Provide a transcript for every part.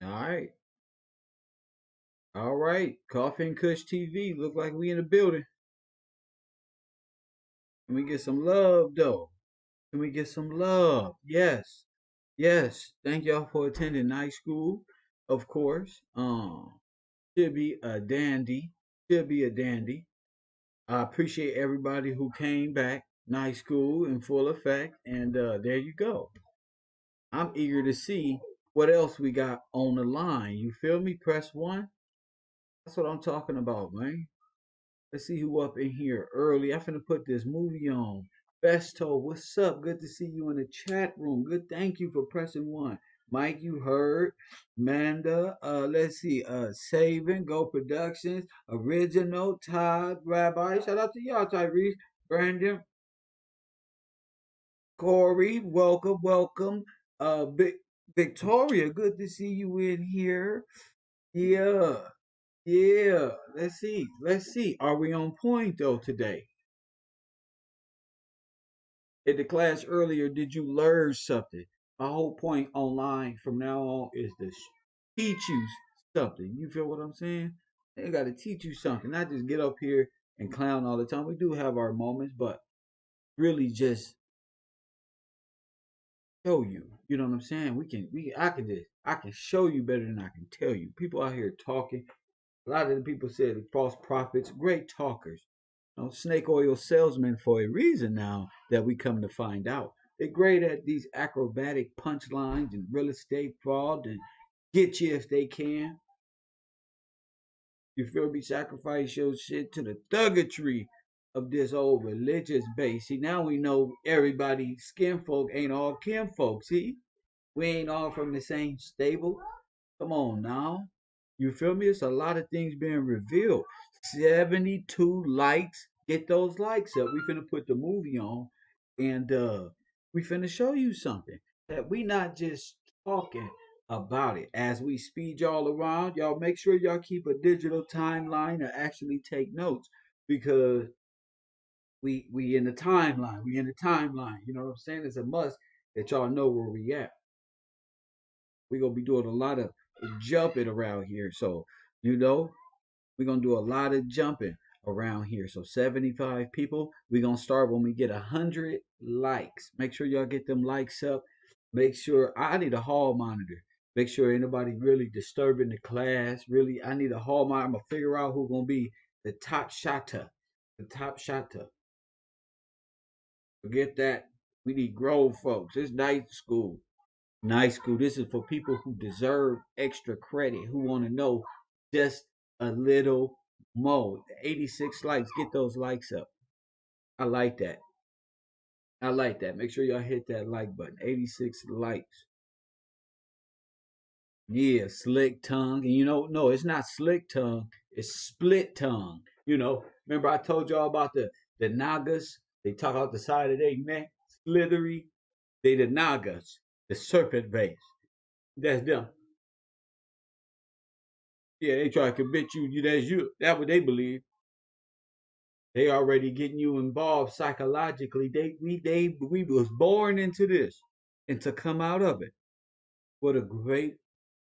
All right. All right. Coffee and Kush TV. Look like we in the building. Can we get some love though? Can we get some love? Yes. Yes. Thank y'all for attending night school. Of course. Should be a dandy. Should be a dandy. I appreciate everybody who came back. Night school in full effect. And there you go. I'm eager to see what else we got on the line. You feel me? Press one. That's what I'm talking about, man. Let's see who up in here early. I'm finna put this movie on. Besto, what's up? Good to see you in the chat room. Good, thank you for pressing one. Mike, you heard. Manda, let's see, Saving, Go Productions, Original, Todd, Rabbi. Shout out to y'all, Tyrese, Brandon, Corey, welcome, welcome. Victoria, good to see you in here. Yeah, yeah. Let's see. Let's see. Are we on point though today? In the class earlier, did you learn something? My whole point online from now on is to teach you something. You feel what I'm saying? They got to teach you something, not just get up here and clown all the time. We do have our moments, but really just show you. You know what I'm saying? I can show you better than I can tell you. People out here talking. A lot of the people said false prophets, great talkers. You know, snake oil salesmen for a reason now that we come to find out. They're great at these acrobatic punchlines and real estate fraud and get you if they can. You feel me? Sacrifice your shit to the thuggetry of this old religious base. See, now we know everybody skin folk ain't all kin folk. See, we ain't all from the same stable. Come on now. You feel me? It's a lot of things being revealed. 72 likes. Get those likes up. We finna put the movie on and we finna show you something. That we not just talking about it. As we speed y'all around, y'all make sure y'all keep a digital timeline or actually take notes because we in the timeline. We in the timeline. You know what I'm saying? It's a must that y'all know where we at. We're gonna be doing a lot of jumping around here. So, you know, we're gonna do a lot of jumping around here. So 75 people. We're gonna start when we get 100 likes. Make sure y'all get them likes up. Make sure I need a hall monitor. Make sure anybody really disturbing the class. Really, I need a hall monitor. I'm gonna figure out who's gonna be the top shotter. The top shotter. Forget that. We need grown folks. It's night school. Night school. This is for people who deserve extra credit, who want to know just a little more. 86 likes. Get those likes up. I like that. I like that. Make sure y'all hit that like button. 86 likes. Yeah, slick tongue. And you know, no, it's not slick tongue. It's split tongue. You know, remember I told y'all about the Nagas? They talk out the side of their neck. Slithery. They the Nagas. The serpent base. That's them. Yeah, they try to convince you that's you. That's what they believe. They already getting you involved psychologically. We was born into this and to come out of it. What a great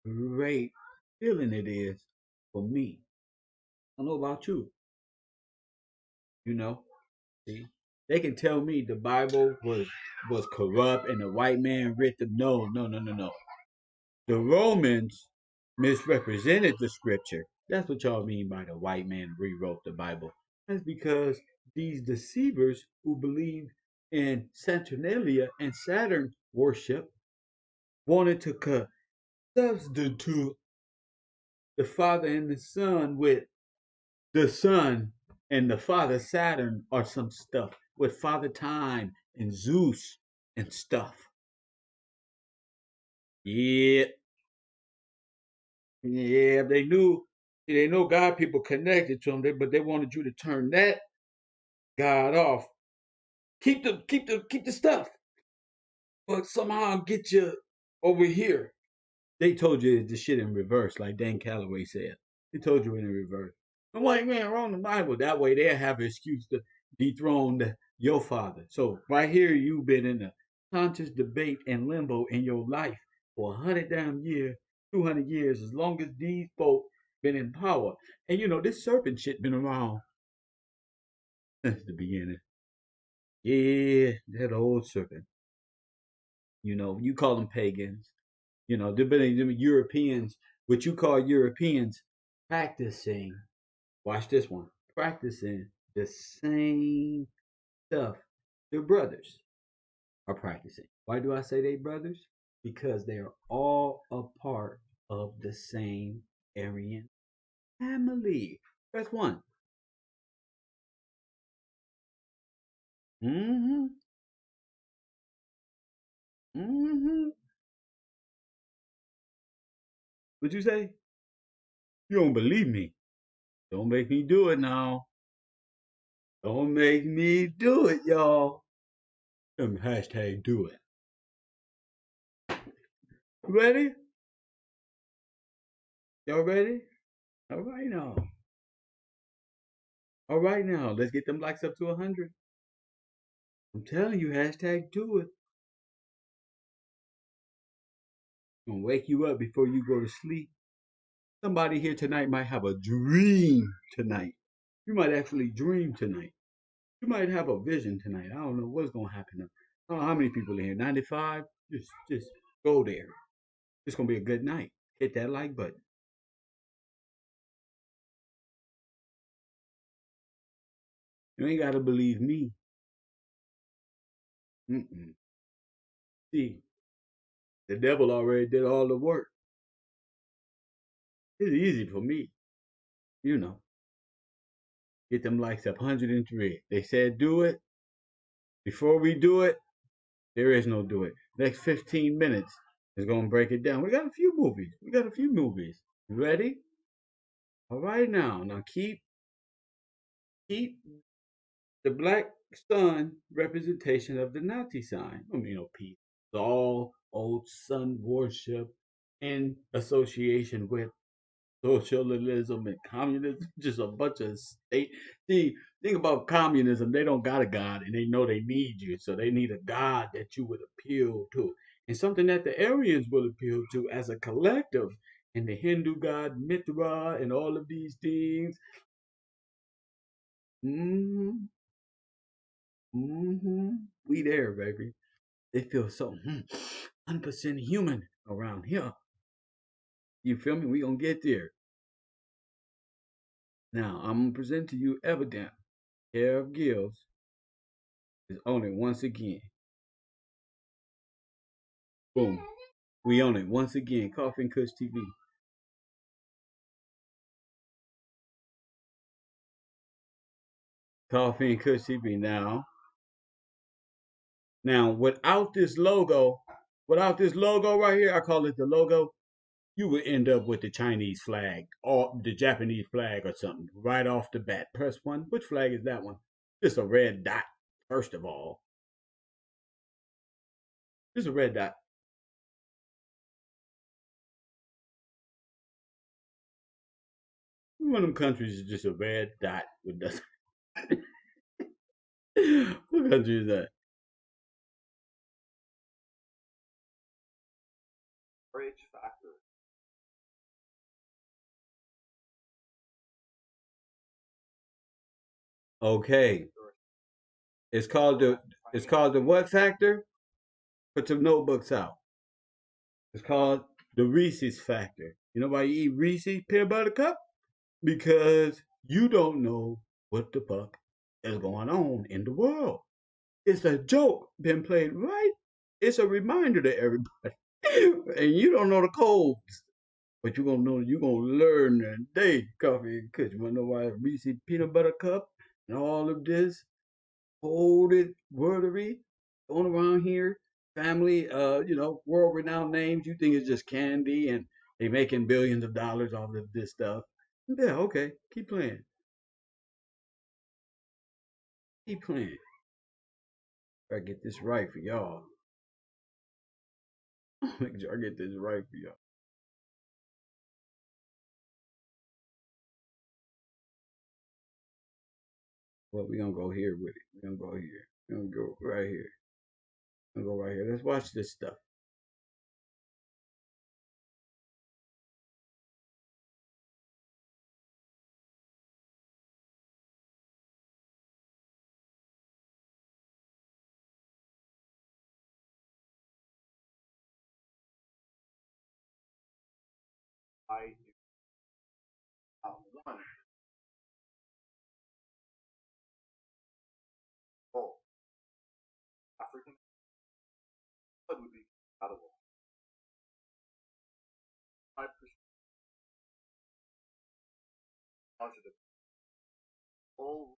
feeling it is for me. I don't know about you, you know. See, they can tell me the Bible was corrupt and the white man writ them. No, no, no, no, no. The Romans misrepresented the scripture. That's what y'all mean by the white man rewrote the Bible. That's because these deceivers who believed in Saturnalia and Saturn worship wanted to substitute the Father and the Son with the Son and the Father Saturn or some stuff with Father Time and Zeus and stuff. Yeah, yeah, they know God people connected to them, but they wanted you to turn that God off. Keep the stuff, but somehow get you over here. They told you the shit in reverse, like Dan Calloway said. They told you in reverse. The white man wrote the Bible. That way they'll have an excuse to dethrone your father. So right here, you've been in a conscious debate and limbo in your life for 100 damn years. 200 years, as long as these folk been in power. And this serpent shit been around since the beginning. Yeah, that old serpent. You call them pagans. They've been them Europeans, what you call Europeans, practicing. Watch this one. Practicing the same stuff their brothers are practicing. Why do I say they brothers? Because they are all a part of the same Aryan family. That's one. Mm-hmm. Mm-hmm. What you say? You don't believe me. Don't make me do it now. Don't make me do it, y'all. Hashtag do it. Ready? Y'all ready? All right now. All right now. Let's get them likes up to 100. I'm telling you, hashtag do it. I'm gonna wake you up before you go to sleep. Somebody here tonight might have a dream tonight. You might actually dream tonight. You might have a vision tonight. I don't know what's gonna happen. I don't know how many people in here. 95. Just go there. It's gonna be a good night. Hit that like button. You ain't gotta believe me. Mm-mm. See, the devil already did all the work. It's easy for me. You know, get them likes up 103. They said do it. Before we do it, there is no do it. Next 15 minutes is gonna break it down. We got a few movies. You ready? All right now. Now keep the black sun representation of the Nazi sign. I mean, peace. It's all old sun worship in association with socialism and communism. Just a bunch of state. See, think about communism. They don't got a God, and they know they need you, so they need a God that you would appeal to, and something that the Aryans will appeal to as a collective. And the Hindu god Mithra and all of these things. Mm-hmm. Mm-hmm. We there, baby. They feel so 100% human around here. You feel me? We gonna get there. Now I'm gonna present to you evidence. Care of Gills is on it once again. Boom. We on it once again. Coffee and Kush TV. Coffee and Kush TV. Now without this logo right here, I call it the logo. You would end up with the Chinese flag or the Japanese flag or something right off the bat. Press one. Which flag is that one? Just a red dot. First of all, just a red dot. One of them countries is just a red dot with nothing. What country is that? Okay, it's called the what factor? Put some notebooks out. It's called the Reese's factor. You know why you eat Reese's peanut butter cup? Because you don't know what the fuck is going on in the world. It's a joke been played right. It's a reminder to everybody. And you don't know the codes. But you're gonna know, you're gonna learn today, coffee and kush. You wanna know why Reese's peanut butter cup and all of this hold it wordery going around here, family, world renowned names. You think it's just candy and they making billions of dollars off of this stuff. Yeah, okay. Keep playing. Keep playing. I get this right for y'all. Make sure I get this right for y'all. Well, we're gonna go here with it. We're gonna go here. We're gonna go right here. We're gonna go right here. Let's watch this stuff. I do one. Oh, African blood would be compatible. 5% positive. All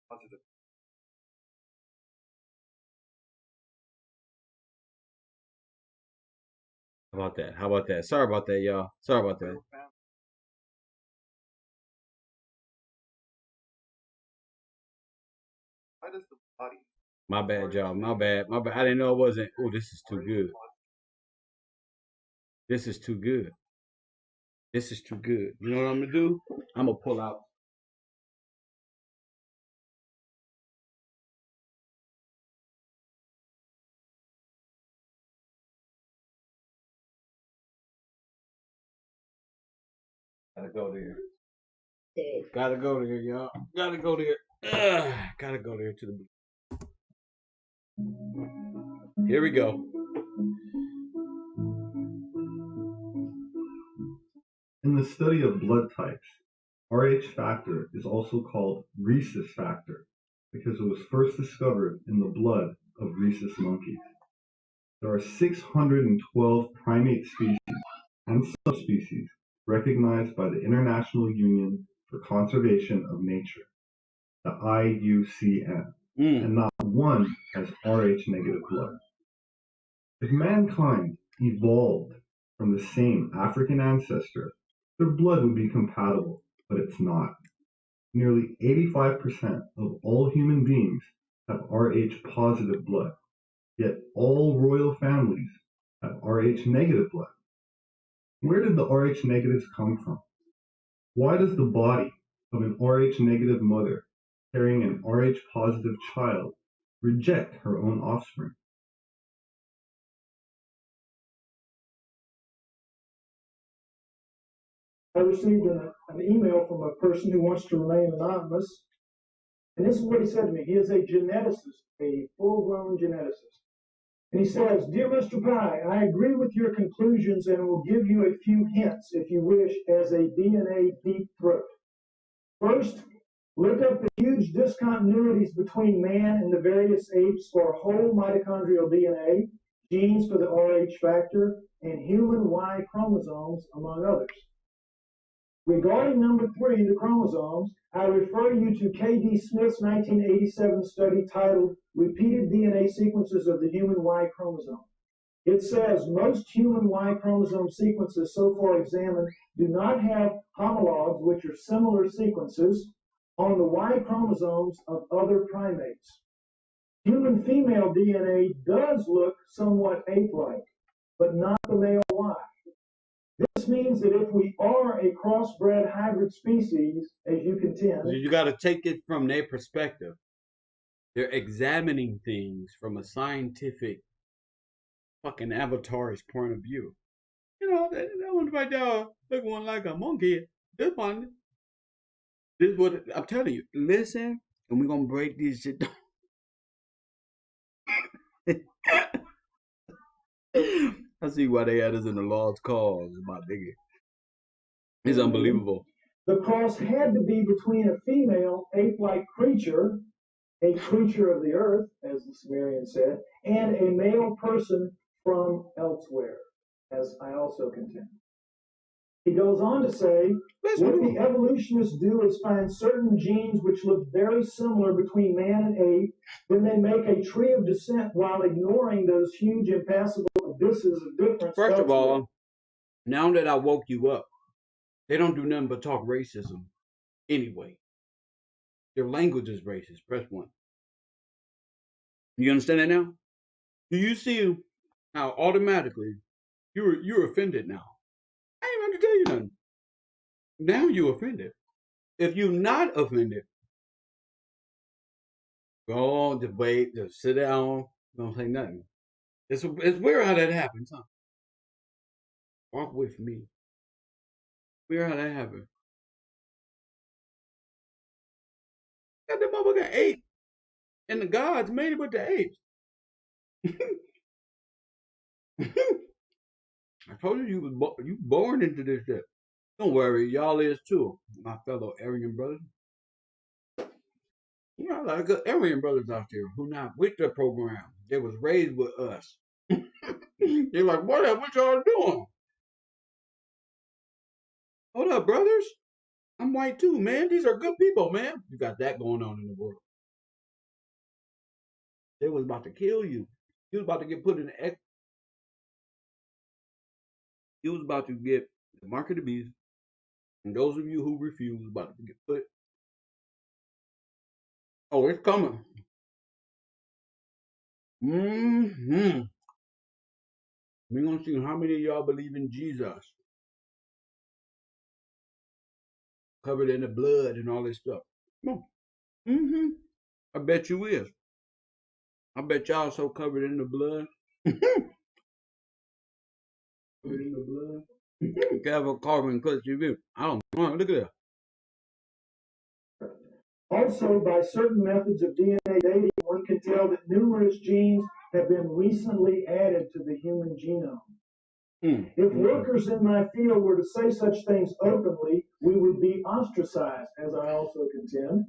positive. How about that? How about that? Sorry about that, y'all. Sorry about that. Why does the body? My bad, y'all. My bad. My bad. I didn't know it wasn't. Oh, this is too good. This is too good. This is too good. You know what I'm gonna do? I'm gonna pull out. Gotta go there. Gotta go there, y'all. Gotta go there. Gotta go there to the. Here we go. In the study of blood types, Rh factor is also called rhesus factor because it was first discovered in the blood of rhesus monkeys. There are 612 primate species and subspecies recognized by the International Union for Conservation of Nature, the IUCN, and not one has Rh negative blood. If mankind evolved from the same African ancestor, their blood would be compatible, but it's not. Nearly 85% of all human beings have Rh positive blood, yet all royal families have Rh negative blood. Where did the Rh negatives come from? Why does the body of an Rh negative mother carrying an Rh positive child reject her own offspring? I received an email from a person who wants to remain anonymous, and this is what he said to me. He is a geneticist, a full-blown geneticist. And he says, "Dear Mr. Pye, I agree with your conclusions and will give you a few hints, if you wish, as a DNA deep throat. First, look up the huge discontinuities between man and the various apes for whole mitochondrial DNA, genes for the Rh factor, and human Y chromosomes, among others. Regarding number 3, the chromosomes, I refer you to K.D. Smith's 1987 study titled Repeated DNA Sequences of the Human Y Chromosome. It says most human Y chromosome sequences so far examined do not have homologs, which are similar sequences, on the Y chromosomes of other primates. Human female DNA does look somewhat ape-like, but not the male Y. This means that if we are a crossbred hybrid species, as you contend, You got to take it from their perspective. They're examining things from a scientific fucking avatar's point of view. You know, that one right there look one like a monkey. This one, this what I'm telling you. Listen, and we're gonna break these shit down. I see why they had us in the lost cause, my nigga. It's unbelievable. The cross had to be between a female ape-like creature, a creature of the earth, as the Sumerian said, and a male person from elsewhere, as I also contend. He goes on to say, what the evolutionists do is find certain genes which look very similar between man and ape, then they make a tree of descent while ignoring those huge impassable abysses of difference. First of all, now that I woke you up, they don't do nothing but talk racism anyway. Their language is racist. Press 1. You understand that now? Do you see how automatically you're offended now? I ain't about to tell you nothing. Now you're offended. If you're not offended, go on, just wait, just sit down, don't say nothing. It's weird how that happens, huh? Walk with me. Where how that happen? That motherfucker ate, and the gods made it with the apes. I told you you born into this shit. Don't worry, y'all is too, my fellow Aryan brothers. You know, a lot of good Aryan brothers out there who not with the program. They was raised with us. They're like, what y'all doing? Hold up, brothers. I'm white too, man. These are good people, man. You got that going on in the world. They was about to kill you. You was about to get put in the You was about to get the mark of the beast. And those of you who refuse about to get put. Oh, it's coming. Mm-hmm. We're gonna see how many of y'all believe in Jesus. Covered in the blood and all this stuff. Come on. Mm-hmm. I bet you is. I bet y'all so covered in the blood. Covered in the blood. You can have a carbon clutch review. I don't know. Look at that. Also, by certain methods of DNA dating, one can tell that numerous genes have been recently added to the human genome. If workers in my field were to say such things openly, we would be ostracized, as I also contend,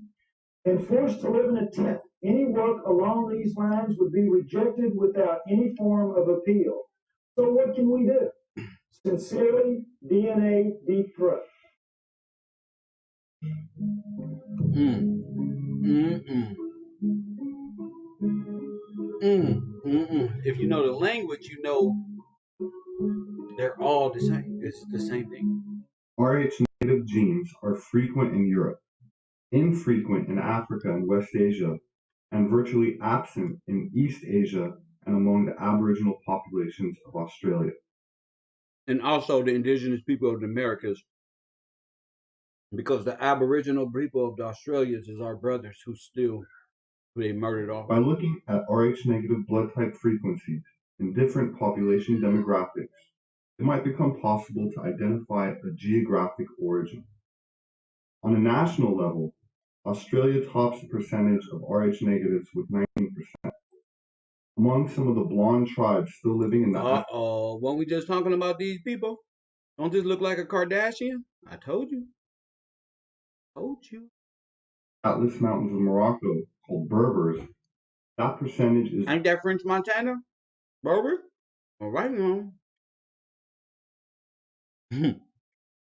and forced to live in a tent. Any work along these lines would be rejected without any form of appeal. So what can we do? Sincerely, DNA Deep Throat. If you know the language, you know they're all the same. It's the same thing. Rh negative genes are frequent in Europe, infrequent in Africa and West Asia, and virtually absent in East Asia and among the Aboriginal populations of Australia. And also the indigenous people of the Americas, because the Aboriginal people of the Australias is our brothers who they murdered off. By looking at Rh negative blood type frequencies in different population demographics, it might become possible to identify a geographic origin. On a national level, Australia tops the percentage of Rh negatives with 19%. Among some of the blonde tribes still living in the weren't we just talking about these people? Don't this look like a Kardashian? I told you. Atlas Mountains of Morocco, called Berbers, that percentage is Ain't that French Montana? Berber? All right, now.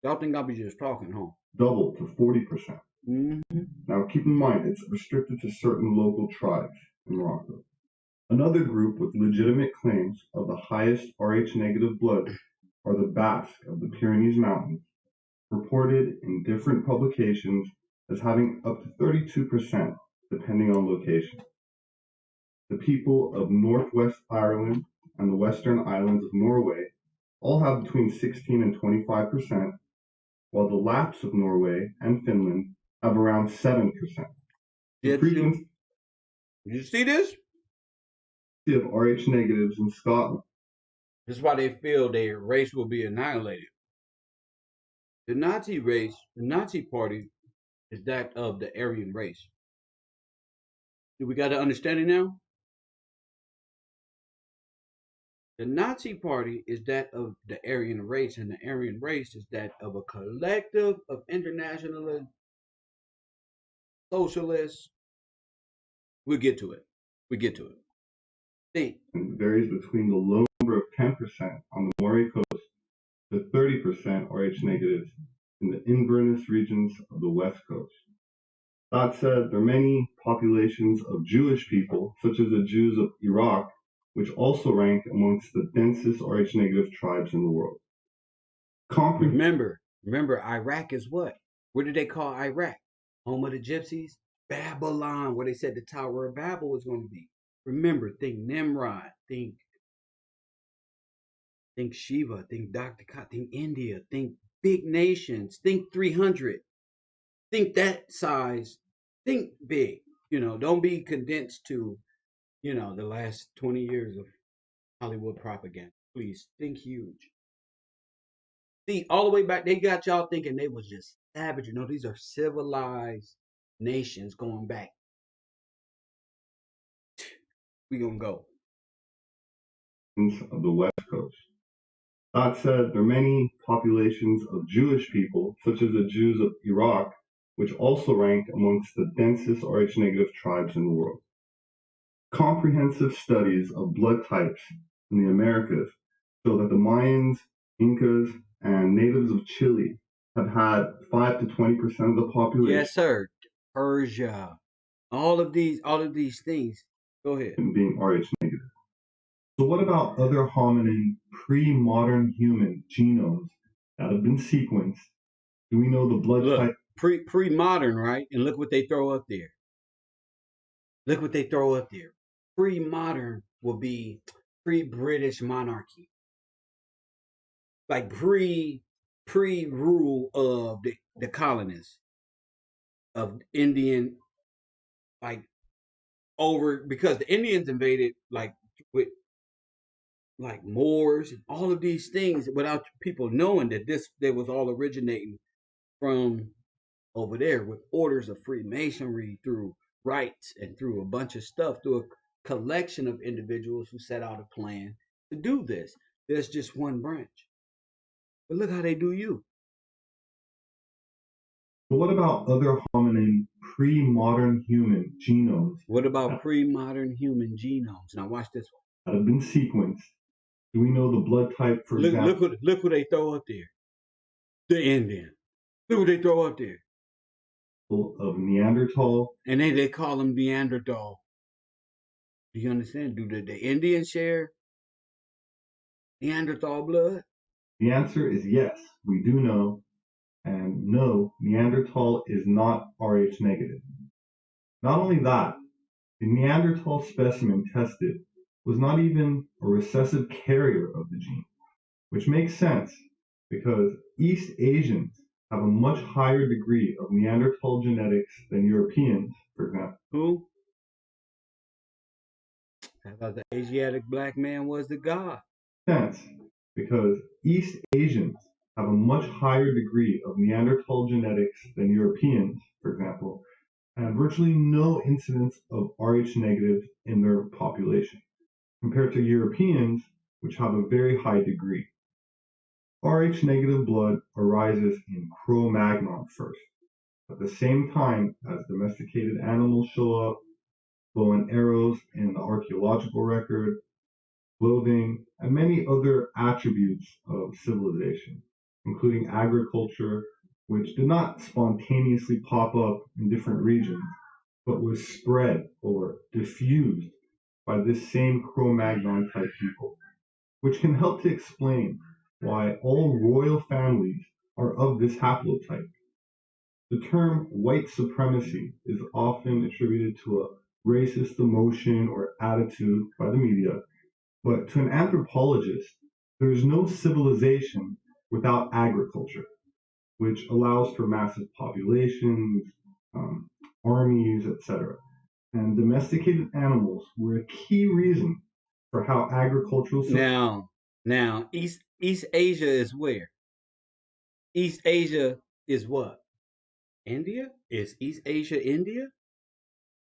Y'all think I'll be just talking, huh? double to 40%. Now keep in mind, it's restricted to certain local tribes in Morocco. Another group with legitimate claims of the highest Rh negative blood are the Basque of the Pyrenees Mountains, reported in different publications as having up to 32%, depending on location. The people of Northwest Ireland and the Western Islands of Norway all have between 16 and 25%, while the Lapps of Norway and Finland have around 7%. The frequency you see this? of Rh negatives in Scotland. This is why they feel their race will be annihilated. The Nazi race, the Nazi party, is that of the Aryan race. Do we got to understand it now? The Nazi party is that of the Aryan race, and the Aryan race is that of a collective of internationalist socialists. We'll get to it. Think. And varies between the low number of 10% on the Moray coast to 30% Rh negatives in the Inverness regions of the west coast. That said, there are many populations of Jewish people, such as the Jews of Iraq, which also rank amongst the densest Rh negative tribes in the world. Remember, Iraq is what? What did they call Iraq? Home of the gypsies? Babylon, where they said the Tower of Babel was going to be. Remember, think Nimrod, think Shiva, think Dr. Ka, think India, think big nations, think 300, think that size, think big. Don't be condensed to, the last 20 years of Hollywood propaganda. Please think huge. See, all the way back, they got y'all thinking they was just savage. You know, these are civilized nations going back. We gonna go. Of the West Coast. That said, there are many populations of Jewish people, such as the Jews of Iraq, which also rank amongst the densest Rh-negative tribes in the world. Comprehensive studies of blood types in the Americas show that the Mayans, Incas, and natives of Chile have had 5 to 20% of the population. Yes, sir. Persia. All of these things. Go ahead. Being Rh-negative. So what about other hominin pre-modern human genomes that have been sequenced? Do we know the blood type? Pre-modern, right? And look what they throw up there. Look what they throw up there. Pre-modern will be pre-British monarchy. Like pre-rule of the colonists of Indian, like over, because the Indians invaded like with like Moors and all of these things without people knowing that they was all originating from over there with orders of Freemasonry through rights and through a bunch of stuff, through a collection of individuals who set out a plan to do this. There's just one branch. But look how they do you. But what about other hominin pre-modern human genomes? What about pre-modern human genomes? Now watch this one. That have been sequenced. Do we know the blood type, for example? Look who they throw up there. The Indian. Look what they throw up there. Of Neanderthal. And they call them Neanderthal. Do you understand? Do the Indians share Neanderthal blood? The answer is yes, we do know. And no, Neanderthal is not Rh negative. Not only that, the Neanderthal specimen tested was not even a recessive carrier of the gene, which makes sense because East Asians have a much higher degree of Neanderthal genetics than Europeans, for example. Who? I thought the Asiatic black man was the god. Sense, because East Asians have a much higher degree of Neanderthal genetics than Europeans, for example, and virtually no incidence of Rh negative in their population, compared to Europeans, which have a very high degree. Rh negative blood arises in Cro-Magnon first, at the same time as domesticated animals show up, bow and arrows in the archaeological record, clothing, and many other attributes of civilization, including agriculture, which did not spontaneously pop up in different regions, but was spread or diffused by this same Cro-Magnon type people, which can help to explain why all royal families are of this haplotype. The term white supremacy is often attributed to a racist emotion or attitude by the media, but to an anthropologist, there is no civilization without agriculture, which allows for massive populations, armies, etc. And domesticated animals were a key reason for how agricultural. Now, East Asia is where? East Asia is what? India? Is East Asia India?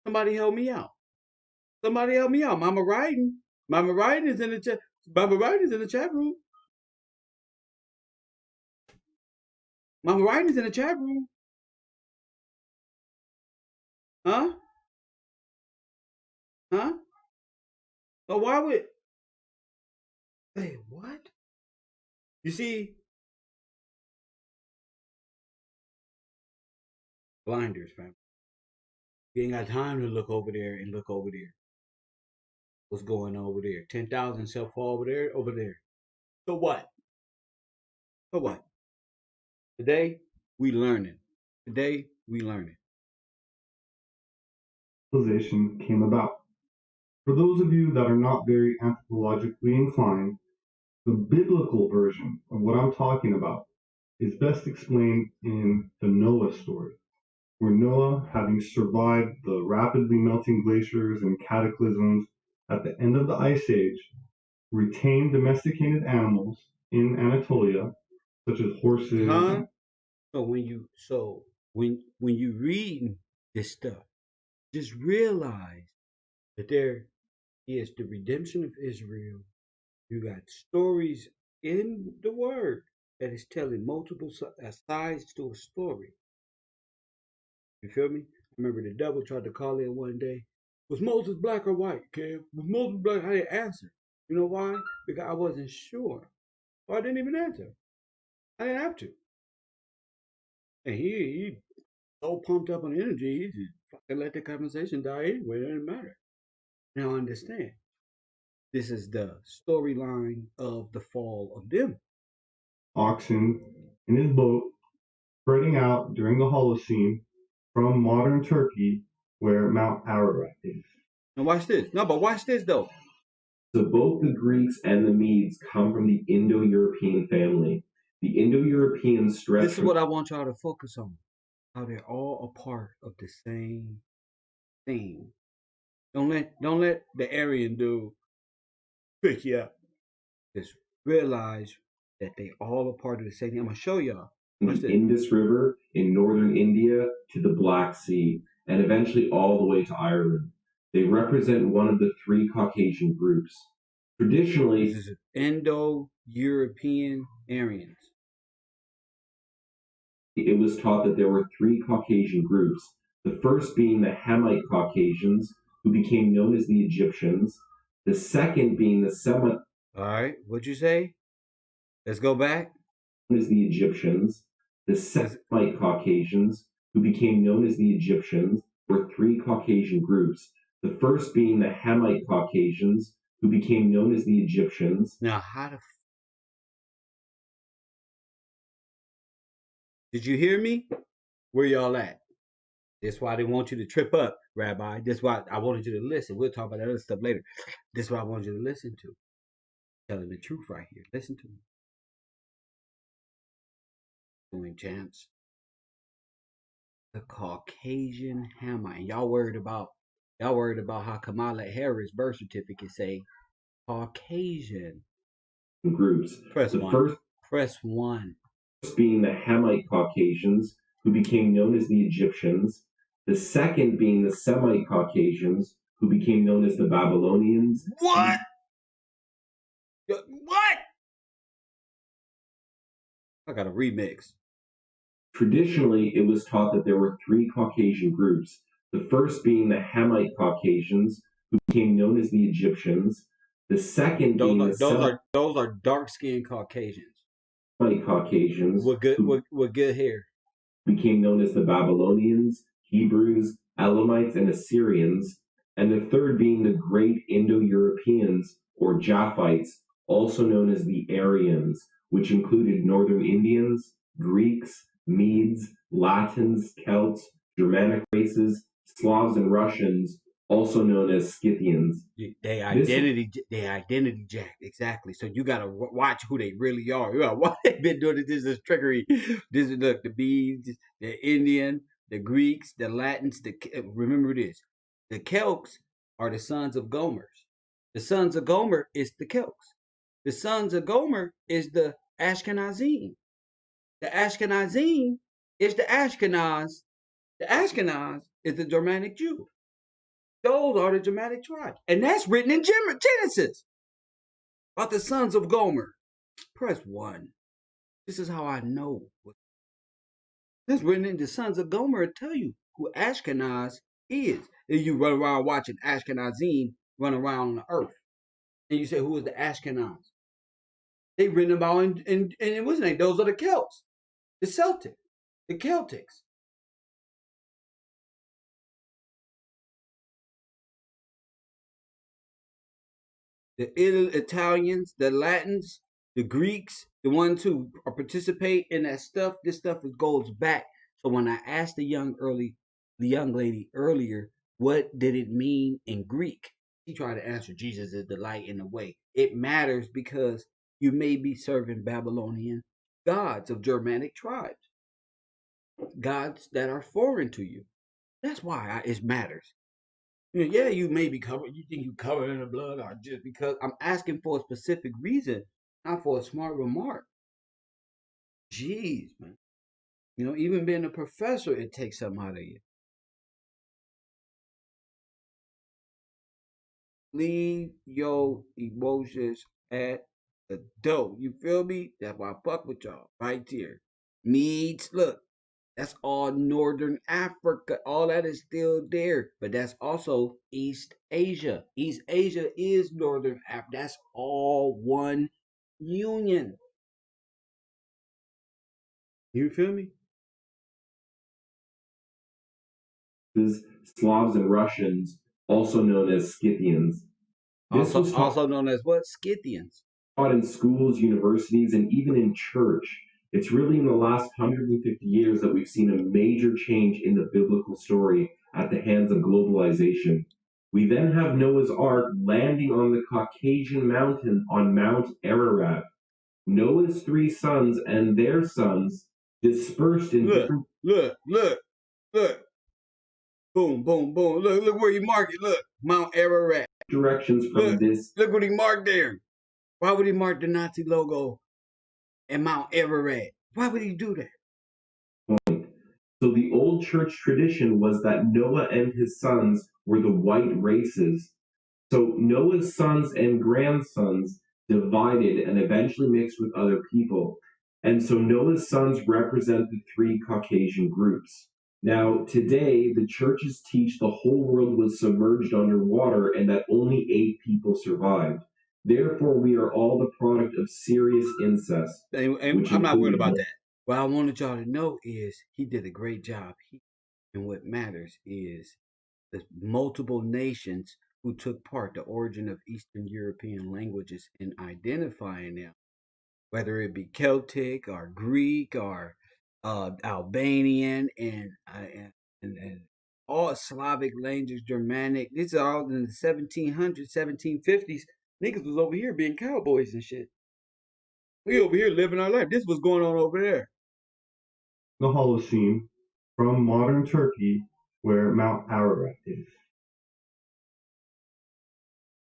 Somebody help me out. Somebody help me out. Mama Ryden is in the chat. Mama Ryden is in the chat room. Mama Ryden is in the chat room. Huh? Huh? So why would? Wait, what? You see? Blinders, fam. You ain't got time to look over there and look over there. What's going on over there? 10,000 shall fall over there. So what? So what? Today, we learning. Today, we learning. Civilization came about. For those of you that are not very anthropologically inclined, the biblical version of what I'm talking about is best explained in the Noah story, where Noah, having survived the rapidly melting glaciers and cataclysms at the end of the Ice Age, retained domesticated animals in Anatolia such as horses. Huh? So when you read this stuff, just realize that there is the redemption of Israel. You got stories in the word that is telling multiple sides to a story. You feel me? I remember the devil tried to call in one day. Was Moses black or white, Kev? Was Moses black? I didn't answer. You know why? Because I wasn't sure. So I didn't even answer. I didn't have to. And he so pumped up on energy, he just fucking let the conversation die anyway. It didn't matter. Now understand. This is the storyline of the fall of them. Oxen in his boat, spreading out during the Holocene from modern Turkey, where Mount Ararat is. Now watch this. No, but watch this though. So both the Greeks and the Medes come from the Indo-European family. The Indo-Europeans stretch. This is what I want y'all to focus on. How they're all a part of the same thing. Don't let the Aryan dude pick you up. Just realize that they all a part of the same thing. I'm gonna show y'all. From the Indus River in northern India to the Black Sea, and eventually all the way to Ireland. They represent one of the three Caucasian groups. Traditionally, this is Indo-European Aryans. It was taught that there were three Caucasian groups, the first being the Hamite Caucasians, who became known as the Egyptians, the second being the Semite. All right, what'd you say? Let's go back. As the Egyptians, the Semite Caucasians, who became known as the Egyptians, were three Caucasian groups, the first being the Hamite Caucasians, who became known as the Egyptians. Now, how the did you hear me? Where y'all at? That's why they want you to trip up, Rabbi. That's why I wanted you to listen. We'll talk about that other stuff later. That's what I wanted you to listen to. Telling the truth right here. Listen to me. Doing champs. The Caucasian Hamite. And y'all worried about how Kamala Harris' birth certificate say Caucasian. Groups. Press the one. First Press one. Being the Hamite Caucasians, who became known as the Egyptians, the second being the Semite Caucasians, who became known as the Babylonians. What? What? I got a remix. Traditionally, it was taught that there were three Caucasian groups, the first being the Hamite Caucasians, who became known as the Egyptians, the second being those are dark-skinned Caucasians. Caucasians with good hair, became known as the Babylonians, Hebrews, Elamites, and Assyrians, and the third being the great Indo-Europeans, or Japhites, also known as the Aryans, which included Northern Indians, Greeks, Medes, Latins, Celts, Germanic races, Slavs, and Russians, also known as Scythians. They identity jack, exactly. So you gotta watch who they really are. You gotta watch they've been doing this is trickery. This is the Medes, the Indian, the Greeks, the Latins. Remember this: the Celts are the sons of Gomers. The sons of Gomer is the Celts. The sons of Gomer is the Ashkenazim. The Ashkenazim is the Ashkenaz. The Ashkenaz is the Germanic Jew. Those are the Germanic tribes. And that's written in Genesis. About the sons of Gomer. Press 1. This is how I know. That's written in the sons of Gomer to tell you who Ashkenaz is. And you run around watching Ashkenazim run around on the earth. And you say, who is the Ashkenaz? They written about in what's the name? Those are the Celts. The Celtic. The Celtics. The Italians, the Latins, the Greeks, the ones who participate in that stuff, this stuff goes back. So when I asked the young lady earlier, what did it mean in Greek? She tried to answer, Jesus is the light and the way. It matters because you may be serving Babylonian gods of Germanic tribes, gods that are foreign to you. That's why it matters. Yeah, you may be covered. You think you covered in the blood, or just because I'm asking for a specific reason, not for a smart remark. Jeez, man. You know, even being a professor, it takes something out of you. Leave your emotions at the door. You feel me? That's why I fuck with y'all right here. Meads, look, that's all Northern Africa. All that is still there, but that's also East Asia. East Asia is Northern Africa. That's all one union. You feel me? Slavs and Russians, also known as Scythians. This was Also known as what? Scythians. taught in schools, universities, and even in church. It's really in the last 150 years that we've seen a major change in the biblical story at the hands of globalization. We then have Noah's Ark landing on the Caucasian mountain on Mount Ararat. Noah's three sons and their sons dispersed in different Look. Boom, boom, boom. Look where you mark it. Look, Mount Ararat. directions from this. Look what he marked there. Why would he mark the Nazi logo and Mount Ararat? Why would he do that? So the old church tradition was that Noah and his sons were the white races. So Noah's sons and grandsons divided and eventually mixed with other people. And so Noah's sons represent the three Caucasian groups. Now, today, the churches teach the whole world was submerged underwater and that only 8 people survived. Therefore, we are all the product of serious incest. And I'm not worried about that. What I wanted y'all to know is he did a great job. And what matters is the multiple nations who took part, the origin of Eastern European languages, and identifying them, whether it be Celtic or Greek or Albanian and all Slavic languages, Germanic. These are all in the 1700s, 1750s. Niggas was over here being cowboys and shit. We over here living our life. This was going on over there. The Holocene from modern Turkey, where Mount Ararat is.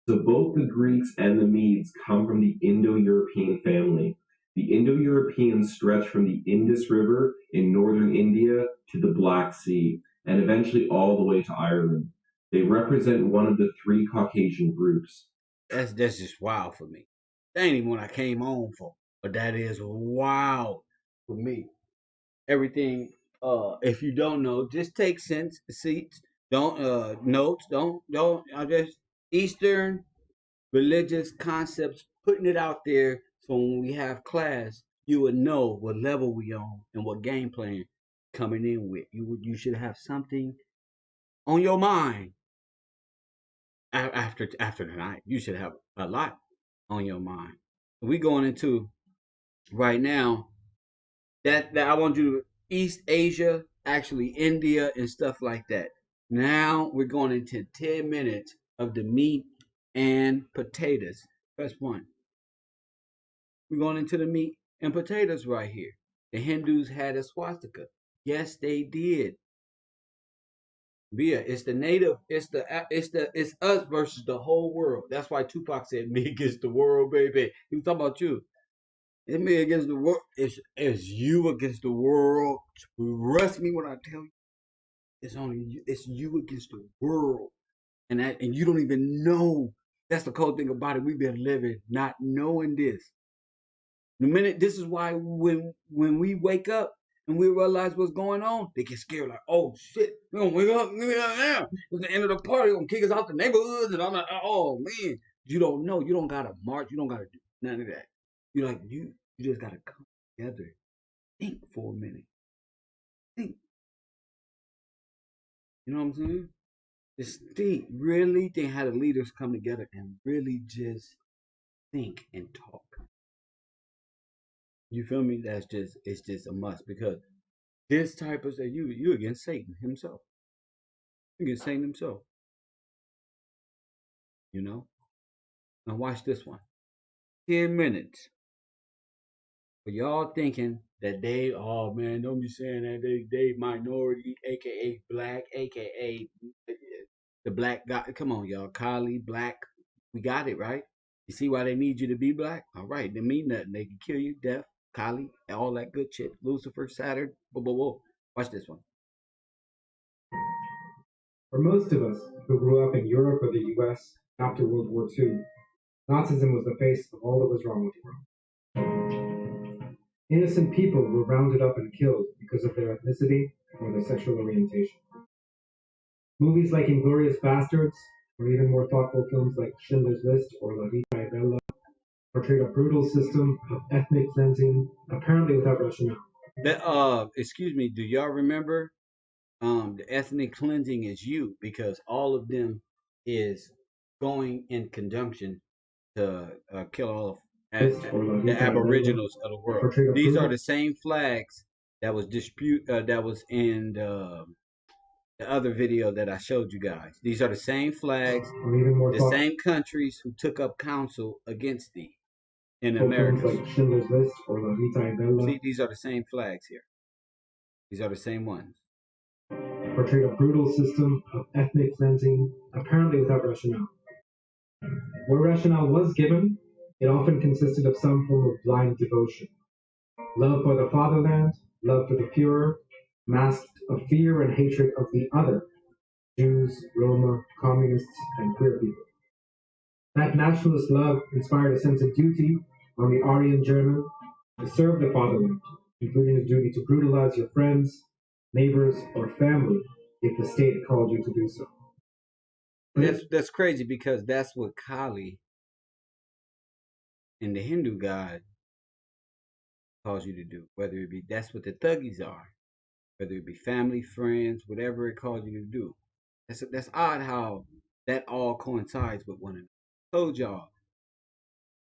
So both the Greeks and the Medes come from the Indo-European family. The Indo-Europeans stretch from the Indus River in northern India to the Black Sea, and eventually all the way to Ireland. They represent one of the 3 Caucasian groups. That's just wild for me. That ain't even what I came home for. But that is wild for me. Everything, if you don't know, just take seats. Don't notes. Don't I just Eastern religious concepts, putting it out there so when we have class, you would know what level we on and what game plan coming in with. You should have something on your mind after tonight. You should have a lot on your mind. We going into right now that I want you to East Asia, actually India and stuff like that. Now we're going into 10 minutes of the meat and potatoes. Press 1. We're going into the meat and potatoes right here. The Hindus had a swastika. Yes, they did. It's the native, it's us versus the whole world. That's why Tupac said me against the world, baby. He was talking about you. It's me against the world. It's you against the world. Trust me when I tell you. It's you against the world. And you don't even know. That's the cold thing about it. We've been living not knowing this. The minute this is why when we wake up and we realize what's going on, they get scared like, oh shit, we're gonna wake up now. It's the end of the party, they're gonna kick us out the neighborhoods, and I'm like, oh man. You don't know, you don't gotta march, you don't gotta do none of that. You just gotta come together. Think for a minute. Think. You know what I'm saying? Just think, really think how the leaders come together and really just think and talk. You feel me? It's just a must because this type of say you against Satan himself. You against Satan himself. You know? Now watch this one. 10 minutes. For y'all thinking that they, oh man, don't be saying that they minority, aka black, aka the black guy. Come on, y'all. Kylie, black. We got it, right? You see why they need you to be black? All right, they mean nothing. They can kill you, death. Kali, all that good shit. Lucifer, Saturn. Whoa, whoa, whoa. Watch this one. For most of us who grew up in Europe or the US after World War II, Nazism was the face of all that was wrong with the world. Innocent people were rounded up and killed because of their ethnicity or their sexual orientation. Movies like *Inglourious Bastards*, or even more thoughtful films like *Schindler's List* or *La Vita è Bella* portrayed a brutal system of ethnic cleansing, apparently without rationale. Excuse me, do y'all remember the ethnic cleansing is you, because all of them is going in conjunction to kill all of the aboriginals of the world. These are the same flags that was that was in the other video that I showed you guys. These are the same flags, the same countries who took up counsel against thee in America. Like *Schindler's List* or *La Vita è Bella*. See, these are the same flags here. These are the same ones. Portrayed a brutal system of ethnic cleansing, apparently without rationale. Where rationale was given, it often consisted of some form of blind devotion. Love for the fatherland, love for the Führer, masked of fear and hatred of the other, Jews, Roma, communists, and queer people. That nationalist love inspired a sense of duty on the Aryan German to serve the fatherland, including a duty to brutalize your friends, neighbors, or family if the state called you to do so. That's crazy, because that's what Kali and the Hindu god calls you to do. Whether it be, that's what the thuggies are, whether it be family, friends, whatever it calls you to do. That's odd how that all coincides with one another. I told y'all,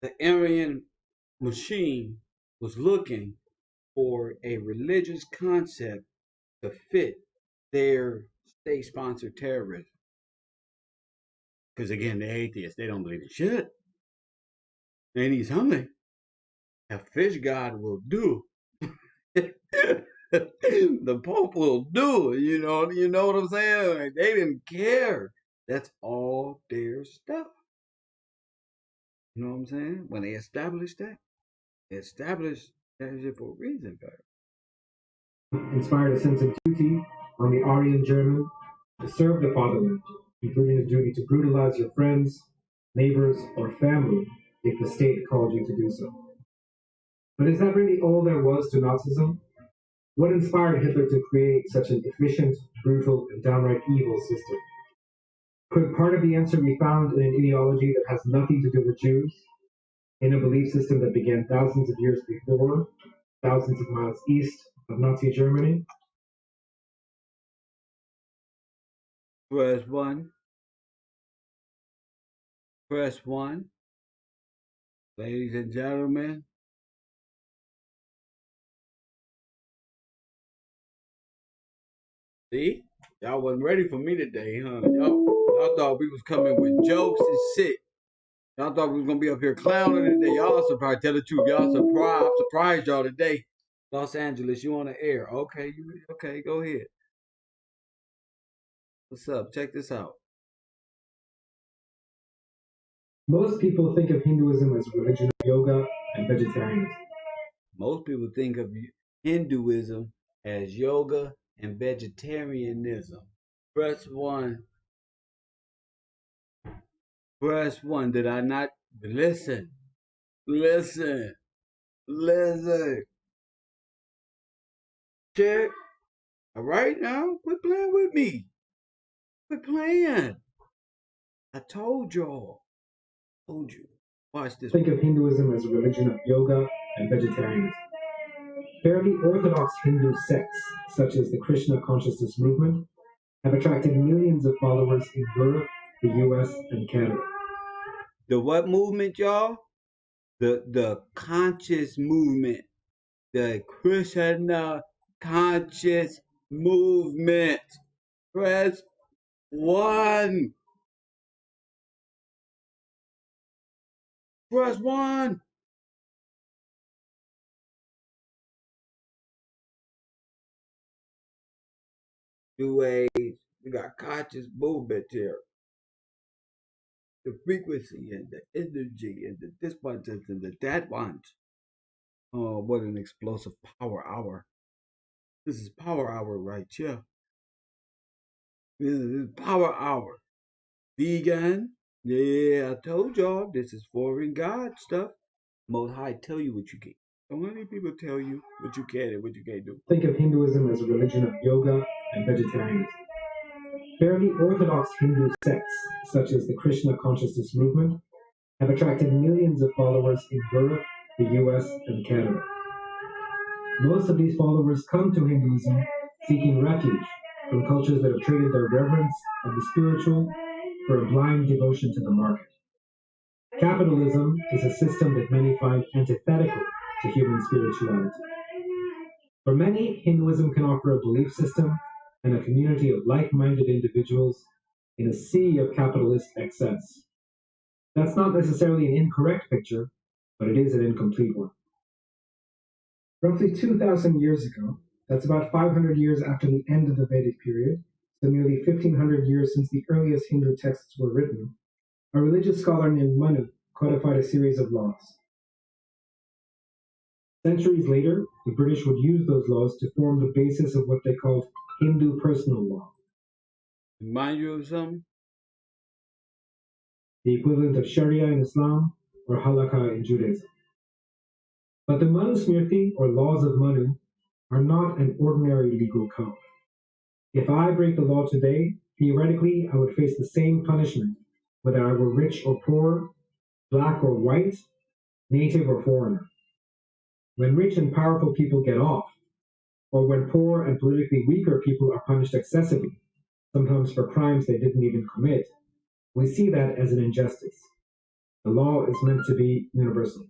the Aryan machine was looking for a religious concept to fit their state-sponsored terrorism. Because again, they're atheists. They don't believe in shit. They need something. A fish god will do. The Pope will do. You know what I'm saying? Like, they didn't care. That's all their stuff. You know what I'm saying? When they established that, they established that shit for a reason, guys. Inspired a sense of duty on the Aryan German to serve the fatherland, including a duty to brutalize your friends, neighbors, or family if the state called you to do so. But is that really all there was to Nazism? What inspired Hitler to create such an efficient, brutal, and downright evil system? Could part of the answer be found in an ideology that has nothing to do with Jews, in a belief system that began thousands of years before, thousands of miles east of Nazi Germany? Press 1. Press 1. Ladies and gentlemen. See? Y'all wasn't ready for me today, huh? Y'all thought we was coming with jokes and shit. Y'all thought we was gonna be up here clowning today. Y'all surprised. Tell the truth. Y'all surprised. I'm surprised y'all today. Los Angeles, you on the air. Okay, okay, go ahead. What's up? Check this out. Most people think of Hinduism as a religion of yoga and vegetarianism. Most people think of Hinduism as yoga and vegetarianism. Press 1. Press 1. Did I not? Listen. Listen. Listen. Check. All right now. Quit playing with me. Quit playing. I told y'all. Told you. Watch this. Think of Hinduism as a religion of yoga and vegetarianism. Fairly orthodox Hindu sects, such as the Krishna consciousness movement, have attracted millions of followers in Europe, the US, and Canada. The what movement, y'all? The conscious movement. The Krishna conscious movement. Press 1. Press 1. New age. We got conscious movement here. The frequency and the energy and the this ones and the that ones. Oh, what an explosive power hour. This is power hour right here. This is power hour. Vegan. Yeah, I told y'all this is foreign God stuff. Most High tell you what you can. Don't let any people tell you what you can and what you can't do. Think of Hinduism as a religion of yoga and vegetarianism. Fairly orthodox Hindu sects, such as the Krishna consciousness movement, have attracted millions of followers in Europe, the US, and Canada. Most of these followers come to Hinduism seeking refuge from cultures that have traded their reverence of the spiritual for a blind devotion to the market. Capitalism is a system that many find antithetical to human spirituality. For many, Hinduism can offer a belief system and a community of like-minded individuals in a sea of capitalist excess. That's not necessarily an incorrect picture, but it is an incomplete one. Roughly 2,000 years ago, that's about 500 years after the end of the Vedic period, so nearly 1,500 years since the earliest Hindu texts were written, a religious scholar named Manu codified a series of laws. Centuries later, the British would use those laws to form the basis of what they called Hindu personal law, Remind you of something? the equivalent of Sharia in Islam or Halakha in Judaism. But the Manu Smriti, or laws of Manu, are not an ordinary legal code. If I break the law today, theoretically, I would face the same punishment, whether I were rich or poor, black or white, native or foreigner. When rich and powerful people get off, or when poor and politically weaker people are punished excessively, sometimes for crimes they didn't even commit, we see that as an injustice. The law is meant to be universal.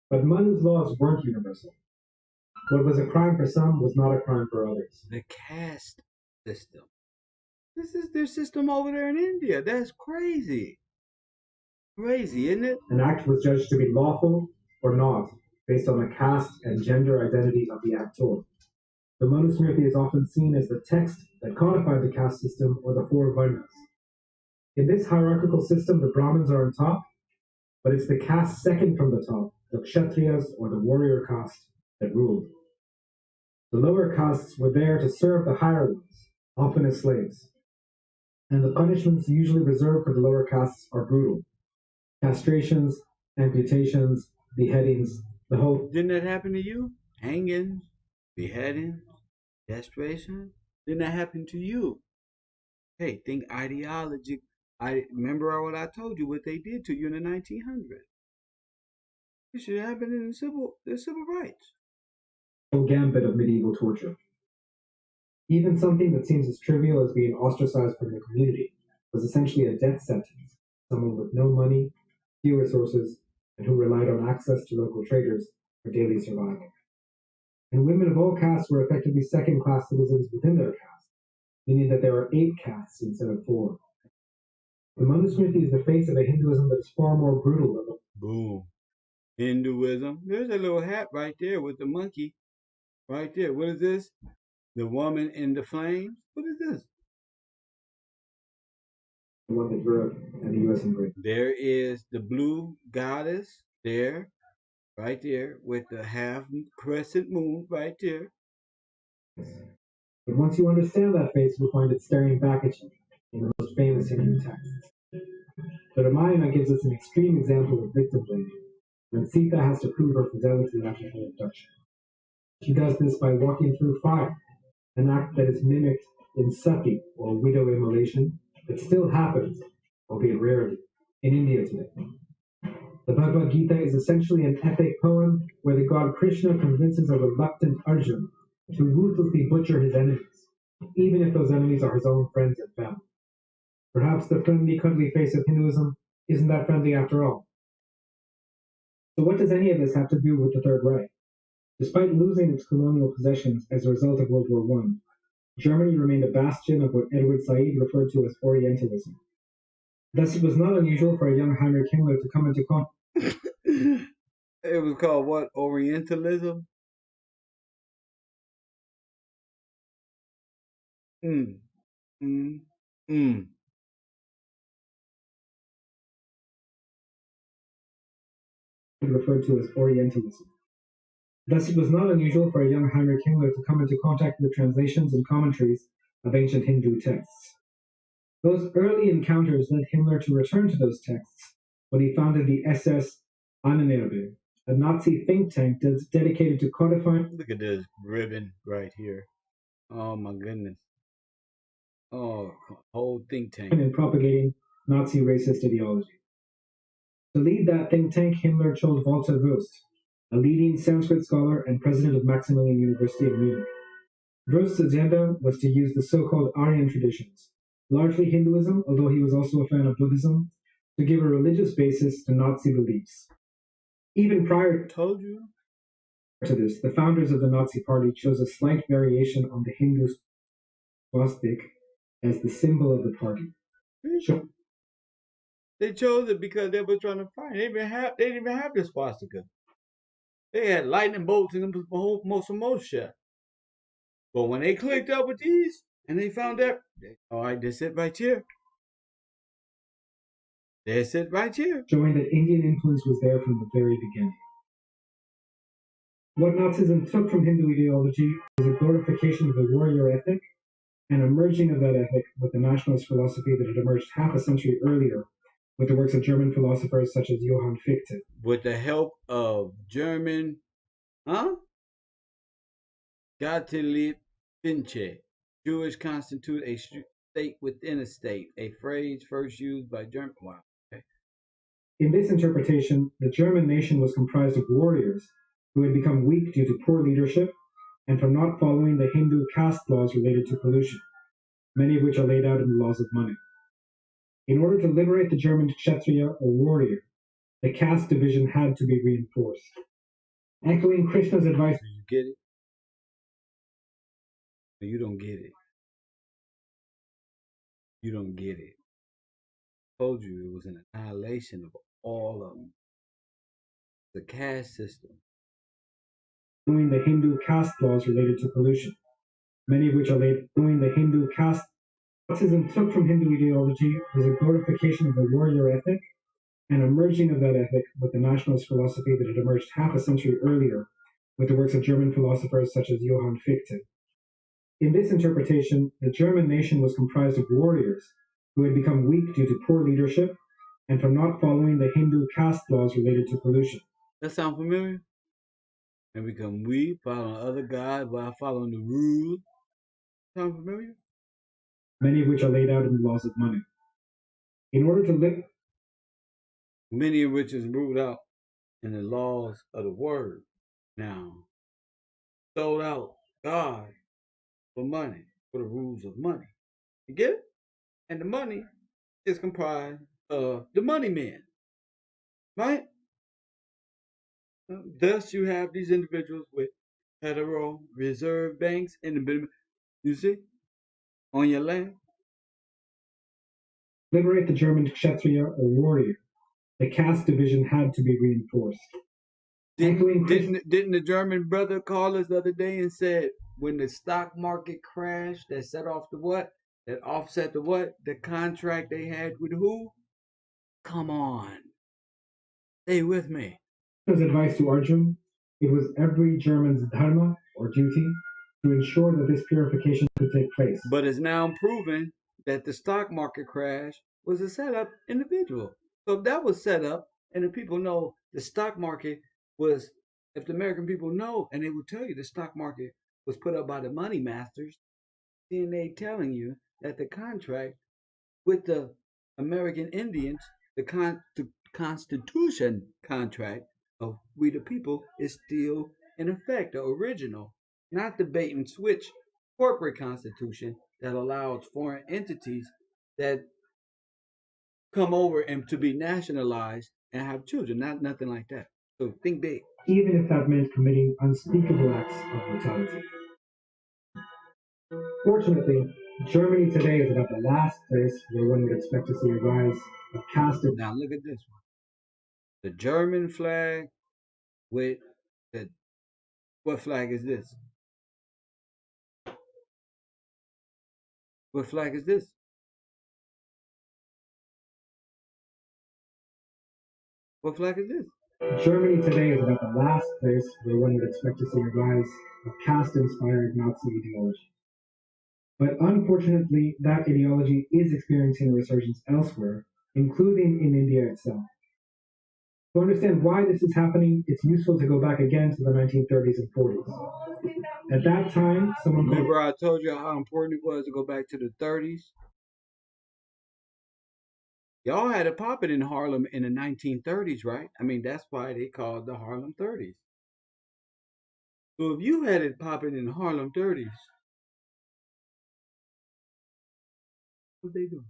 But Manu's laws weren't universal. What was a crime for some was not a crime for others. The caste system. This is their system over there in India. That's crazy. Crazy, isn't it? An act was judged to be lawful or not based on the caste and gender identity of the actor. The Manusmriti is often seen as the text that codified the caste system or the four varnas. In this hierarchical system, the Brahmins are on top, but it's the caste second from the top, the Kshatriyas or the warrior caste, that ruled. The lower castes were there to serve the higher ones, often as slaves. And the punishments usually reserved for the lower castes are brutal. Castrations, amputations, beheadings, the whole. Didn't that happen to you? Hangings, beheadings, castration. Didn't that happen to you? Hey, think ideology. I remember what I told you what they did to you in the 1900s. It should have happened in the civil rights. Whole gambit of medieval torture. Even something that seems as trivial as being ostracized from the community was essentially a death sentence. Someone with no money, few resources, and who relied on access to local traders for daily survival. And women of all castes were effectively second-class citizens within their caste, meaning that there are 8 castes instead of 4. The Manusmriti is the face of a Hinduism that is far more brutal than the. Boom. Hinduism. There's a little hat right there with the monkey. Right there. What is this? The woman in the flames? What is this? One that Europe and the US embraced. There is the blue goddess there, right there, with the half crescent moon right there. But once you understand that face, you'll find it staring back at you in the most famous Hindu texts. The Ramayana gives us an extreme example of victim blaming, when Sita has to prove her fidelity after her abduction. She does this by walking through fire, an act that is mimicked in sati, or widow immolation, that still happens, albeit rarely, in India today. The Bhagavad Gita is essentially an epic poem where the god Krishna convinces a reluctant Arjuna to ruthlessly butcher his enemies, even if those enemies are his own friends and family. Perhaps the friendly, cuddly face of Hinduism isn't that friendly after all. So what does any of this have to do with the Third Reich? Despite losing its colonial possessions as a result of World War I, Germany remained a bastion of what Edward Said referred to as Orientalism. Thus, it was not unusual for a young Heinrich Himmler to come into contact. It was called what? Orientalism? Mm, mm, mm. referred to as Orientalism. Thus, it was not unusual for a young Heinrich Himmler to come into contact with translations and commentaries of ancient Hindu texts. Those early encounters led Himmler to return to those texts when he founded the SS Ahnenerbe, a Nazi think tank dedicated to codifying. Look at this ribbon right here. Oh my goodness. Oh, whole think tank. And propagating Nazi racist ideology. To lead that think tank, Himmler chose Walter Wurst, a leading Sanskrit scholar and president of Maximilian University in Munich. Wurst's agenda was to use the so-called Aryan traditions, largely Hinduism, although he was also a fan of Buddhism, to give a religious basis to Nazi beliefs. Even prior Told you. to this, the founders of the Nazi Party chose a slight variation on the Hindu swastika as the symbol of the party. They chose it because they were trying to find. They didn't even have the swastika. They had lightning bolts and most shit. But when they clicked up with these and they found that, all right, this it right here. That's it right here. Showing that Indian influence was there from the very beginning. What Nazism took from Hindu ideology was a glorification of the warrior ethic and a merging of that ethic with the nationalist philosophy that had emerged half a century earlier with the works of German philosophers such as Johann Fichte. With the help of German, Gottlieb Fichte, Jewish constitute a state within a state, a phrase first used by German. Wow. Okay. In this interpretation, the German nation was comprised of warriors who had become weak due to poor leadership and from not following the Hindu caste laws related to pollution, many of which are laid out in the laws of money. In order to liberate the German Kshatriya, or warrior, the caste division had to be reinforced. Echoing Krishna's advice. You get it? You don't get it. You don't get it. I told you it was an annihilation of all of them. The caste system. Following the Hindu caste laws related to pollution, many of which are laid following the Hindu caste. Nazism took from Hindu ideology was a glorification of the warrior ethic and a merging of that ethic with the nationalist philosophy that had emerged half a century earlier with the works of German philosophers such as Johann Fichte. In this interpretation, the German nation was comprised of warriors who had become weak due to poor leadership and from not following the Hindu caste laws related to pollution. That sound familiar? And become weak, following other gods while following the rules. Sound familiar? Many of which are laid out in the laws of money. In order to live, many of which is ruled out in the laws of the word. Now, sold out God for money, for the rules of money. You get it? And the money is comprised of the money men, right? Thus, you have these individuals with Federal Reserve banks in the middle. You see, on your land. Liberate the German Kshatriya, or warrior. The caste division had to be reinforced. Didn't the German brother call us the other day and said when the stock market crashed, that set off the what? That offset the what? The contract they had with who? Come on. Stay with me. His advice to Arjun, it was every German's dharma, or duty, to ensure that this purification could take place. But it's now proven that the stock market crash was a setup individual. So if that was set up, and the people know the stock market was, if the American people know, and they will tell you the stock market was put up by the money masters, then they telling you that the contract with the American Indians, the Constitution contract of we the people is still in effect, the original, not the bait and switch corporate constitution that allows foreign entities that come over and to be nationalized and have children, not nothing like that. So think big. Even if that meant committing unspeakable acts of brutality. Fortunately, Germany today is about the last place where one would expect to see a rise of caste. Now look at this one. The German flag with the, what flag is this? What flag is this? What flag is this? Germany today is about the last place where one would expect to see a rise of caste-inspired Nazi ideology. But unfortunately, that ideology is experiencing a resurgence elsewhere, including in India itself. To understand why this is happening, it's useful to go back again to the 1930s and 40s. At that time, Remember I told you how important it was to go back to the 30s? Y'all had it popping in Harlem in the 1930s, right? I mean, that's why they called the Harlem 30s. So if you had it popping in the Harlem 30s, what they doing?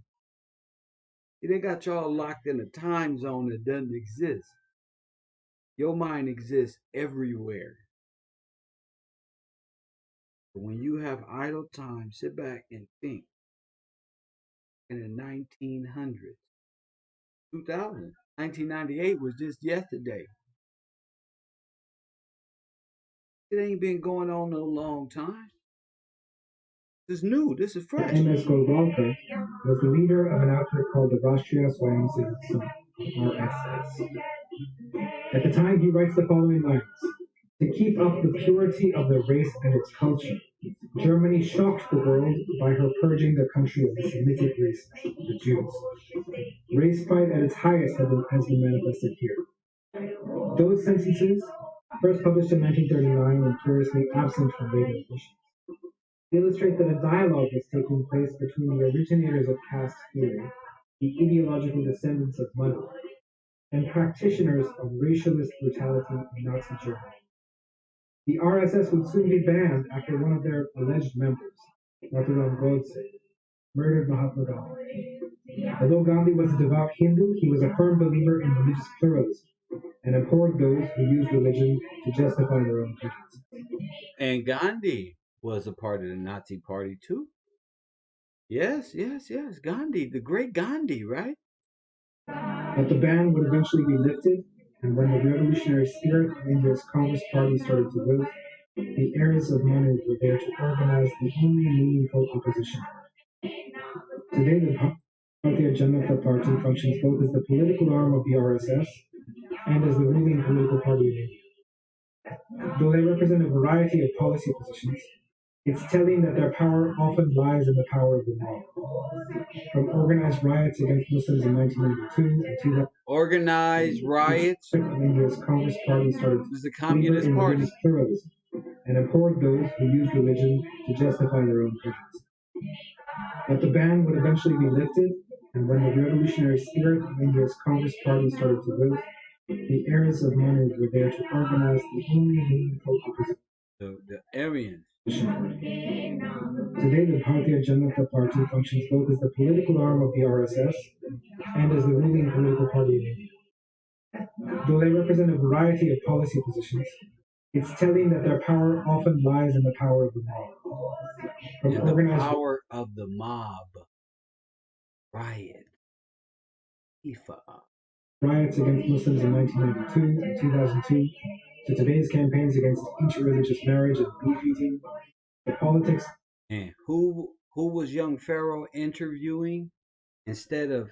They got y'all locked in a time zone that doesn't exist. Your mind exists everywhere. But when you have idle time, sit back and think. In the 1900s, 2000, 1998 was just yesterday. It ain't been going on no long time. This is new. This is fresh. MS Golgotha was the leader of an outfit called the Rashtriya Swayamsevak Sangh, RSS. At the time, he writes the following lines. To keep up the purity of their race and its culture, Germany shocked the world by her purging the country of the Semitic races, the Jews. Race pride at its highest has been manifested here. Those sentences, first published in 1939 and curiously absent from later editions, illustrate that a dialogue was taking place between the originators of caste theory, the ideological descendants of money, and practitioners of racialist brutality in Nazi Germany. The RSS would soon be banned after one of their alleged members, Nathuram Godse, murdered Mahatma Gandhi. Although Gandhi was a devout Hindu, he was a firm believer in religious pluralism and abhorred those who used religion to justify their own prejudices. And Gandhi was a part of the Nazi Party too. Yes. Gandhi, the great Gandhi, right? But the ban would eventually be lifted, and when the revolutionary spirit of India's Congress Party started to wilt, the heirs of Manu were there to organize the only meaningful opposition. Today, the Bharatiya Janata Party functions both as the political arm of the RSS and as the ruling political party in India. Though they represent a variety of policy positions, it's telling that their power often lies in the power of the mob. From organized riots against Muslims in 1992 and 2000, organized riots. India's Congress Party started This is the Communist Party. Pluralism and abhorred those who used religion to justify their own prejudices. But the ban would eventually be lifted, and when the revolutionary spirit of India's Congress Party started to wilt, the heirs of Manu were there to organize the only meaningful opposition. The Aryans. Today, the Bharatiya Janata Party functions both as the political arm of the RSS and as the ruling political party in India. Though they represent a variety of policy positions, it's telling that their power often lies in the power of the mob. From the power of the mob. Riot. Ifa. Riots against Muslims in 1992 and 2002 to today's campaigns against interreligious marriage and beef eating, the politics. And who was young Pharaoh interviewing instead of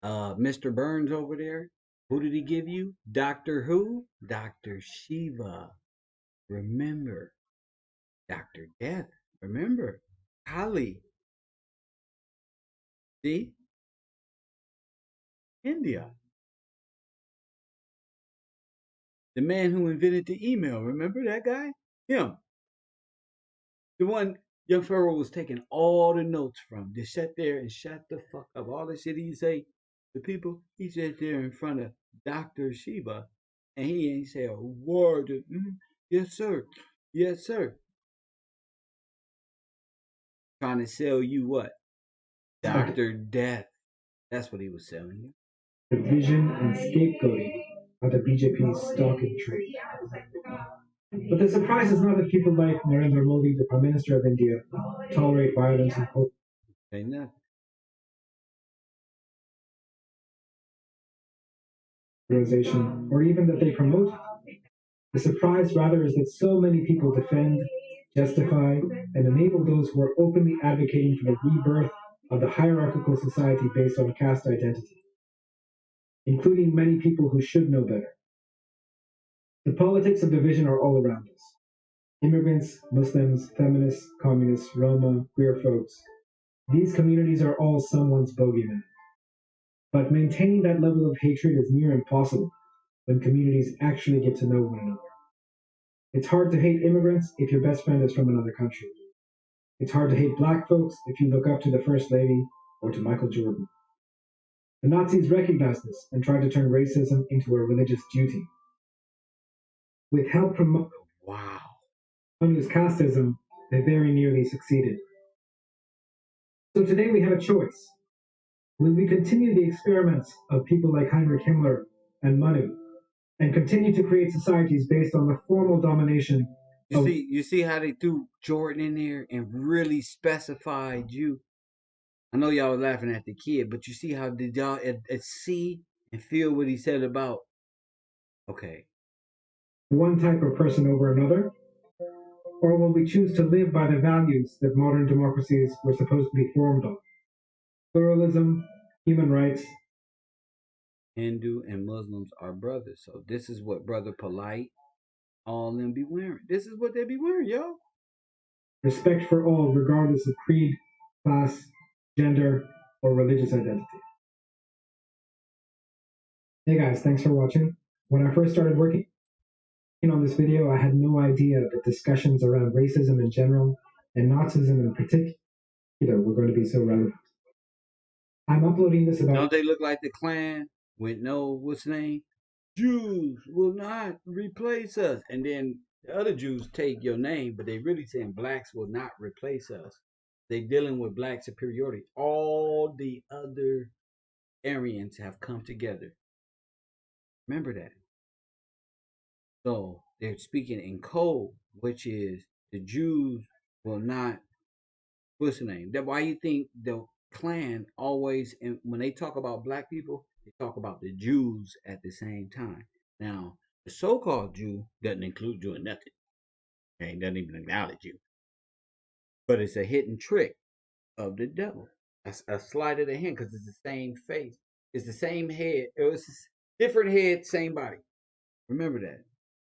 Mr. Burns over there? Who did he give you? Dr. who? Dr. Shiva. Remember. Dr. Death. Remember. Kali. See? India. The man who invented the email. Remember that guy? Him. The one young Pharaoh was taking all the notes from. Just sat there and shut the fuck up. All the shit he say to people, he sat there in front of Dr. Shiva and he ain't say a word. Yes, sir. Yes, sir. Trying to sell you what? Dr. Death. That's what he was selling you. Division and scapegoating of the BJP's stock in trade. But the surprise is not that people like Narendra Modi, the Prime Minister of India, tolerate violence and Ain't nothing. Polarization, or even that they promote it. The surprise, rather, is that so many people defend, justify, and enable those who are openly advocating for the rebirth of the hierarchical society based on caste identity, including many people who should know better. The politics of division are all around us. Immigrants, Muslims, feminists, communists, Roma, queer folks. These communities are all someone's bogeyman. But maintaining that level of hatred is near impossible when communities actually get to know one another. It's hard to hate immigrants if your best friend is from another country. It's hard to hate black folks if you look up to the First Lady or to Michael Jordan. The Nazis recognized this and tried to turn racism into a religious duty. With help from Manu's casteism, they very nearly succeeded. So today we have a choice. Will we continue the experiments of people like Heinrich Himmler and Manu and continue to create societies based on the formal domination of... You see how they threw Jordan in there and really specified you? I know y'all were laughing at the kid, but you see how did y'all see and feel what he said about, okay, one type of person over another? Or will we choose to live by the values that modern democracies were supposed to be formed on? Pluralism, human rights. Hindu and Muslims are brothers. So this is what Brother Polite, all them be wearing. This is what they be wearing, y'all. Respect for all, regardless of creed, class, gender, or religious identity. Hey guys, thanks for watching. When I first started working on this video, I had no idea that discussions around racism in general and Nazism in particular were going to be so relevant. I'm uploading this about... Don't they look like the Klan with no, what's the name? Jews will not replace us. And then the other Jews take your name, but they really saying blacks will not replace us. They dealing with black superiority. All the other Aryans have come together. Remember that. So they're speaking in code, which is the Jews will not, what's the name? That why you think the Klan always, when they talk about black people, they talk about the Jews at the same time. Now, the so-called Jew doesn't include you in nothing. Okay, doesn't even acknowledge you. But it's a hidden trick of the devil. A sleight of the hand, because it's the same face. It's the same head. It was different head, same body. Remember that.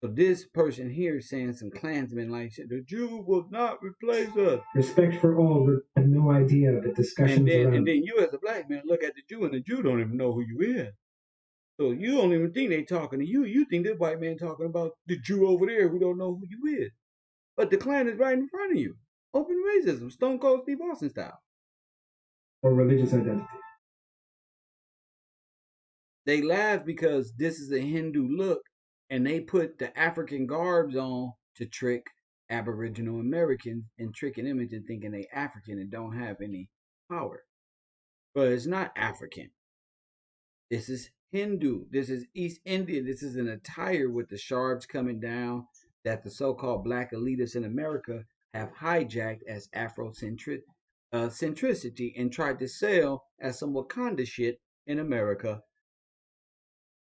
So this person here is saying some Klansmen like shit. The Jew will not replace us. Respect for all. We have no idea that discussions around... And then you as a black man look at the Jew, and the Jew don't even know who you is. So you don't even think they talking to you. You think this white man talking about the Jew over there who don't know who you is. But the Klan is right in front of you. Open racism, Stone Cold Steve Austin style. Or religious identity. They laugh because this is a Hindu look, and they put the African garbs on to trick Aboriginal Americans and tricking them into thinking they African and don't have any power. But it's not African. This is Hindu. This is East Indian. This is an attire with the sharps coming down that the so-called black elitists in America have hijacked as Afrocentricity and tried to sell as some Wakanda shit in America.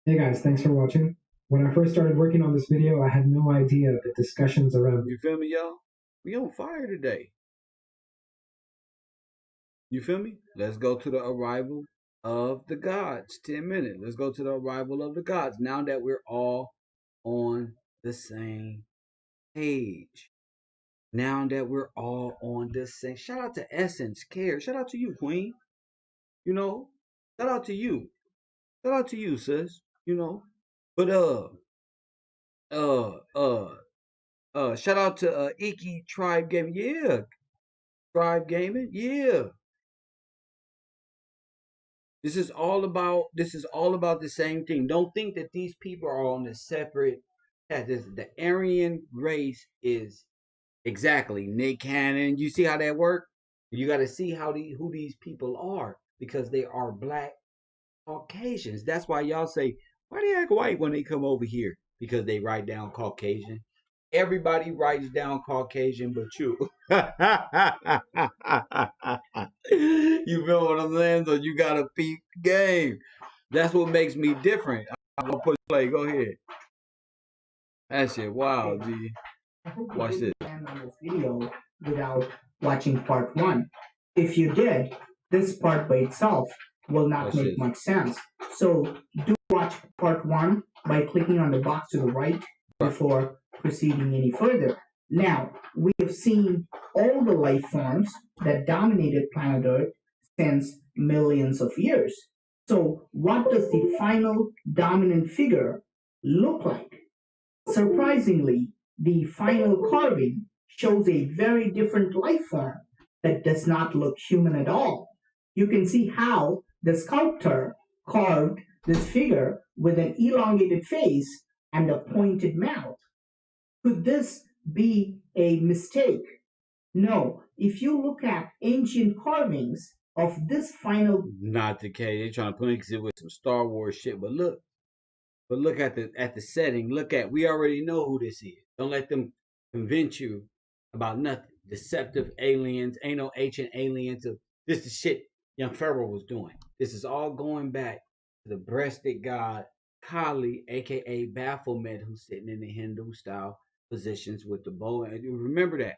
Hey guys, thanks for watching. When I first started working on this video, I had no idea that discussions around... You feel me, y'all? We on fire today. You feel me? Let's go to the arrival of the gods. 10 minutes. Let's go to the arrival of the gods. Now that we're all on the same page. Now that we're all on the same... Shout out to Essence Care. Shout out to you, Queen. You know? Shout out to you. Shout out to you, sis. You know? But, shout out to Iki Tribe Gaming. Yeah. Tribe Gaming. Yeah. This is all about the same thing. Don't think that these people are on a separate path. The Aryan race is exactly Nick Cannon. You see how that works? You got to see who these people are, because they are black Caucasians. That's why y'all say, why they act white when they come over here? Because they write down Caucasian. Everybody writes down Caucasian but you. You feel what I'm saying? So you gotta peep the game. That's what makes me different. I'm gonna push play. Go ahead. That shit wow, G. Watch this. On this video without watching part 1. If you did, this part by itself will not make much sense. So do watch part 1 by clicking on the box to the right before proceeding any further. Now, we have seen all the life forms that dominated planet Earth since millions of years. So, what does the final dominant figure look like? Surprisingly, the final carving shows a very different life form that does not look human at all. You can see how the sculptor carved this figure with an elongated face and a pointed mouth. Could this be a mistake? No. If you look at ancient carvings of this final, not the case. They're trying to put it with some Star Wars shit, but look at the setting. Look at, we already know who this is. Don't let them convince you about nothing. Deceptive aliens, ain't no ancient aliens. This is the shit young Pharaoh was doing. This is all going back to the breasted god Kali, aka Baphomet, who's sitting in the Hindu style positions with the bow. And remember that.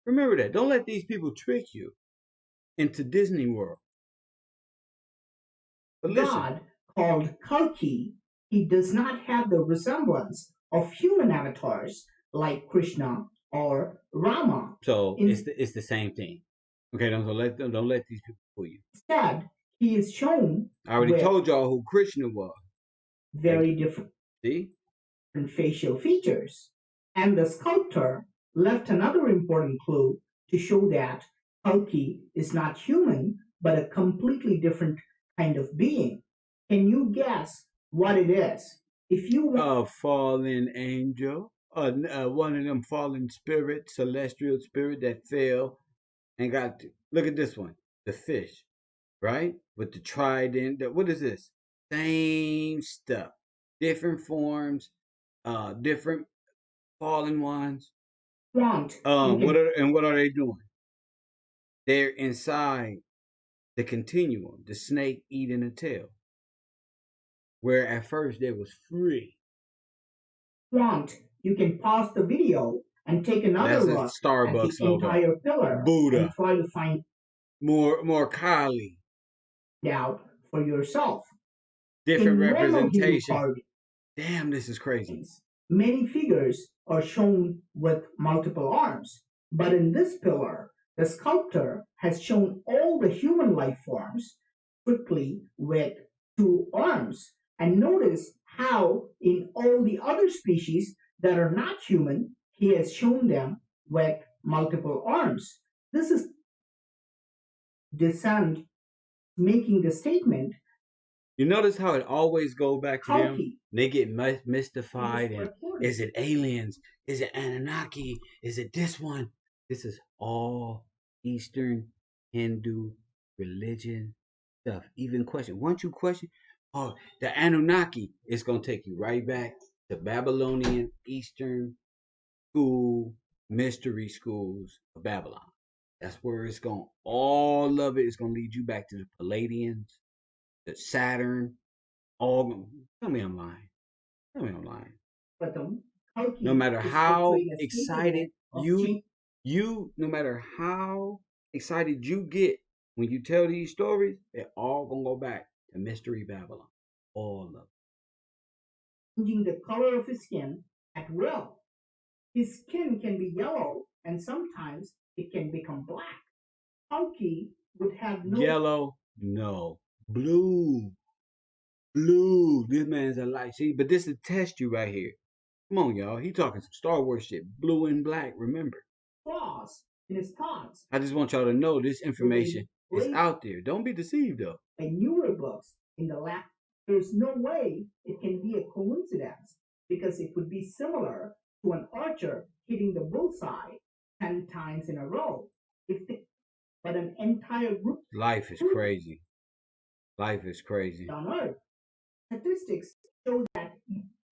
Remember that. Don't let these people trick you into Disney World. But listen, God called Kalki, he does not have the resemblance of human avatars like Krishna or Rama. so it's the same thing. Okay, don't let these people fool you. Instead, he is shown I already with told y'all who Krishna was. very different See? facial features. And the sculptor left another important clue to show that Kalki is not human, but a completely different kind of being. Can you guess what it is? If you A fallen angel, one of them fallen spirits, celestial spirit that fell and got. Look at this one, the fish, right? With the trident. What is this? Same stuff, different forms, different fallen ones. want, What are they doing? They're inside the continuum, the snake eating a tail. Where at first they was free. you can pause the video and take another That's a look Starbucks at the logo. entire pillar Buddha. and try to find More Kali. out for yourself. Different In normal Hindu representation. carvings, Damn, this is crazy. many figures are shown with multiple arms, but in this pillar, the sculptor has shown all the human life forms strictly with two arms. And notice how in all the other species that are not human, he has shown them with multiple arms. This is Descent making the statement. You notice how it always go back to them? Kalki They get mystified and is it aliens? Is it Anunnaki? Is it this one? This is all Eastern Hindu religion stuff. Even question. Once you question, oh, the Anunnaki, it's gonna take you right back to Babylonian Eastern school, mystery schools of Babylon. That's where it's going. All of it is going to lead you back to the Palladians, the Saturn. All. Tell me I'm lying. Tell me I'm lying. But no matter how excited no matter how excited you get when you tell these stories, they're all gonna go back to Mystery Babylon. All of it. Changing the color of his skin at will. His skin can be yellow, and sometimes it can become black. Kalki would have no yellow, no blue. Blue. This man's a light. See, but this is test you right here. Come on, y'all. He talking some Star Wars shit. Blue and black. Remember. flaws in his thoughts. I just want y'all to know this information is out there. Don't be deceived though. And newer books in the lab, there's no way it can be a coincidence because it would be similar to an archer hitting the bullseye 10 times in a row. But an entire group. Life is crazy. Life is crazy. On Earth. Statistics show that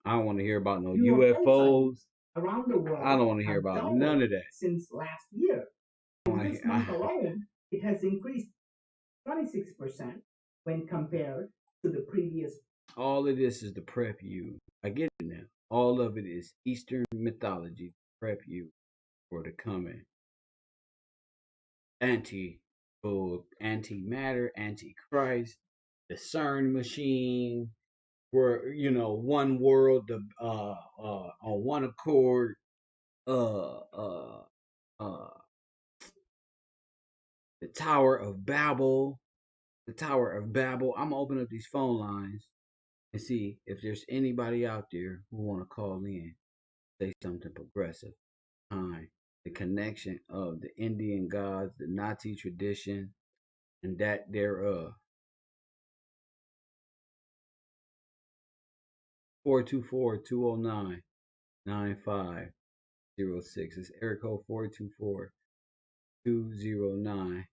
I don't want to hear about no UFOs around the world. I don't want to hear about none of that. Since last year. This month alone, it has increased 26% when compared to the previous. All of this is to prep you. I get it now. All of it is Eastern mythology to prep you for the coming antimatter, antichrist, the CERN machine, were, you know, one world, on one accord, uh, uh, uh, the Tower of Babel, the Tower of Babel. I'm gonna open up these phone lines and see if there's anybody out there who want to call in, say something progressive. The connection of the Indian gods, the Nazi tradition, and that thereof. 424-209-9506. It's area code 424-209.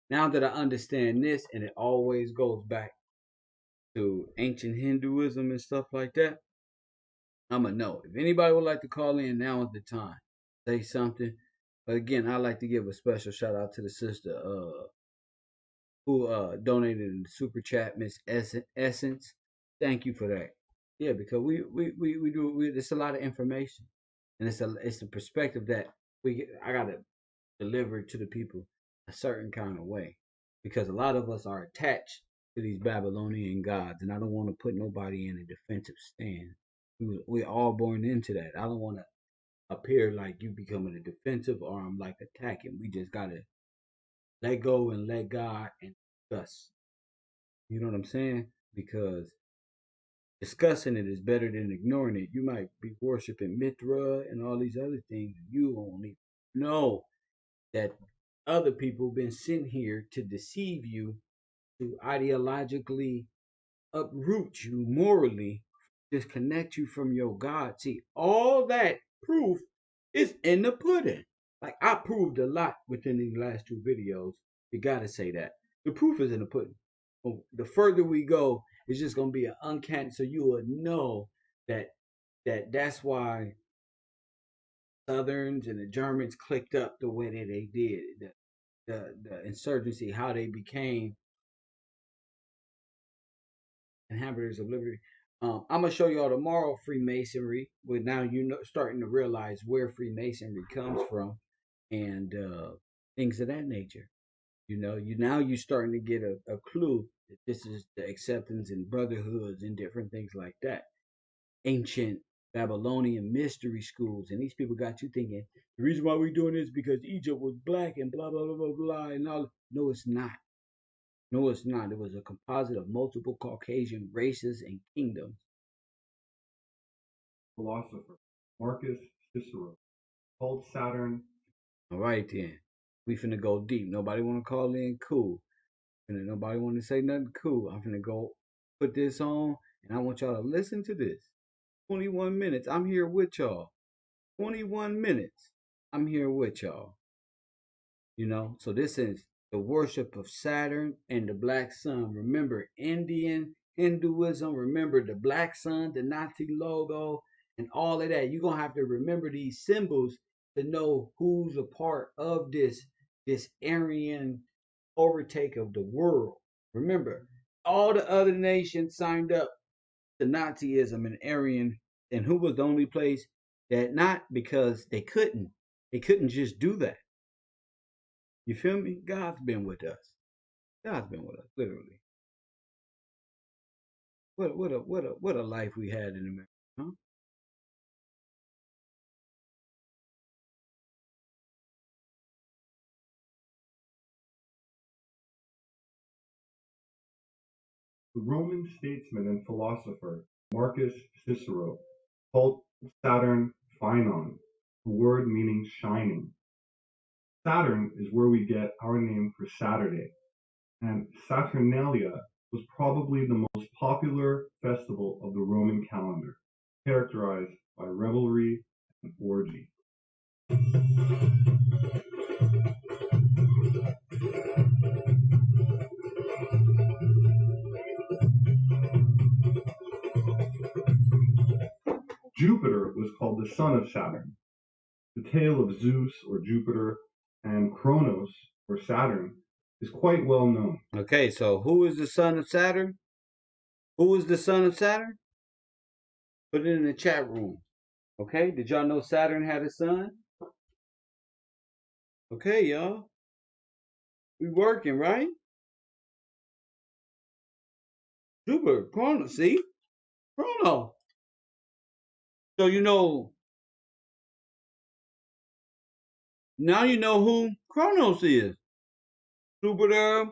Now that I understand this, and it always goes back to ancient Hinduism and stuff like that, I'm going to know. If anybody would like to call in, now is the time. Say something. But again, I'd like to give a special shout out to the sister who donated in the super chat, Miss Essence. Thank you for that. Yeah, because it's a lot of information, and it's the perspective that I gotta deliver to the people a certain kind of way, because a lot of us are attached to these Babylonian gods, and I don't want to put nobody in a defensive stand. We're all born into that. I don't want to appear like you becoming a defensive or I'm like attacking. We just gotta let go and let God and discuss. You know what I'm saying? Because discussing it is better than ignoring it. You might be worshiping Mithra and all these other things. You only know that other people been sent here to deceive you, to ideologically uproot you morally, disconnect you from your God. See, all that proof is in the pudding. Like I proved a lot within these last two videos. You gotta say that. The proof is in the pudding. The further we go, it's just gonna be an uncanny. So you will know that that's why Southerns and the Germans clicked up the way that they did. The insurgency, how they became inhabitants of liberty. I'm gonna show y'all tomorrow Freemasonry. But now you know, starting to realize where Freemasonry comes from, and things of that nature. You know, you're starting to get a clue that this is the acceptance and brotherhoods and different things like that. Ancient Babylonian mystery schools, and these people got you thinking the reason why we're doing this is because Egypt was black and blah blah blah blah blah and all. No, it's not. No, it's not. It was a composite of multiple Caucasian races and kingdoms. Philosopher Marcus Cicero called Saturn. All right then, we finna go deep. Nobody wanna call in? Cool. And nobody wanna say nothing? Cool. I'm finna go put this on, and I want y'all to listen to this. 21 minutes. I'm here with y'all. 21 minutes. I'm here with y'all. You know, so this is the worship of Saturn and the black sun. Remember Indian Hinduism. Remember the black sun, the Nazi logo, and all of that. You're gonna have to remember these symbols to know who's a part of this Aryan overtake of the world. Remember, all the other nations signed up to Nazism and Aryan, and who was the only place that not, because they couldn't. They couldn't just do that. You feel me? God's been with us. God's been with us, literally. What a life we had in America, huh? The Roman statesman and philosopher Marcus Cicero called Saturn Phaenon, a word meaning shining. Saturn is where we get our name for Saturday, and Saturnalia was probably the most popular festival of the Roman calendar, characterized by revelry and orgy. Jupiter was called the son of Saturn. The tale of Zeus or Jupiter and Kronos or Saturn is quite well known. Okay, so who is the son of Saturn? Who is the son of Saturn? Put it in the chat room. Okay, did y'all know Saturn had a son? Okay, y'all. We working, right? Jupiter, Kronos, see? Chronos. So now you know who Chronos is. Jupiter,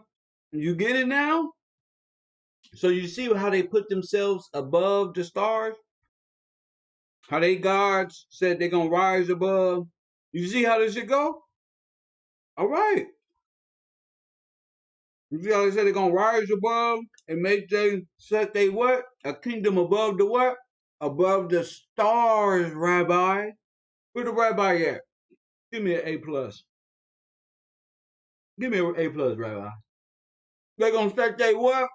you get it now? So you see how they put themselves above the stars? How they gods said they're gonna rise above. You see how this should go? All right. You see how they said they're gonna rise above and make they set they what? A kingdom above the what? Above the stars, Rabbi. Where the rabbi at? Give me an A plus. Give me an A plus, Rabbi. They gonna set they what?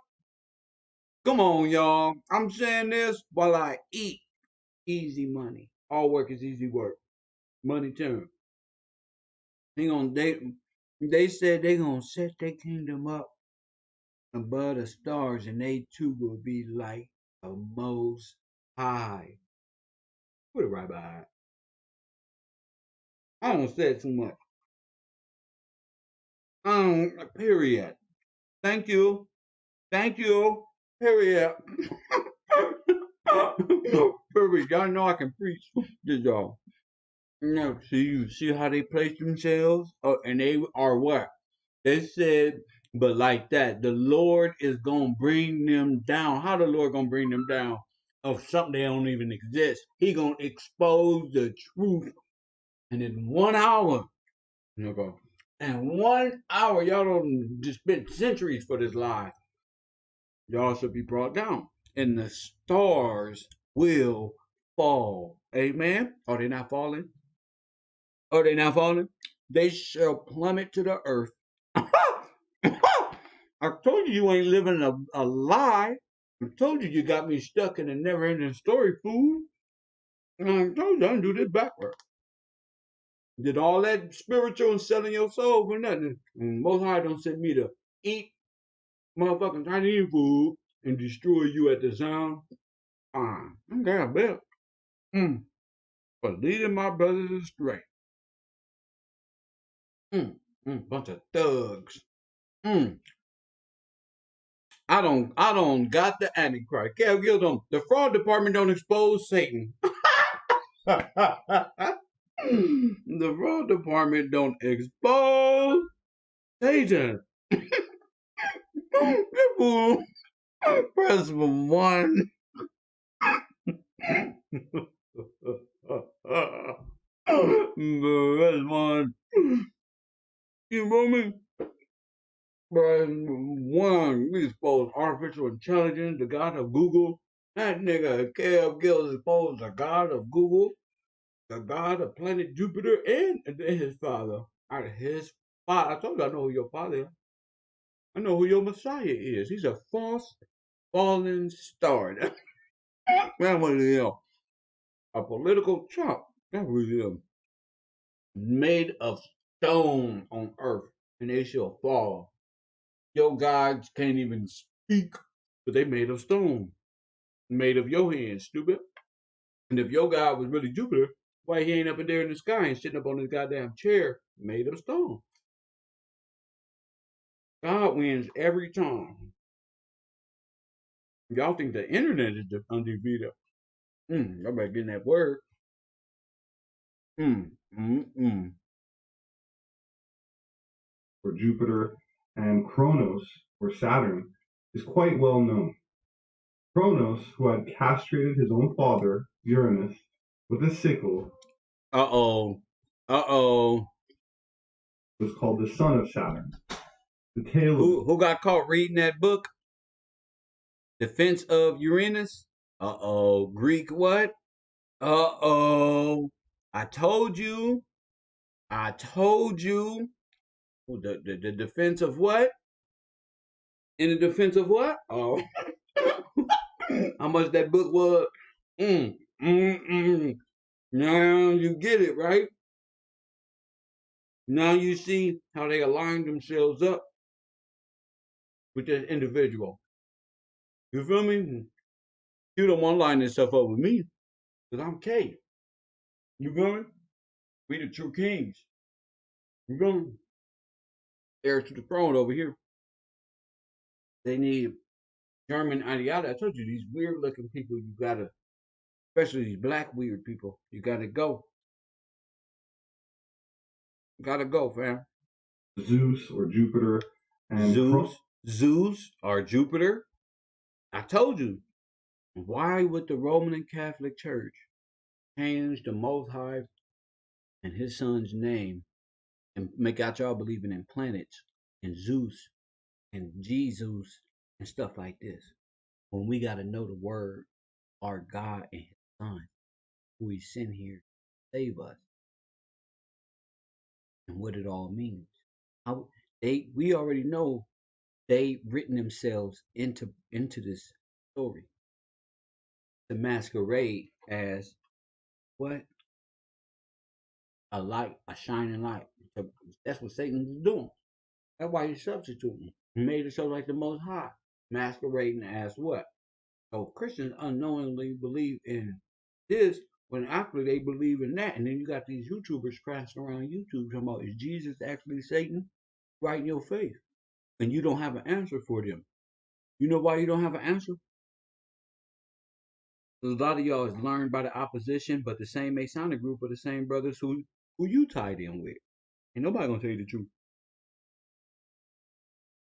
Come on, y'all. I'm saying this while I eat. Easy money. All work is easy work. Money turn. They said they gonna set their kingdom up above the stars, and they too will be like the most high. Put it right behind. I don't say too much. Period. Thank you. Thank you. Period. Period. Y'all know I can preach. Did y'all? No, see you see how they place themselves? Oh, and they are what? They said, but like that, the Lord is gonna bring them down. How the Lord gonna bring them down? Of something they don't even exist. He gonna expose the truth. And in 1 hour, go. And 1 hour, y'all don't just spend centuries for this lie. Y'all should be brought down. And the stars will fall. Amen. Are they not falling? Are they not falling? They shall plummet to the earth. I told you ain't living a lie. I told you got me stuck in a never-ending story, fool. And I told you I don't do this backward. Did all that spiritual and selling your soul for nothing. And Most High don't send me to eat motherfucking Chinese food and destroy you at the sound. Okay, I bet. For leading my brothers astray. Bunch of thugs. I don't got the Antichrist. The fraud department don't expose Satan. The fraud department don't expose Satan. People press for one. Press one. You know me? Press one. We expose artificial intelligence, the god of Google. That nigga CashApp GillzGang exposed the god of Google, the god of planet Jupiter, and his father. His father. I told you I know who your father is. I know who your Messiah is. He's a false, fallen star. That's what he is. A political chump. That's what he is. Made of stone on earth, and they shall fall. Your gods can't even speak, but they made of stone. Made of your hands, stupid. And if your God was really Jupiter, why he ain't up in there in the sky and sitting up on his goddamn chair made of stone? God wins every time. Y'all think the internet is undefeated. Y'all better get in that word. For Jupiter and Kronos, or Saturn, is quite well known. Kronos, who had castrated his own father, Uranus, with a sickle, was called the son of Saturn. The tale of Who got caught reading that book? Defense of Uranus? Greek what? I told you. The defense of what? In the defense of what? Oh. How much that book was? Now you get it, right? Now you see how they aligned themselves up with this individual. You feel me? You don't want to line this stuff up with me, because I'm K. You feel me? We the true kings. You feel me? Heirs to the throne over here. They need German ideology. I told you these weird looking people. You gotta, especially these black weird people. You gotta go. Gotta go, fam. Zeus or Jupiter, and Zeus or Jupiter. I told you. Why would the Roman and Catholic Church change the Most High and His Son's name and make out y'all believing in planets and Zeus and Jesus and stuff like this? When we got to know the word, our God and His Son, who He sent here to save us, and what it all means. How we already know they written themselves into this story to masquerade as what? A light, a shining light. That's what Satan is doing. That's why he's substituting. He made it so like the Most High, masquerading as what? So Christians unknowingly believe in this when actually they believe in that. And then you got these YouTubers crashing around YouTube talking about, is Jesus actually Satan? Right in your face. And you don't have an answer for them. You know why you don't have an answer? A lot of y'all is learned by the opposition, but the same Masonic group are the same brothers who you tied in with. Ain't nobody gonna tell you the truth.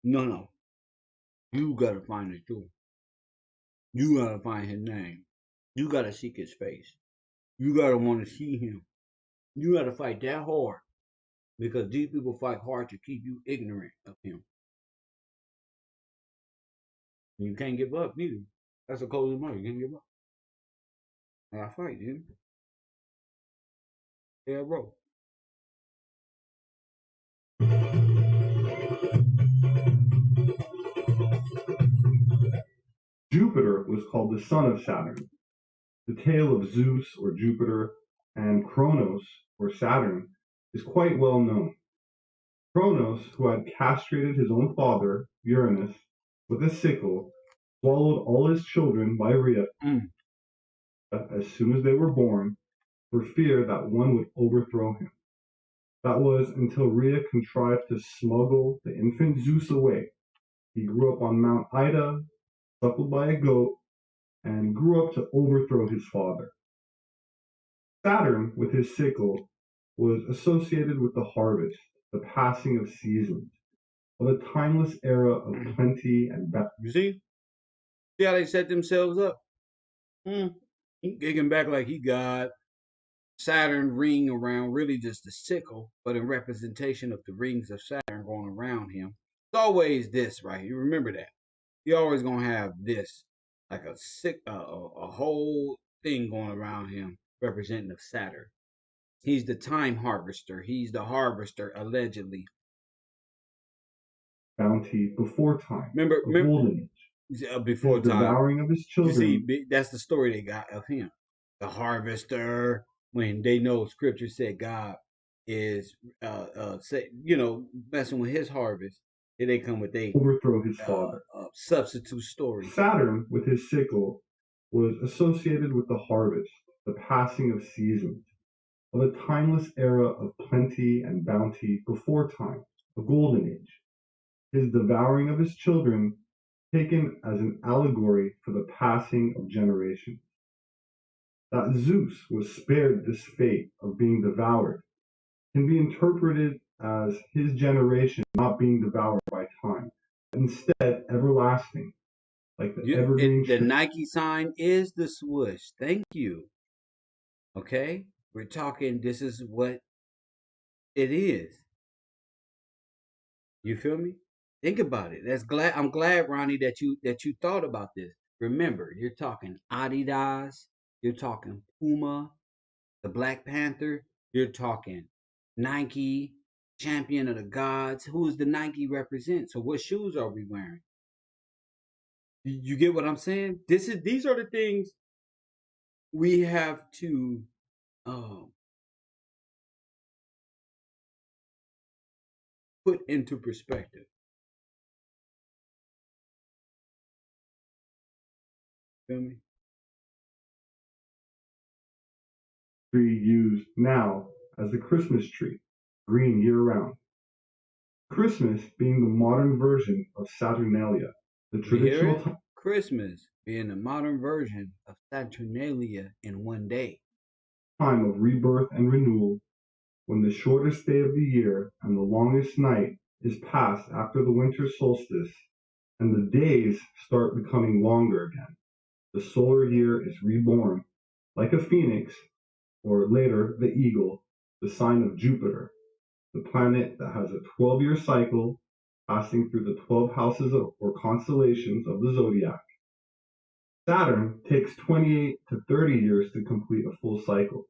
No. You gotta find the truth. You gotta find his name. You gotta seek his face. You gotta want to see him. You gotta fight that hard because these people fight hard to keep you ignorant of him. And you can't give up neither. That's a cold money. You can't give up. I gotta fight, dude. Yeah, bro. Jupiter was called the son of Saturn. The tale of Zeus or Jupiter and Kronos or Saturn is quite well known. Kronos, who had castrated his own father, Uranus, with a sickle, swallowed all his children by Rhea as soon as they were born, for fear that one would overthrow him. That was until Rhea contrived to smuggle the infant Zeus away. He grew up on Mount Ida, suckled by a goat, and grew up to overthrow his father. Saturn, with his sickle, was associated with the harvest, the passing of seasons, of a timeless era of plenty and You see? See how they set themselves up? He kicking back like he got Saturn ring around, really just the sickle, but in representation of the rings of Saturn going around him. It's always this, right? You remember that. You're always gonna have this, like a whole thing going around him, representing of Saturn. He's the time harvester. He's the harvester, allegedly. bounty before time. Remember, golden age. Before time. Devouring of his children. You see, that's the story they got of him. The harvester, when they know scripture said God is, messing with his harvest. Here they come with overthrow his father. Substitute story. Saturn, with his sickle, was associated with the harvest, the passing of seasons, of a timeless era of plenty and bounty before time, a golden age. His devouring of his children taken as an allegory for the passing of generations. That Zeus was spared this fate of being devoured can be interpreted as his generation not being devoured by time, instead everlasting, like the evergreen. The Nike sign is the swoosh. Thank you. Okay, we're talking. This is what it is. You feel me? Think about it. I'm glad, Ronnie, that you thought about this. Remember, you're talking Adidas, you're talking Puma, the Black Panther, you're talking Nike, champion of the gods. Who does the Nike represent? So what shoes are we wearing? You get what I'm saying? These are the things we have to put into perspective. Feel me? Tree used now as the Christmas tree, green year-round. Christmas being the modern version of Saturnalia, the traditional Christmas being a modern version of Saturnalia in one day. Time of rebirth and renewal, when the shortest day of the year and the longest night is passed after the winter solstice, and the days start becoming longer again. The solar year is reborn, like a phoenix, or later the eagle, the sign of Jupiter, the planet that has a 12-year cycle passing through the 12 houses or constellations of the zodiac. Saturn takes 28 to 30 years to complete a full cycle.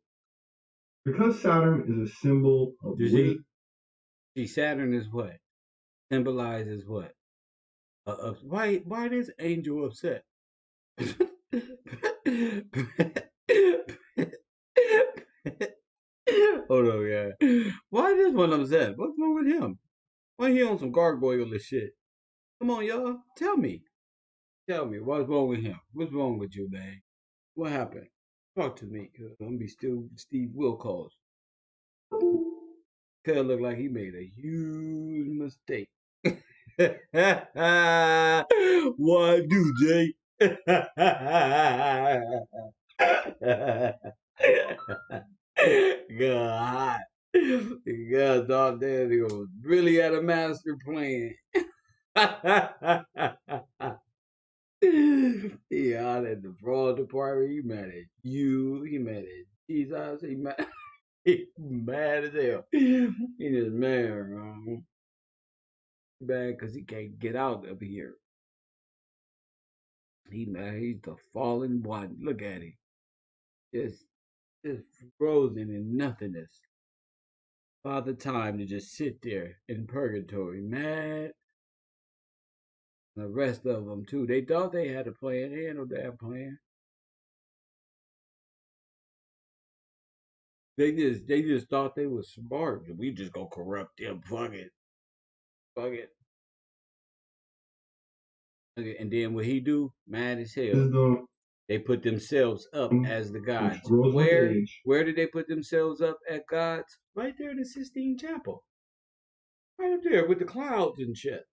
Because Saturn is a symbol of wisdom. See, Saturn is what? Symbolizes what? Why this angel upset? Hold on, yeah. Why this one upset? What's wrong with him? Why he on some gargoyle shit? Come on, y'all. Tell me. Tell me, what's wrong with him? What's wrong with you, man? What happened? Talk to me, cause I'm gonna be still Steve Wilkos. Cuz look like he made a huge mistake. What do, Jay? God. God, dog, there he was. Really had a master plan. Yeah, at the fraud department, he mad at you, he mad at Jesus, he mad, he mad as hell. He just mad, bad because he can't get out of here. He mad, he's the fallen one. Look at him. Just frozen in nothingness. Father time to just sit there in purgatory, mad. The rest of them too. They thought they had a plan. They had no damn plan. They just thought they was smart. We just gonna corrupt them. Fuck it. Fuck it. Okay, and then what he do? Mad as hell. They put themselves up as the gods. Where did they put themselves up as gods? Right there in the Sistine Chapel. Right up there with the clouds and shit.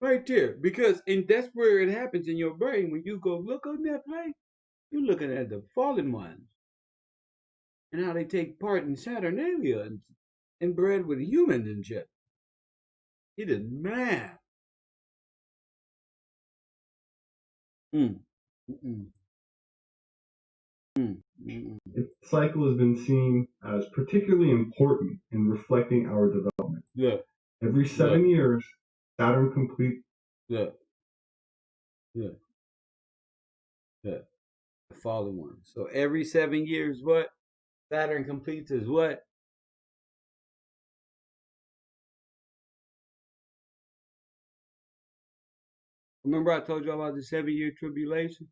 Right there. Because that's where it happens in your brain. When you go look on that place, you're looking at the fallen ones. And how they take part in Saturnalia and bred with humans and shit. It is mad. Its cycle has been seen as particularly important in reflecting our development. Yeah. Every 7 years, Saturn completes. Yeah. The fallen one. So every 7 years, what? Saturn completes is what? Remember I told you about the 7-year tribulation?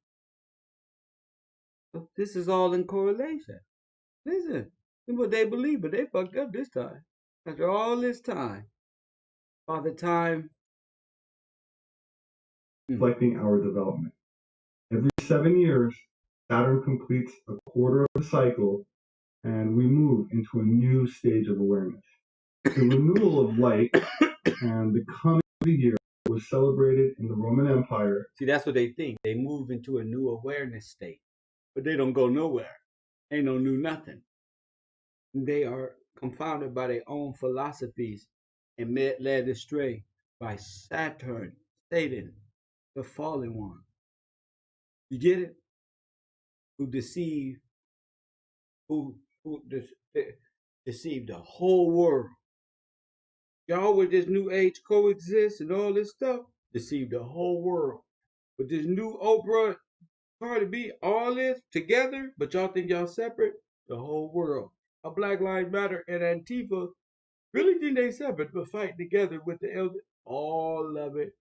This is all in correlation. Listen, what they believe, but they fucked up this time. After all this time, by the time reflecting our development. Every 7 years, Saturn completes a quarter of the cycle, and we move into a new stage of awareness. The renewal of light and the coming of the year was celebrated in the Roman Empire. See, that's what they think. They move into a new awareness state, but they don't go nowhere. Ain't no new nothing. They are confounded by their own philosophies and led astray by Saturn, Satan, the fallen one. You get it? Who deceive the whole world. Y'all with this new age coexist and all this stuff, deceive the whole world. With this new Oprah, Cardi B, all this together, but y'all think y'all separate? The whole world. A Black Lives Matter and Antifa really think they separate, but fight together with the elder. All of it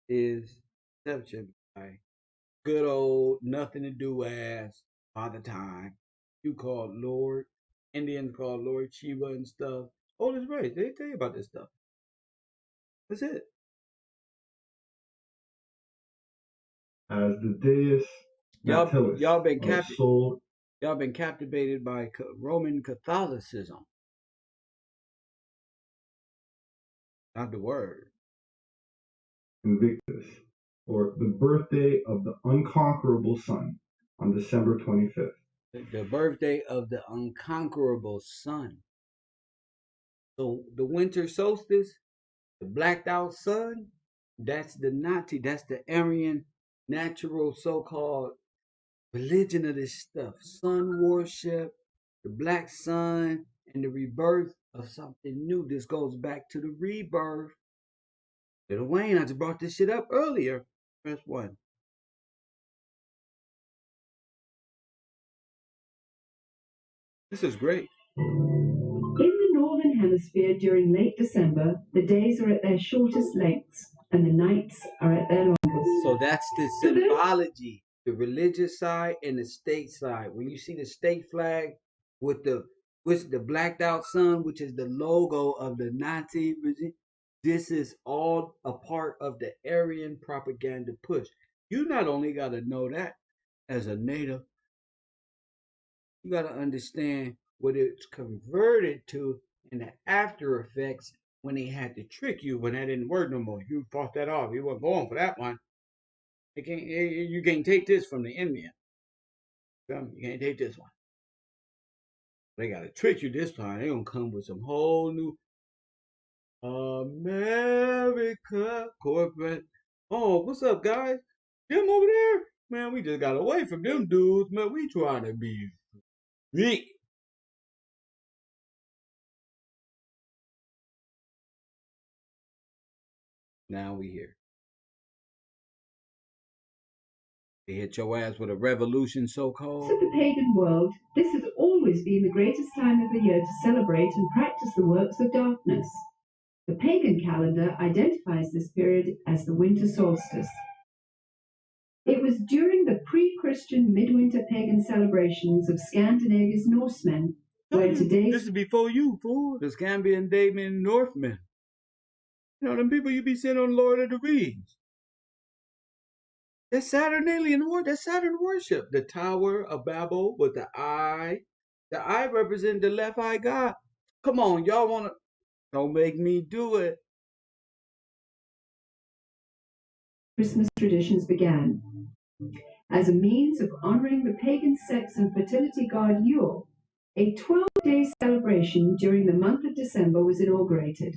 is deception by good old nothing to do ass Father Time. You call Lord, Indians call Lord Shiva and stuff. All this race, they tell you about this stuff. That's it. As the deus Natalis, y'all been captivated by Roman Catholicism. Not the word. Invictus, or the birthday of the unconquerable sun on December 25th. The birthday of the unconquerable sun. So the winter solstice, the blacked out sun, that's the Nazi, that's the Aryan natural so-called religion of this stuff. Sun worship, the black sun, and the rebirth of something new. This goes back to the rebirth. Little Wayne, I just brought this shit up earlier. Press 1. This is great. In the northern hemisphere during late December, the days are at their shortest lengths and the nights are at their longest. So that's the symbology, the religious side and the state side. When you see the state flag with the blacked out sun, which is the logo of the Nazi regime, this is all a part of the Aryan propaganda push. You not only got to know that as a native, you got to understand what it's converted to and the after effects when they had to trick you when that didn't work no more. You fought that off. You weren't going for that one. You can't take this from the Indian. You can't take this one. They got to trick you this time. They're going to come with some whole new America corporate. Oh, what's up, guys? Them over there? Man, we just got away from them dudes. Man, we trying to be free. Now we here. They hit your ass with a revolution, so-called. To the pagan world, this has always been the greatest time of the year to celebrate and practice the works of darkness. The pagan calendar identifies this period as the winter solstice. It was during the pre-Christian midwinter pagan celebrations of Scandinavia's Norsemen where today's... This is before you, fool. The Scandinavian Daemon Northmen. You know, them people you be seeing on Lord of the Rings. That's Saturnalian worship. That's Saturn worship. The Tower of Babel with the eye. The eye represents the left eye God. Come on, y'all want to... Don't make me do it. Christmas traditions began. As a means of honoring the pagan sex and fertility god Yule, a 12-day celebration during the month of December was inaugurated.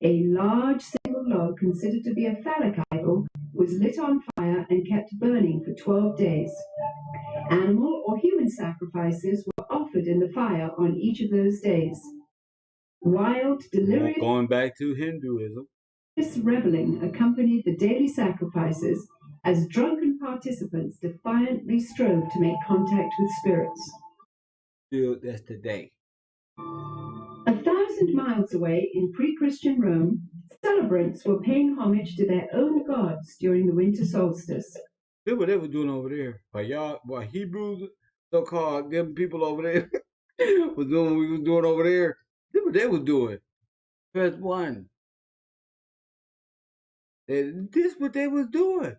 A large single log considered to be a phallic idol was lit on fire and kept burning for 12 days. Animal or human sacrifices were offered in the fire on each of those days. Wild, delirious... Going back to Hinduism. This reveling accompanied the daily sacrifices as drunken participants defiantly strove to make contact with spirits. Dude, that's today. 1,000 miles away in pre-Christian Rome, celebrants were paying homage to their own gods during the winter solstice. Look what they were doing over there. While Hebrews, so-called them people over there, was doing what we was doing over there. Look what they was doing. Press 1. This what they was doing.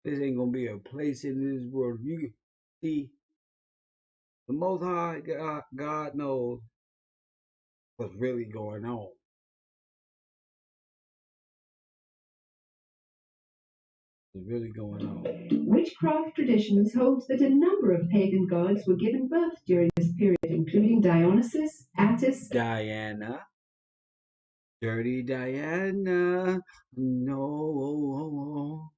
This ain't gonna be a place in this world. You see, the Most High God knows what's really going on. What's really going on. Witchcraft traditions hold that a number of pagan gods were given birth during this period, including Dionysus, Attis, Diana. Dirty Diana. No.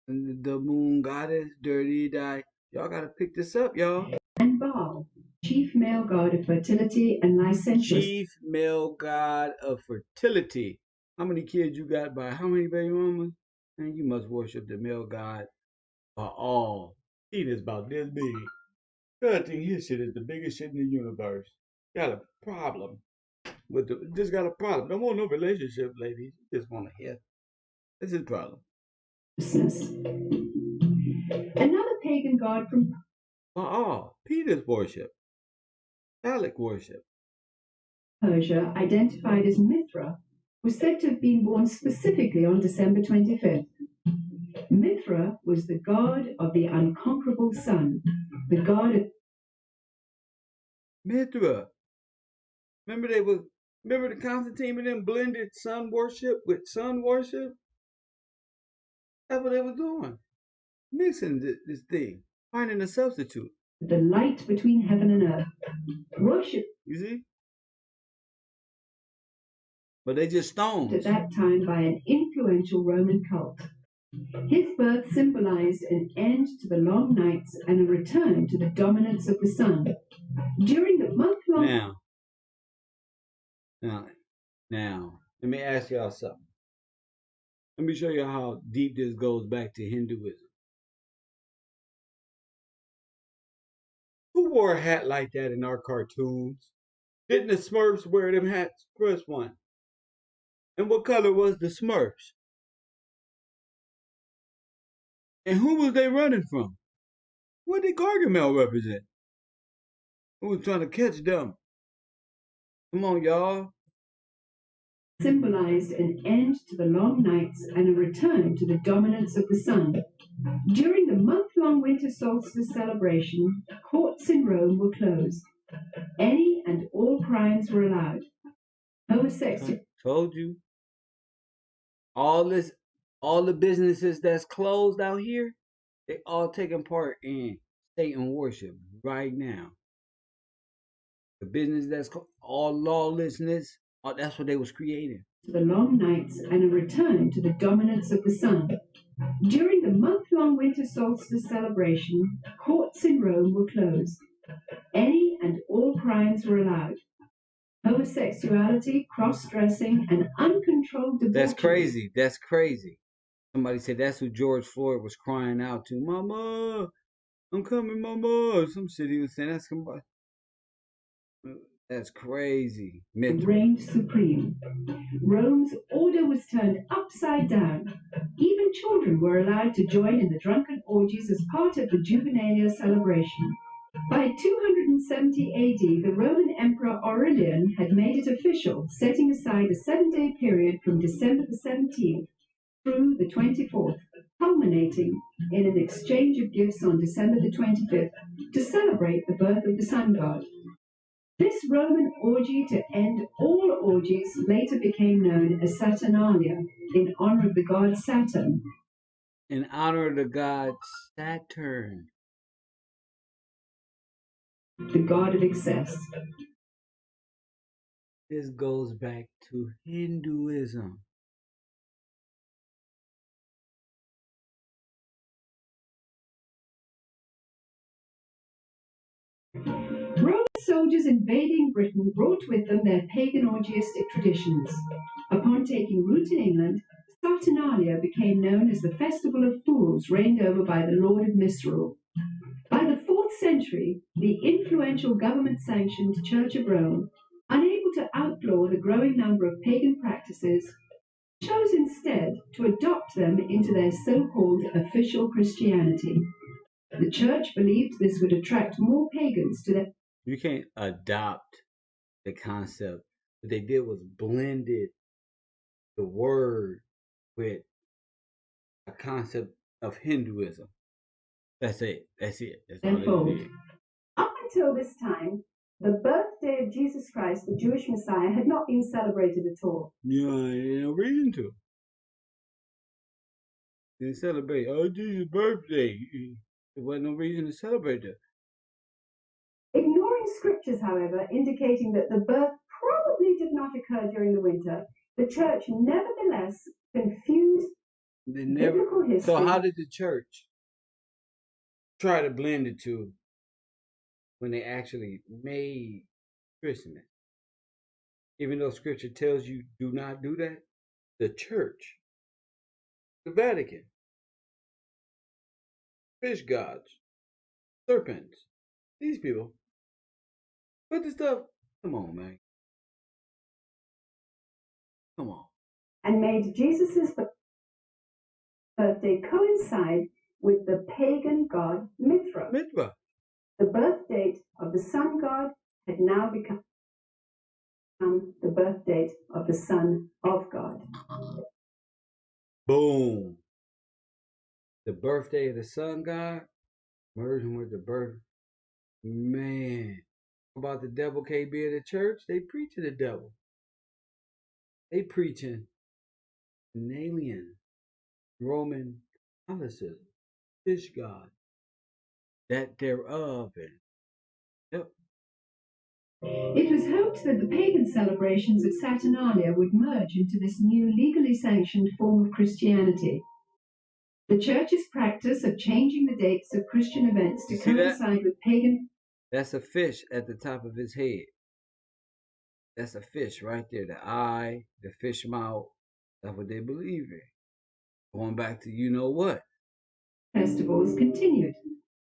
The moon goddess, Dirty Di. Y'all gotta pick this up, y'all. and Baal, chief male god of fertility and licentiousness. Chief male god of fertility. How many kids you got by how many baby mamas? Man, you must worship the male god Baal. He is about this big. God think his shit is the biggest shit in the universe. Got a problem with just got a problem. Don't want no relationship, ladies. Just want to hit. This is a problem. Another pagan god from Baal, Peter's worship, phallic worship. Persia, identified as Mithra, was said to have been born specifically on December 25th. Mithra was the god of the unconquerable sun, the god of... Mithra. Remember Remember the Constantine and them blended sun worship with sun worship? That's what they was doing. Mixing this thing, finding a substitute. The light between heaven and earth. Worship. You see? But they just stones. At that time by an influential Roman cult. His birth symbolized an end to the long nights and a return to the dominance of the sun. During the month-long... Now, let me ask y'all something. Let me show you how deep this goes back to Hinduism. Who wore a hat like that in our cartoons? Didn't the Smurfs wear them hats? First one. And what color was the Smurfs? And who was they running from? What did Gargamel represent? Who was trying to catch them? Come on, y'all. Symbolized an end to the long nights and a return to the dominance of the sun. During the month-long winter solstice celebration, courts in Rome were closed. Any and all crimes were allowed. Homosexuality. Told you. All the businesses that's closed out here, they all taking part in Satan worship right now. The business that's all lawlessness, that's what they was creating. The long nights and a return to the dominance of the sun. During the month-long winter solstice celebration, courts in Rome were closed. Any and all crimes were allowed. Homosexuality, cross-dressing, and uncontrolled debauchery. That's crazy. That's crazy. Somebody said that's who George Floyd was crying out to. Mama, I'm coming, mama. Some city was saying that's somebody. That's crazy. Reigned supreme. Rome's order was turned upside down. Even children were allowed to join in the drunken orgies as part of the Juvenalia celebration. By 270 AD, the Roman Emperor Aurelian had made it official, setting aside a 7-day period from December the 17th through the 24th, culminating in an exchange of gifts on December the 25th to celebrate the birth of the sun god. This Roman orgy to end all orgies later became known as Saturnalia, in honor of the god Saturn. In honor of the god Saturn. The god of excess. This goes back to Hinduism. Roman soldiers invading Britain brought with them their pagan orgiastic traditions. Upon taking root in England, Saturnalia became known as the Festival of Fools, reigned over by the Lord of Misrule. By the 4th century, the influential government-sanctioned Church of Rome, unable to outlaw the growing number of pagan practices, chose instead to adopt them into their so-called official Christianity. The Church believed this would attract more pagans to their... You can't adopt the concept. What they did was blended the word with a concept of Hinduism. That's it. That's all they did. Up until this time, the birthday of Jesus Christ, the Jewish Messiah, had not been celebrated at all. Yeah, no reason to. They celebrate, Jesus' birthday. There wasn't no reason to celebrate that. Ignoring scriptures, however, indicating that the birth probably did not occur during the winter, the church nevertheless confused biblical history. So how did the church try to blend the two when they actually made Christmas? Even though scripture tells you do not do that, the church, the Vatican, fish gods, serpents, these people put the stuff. Come on, man. Come on. And made Jesus' birthday coincide with the pagan god Mithra. The birth date of the sun god had now become the birth date of the Son of God. Boom. The birthday of the sun god merging with the birth. Man. About the devil can't be in the church, they preach to the devil. They preaching an alien Roman Catholicism, fish god, that thereof, and yep. It was hoped that the pagan celebrations of Saturnalia would merge into this new legally sanctioned form of Christianity. The Church's practice of changing the dates of Christian events to coincide with pagan... That's a fish at the top of his head. That's a fish right there. The eye, the fish mouth. That's what they believe in. Going back to you know what. Festivals continued.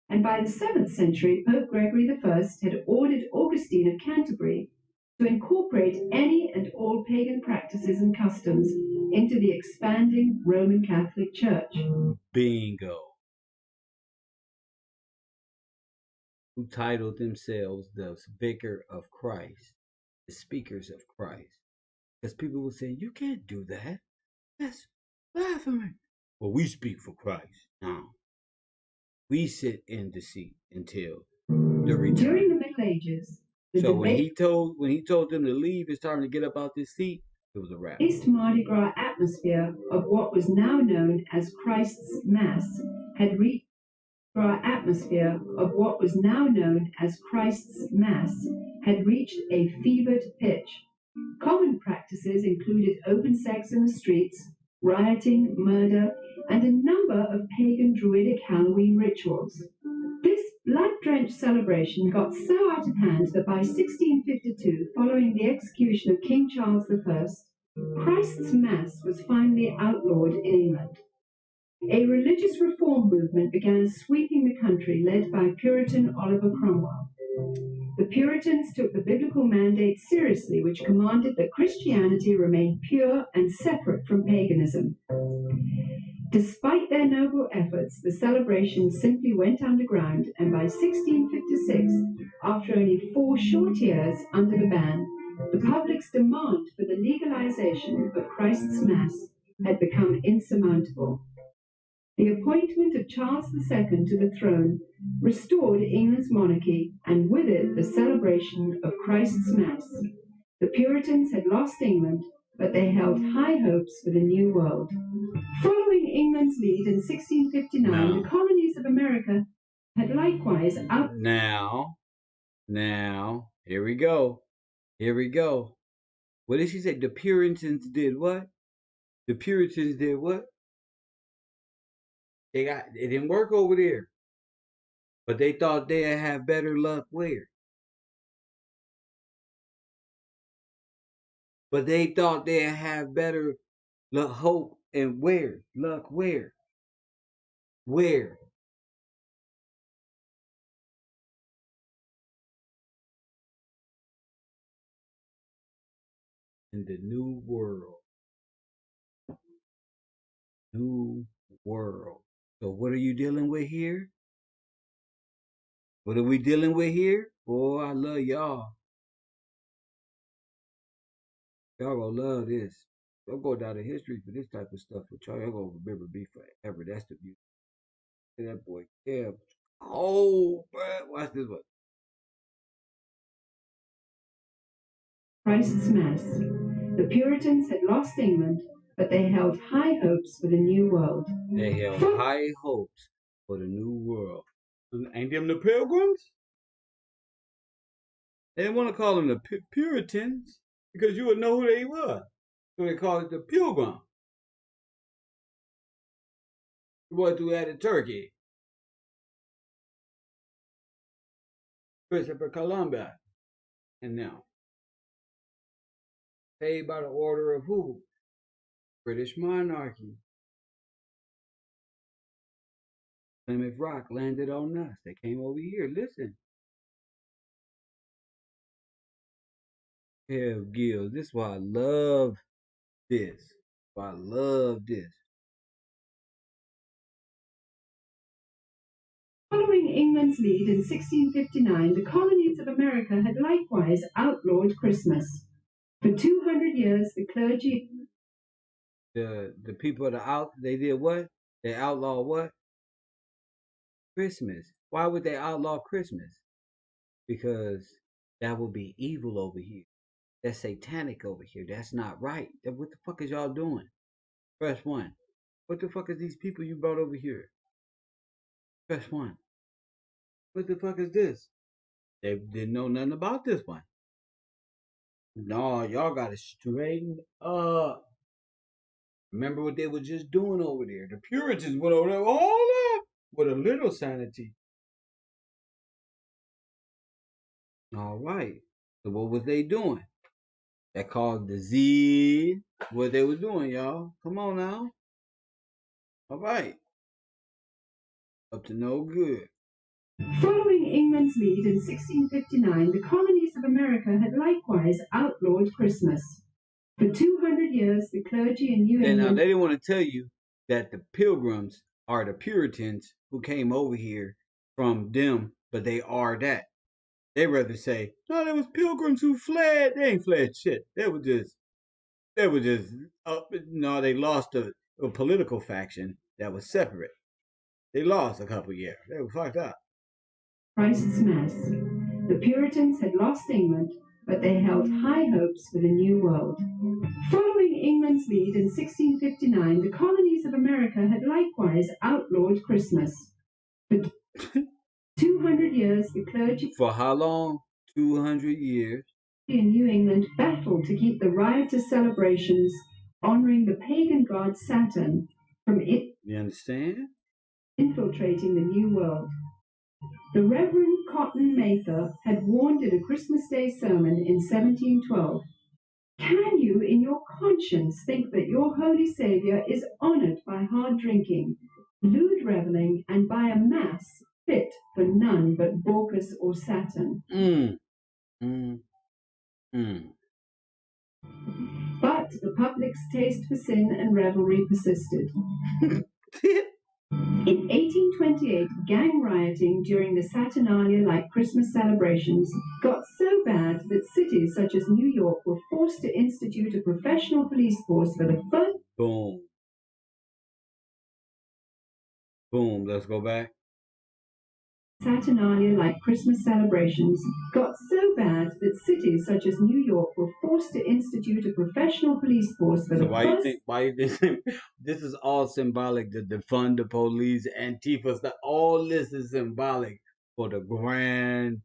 And by the 7th century, Pope Gregory I had ordered Augustine of Canterbury to incorporate any and all pagan practices and customs into the expanding Roman Catholic Church. Bingo. Who titled themselves the Vicar of Christ, the Speakers of Christ. Because people were saying, you can't do that. That's blasphemy. Well, we speak for Christ. No. We sit in the seat until the return. During the Middle Ages, so when he told them to leave, it's time to get up out this seat, it was a wrap. The Mardi Gras atmosphere of what was now known as Christ's Mass had reached a fevered pitch. Common practices included open sex in the streets, rioting, murder, and a number of pagan druidic Halloween rituals. This blood-drenched celebration got so out of hand that by 1652, following the execution of King Charles I, Christ's Mass was finally outlawed in England. A religious reform movement began sweeping the country, led by Puritan Oliver Cromwell. The Puritans took the biblical mandate seriously, which commanded that Christianity remain pure and separate from paganism. Despite their noble efforts, the celebration simply went underground, and by 1656, after only 4 short years under the ban, the public's demand for the legalization of Christ's Mass had become insurmountable. The appointment of Charles II to the throne restored England's monarchy, and with it the celebration of Christ's Mass. The Puritans had lost England, but they held high hopes for the New World. Following England's lead in 1659, the colonies of America had likewise Now, here we go. What did she say? The Puritans did what? The Puritans did what? It didn't work over there. But they thought they'd have better luck where? But they thought they'd have better luck, hope, and where? Luck where? Where? In the New World. New World. So what are you dealing with here? What are we dealing with here? Boy, I love y'all. Y'all gonna love this. Y'all go down to history for this type of stuff with y'all. Y'all gonna remember me forever. That's the beauty. That boy, yeah. Oh, man. Watch this one. Christ's Mass. The Puritans had lost England, but they held high hopes for the New World. They held high hopes for the New World. Ain't them the Pilgrims? They didn't want to call them the Puritans because you would know who they were. So they called it the Pilgrim. What do that in Turkey? Christopher Columbus. And now, paid by the order of who? British monarchy. Plymouth Rock landed on us. They came over here. Listen. Hell, Gills. This is why I love this. Why I love this. Following England's lead in 1659, the colonies of America had likewise outlawed Christmas. For 200 years, the clergy... The people they did what? They outlawed what? Christmas. Why would they outlaw Christmas? Because that would be evil over here. That's satanic over here. That's not right. What the fuck is y'all doing? Press 1. What the fuck is these people you brought over here? Press 1. What the fuck is this? They didn't know nothing about this one. No, y'all gotta straighten up. Remember what they were just doing over there. The Puritans went over there all that with a little sanity. All right. So what was they doing? That caused disease. What they was doing, y'all. Come on now. All right. Up to no good. Following England's lead in 1659, the colonies of America had likewise outlawed Christmas. For 200 years, the clergy in New And now England... they didn't want to tell you that the Pilgrims are the Puritans who came over here from them, but they are that. They rather say, no, there was Pilgrims who fled. They ain't fled shit. They lost a political faction that was separate. They lost a couple years. They were fucked up. Christ's Mass. The Puritans had lost England, but they held high hopes for the New World. Following England's lead in 1659, the colonies of America had likewise outlawed Christmas. For 200 years, the clergy... For how long? 200 years. In New England battled to keep the riotous celebrations honoring the pagan god Saturn from it. You understand? Infiltrating the New World. The Reverend Cotton Mather had warned in a Christmas Day sermon in 1712, "Can you in your conscience think that your Holy Saviour is honoured by hard drinking, lewd revelling, and by a mass fit for none but Bacchus or Saturn?" But the public's taste for sin and revelry persisted. In 1828, gang rioting during the Saturnalia-like Christmas celebrations got so bad that cities such as New York were forced to institute a professional police force for the first... Boom. Boom. Let's go back. Saturnalia-like Christmas celebrations got so bad that cities such as New York were forced to institute a professional police force for the first... Why you think this is all symbolic to defund the police, Antifa stuff? All this is symbolic for the grand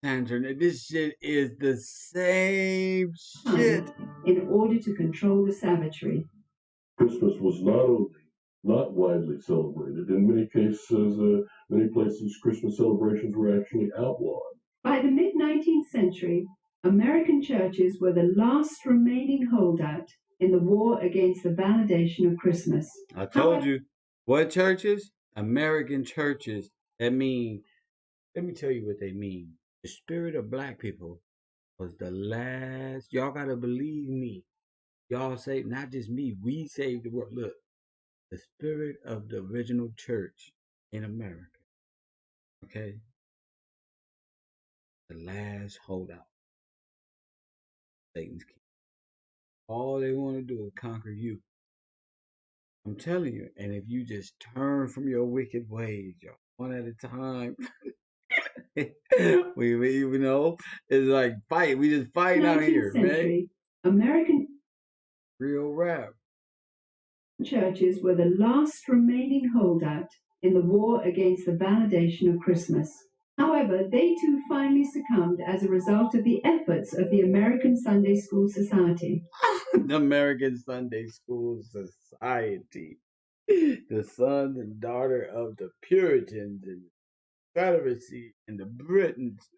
SATURN. This shit is the same shit. In order to control the savagery. Christmas was not widely celebrated. In many cases, many places, Christmas celebrations were actually outlawed. By the mid-19th century, American churches were the last remaining holdout in the war against the validation of Christmas. I told you. What churches? American churches. That mean, let me tell you what they mean. The spirit of black people was the last. Y'all gotta believe me. Y'all saved, not just me. We saved the world. Look, the spirit of the original church in America. Okay? The last holdout. Satan's king. All they want to do is conquer you. I'm telling you. And if you just turn from your wicked ways, y'all, one at a time. we know, it's like fight. We just fight out here, man. American real rap. Churches were the last remaining holdout in the war against the validation of Christmas. However, they too finally succumbed as a result of the efforts of the American Sunday School Society. The American Sunday School Society. The son and daughter of the Puritans and the Confederacy and the Britons.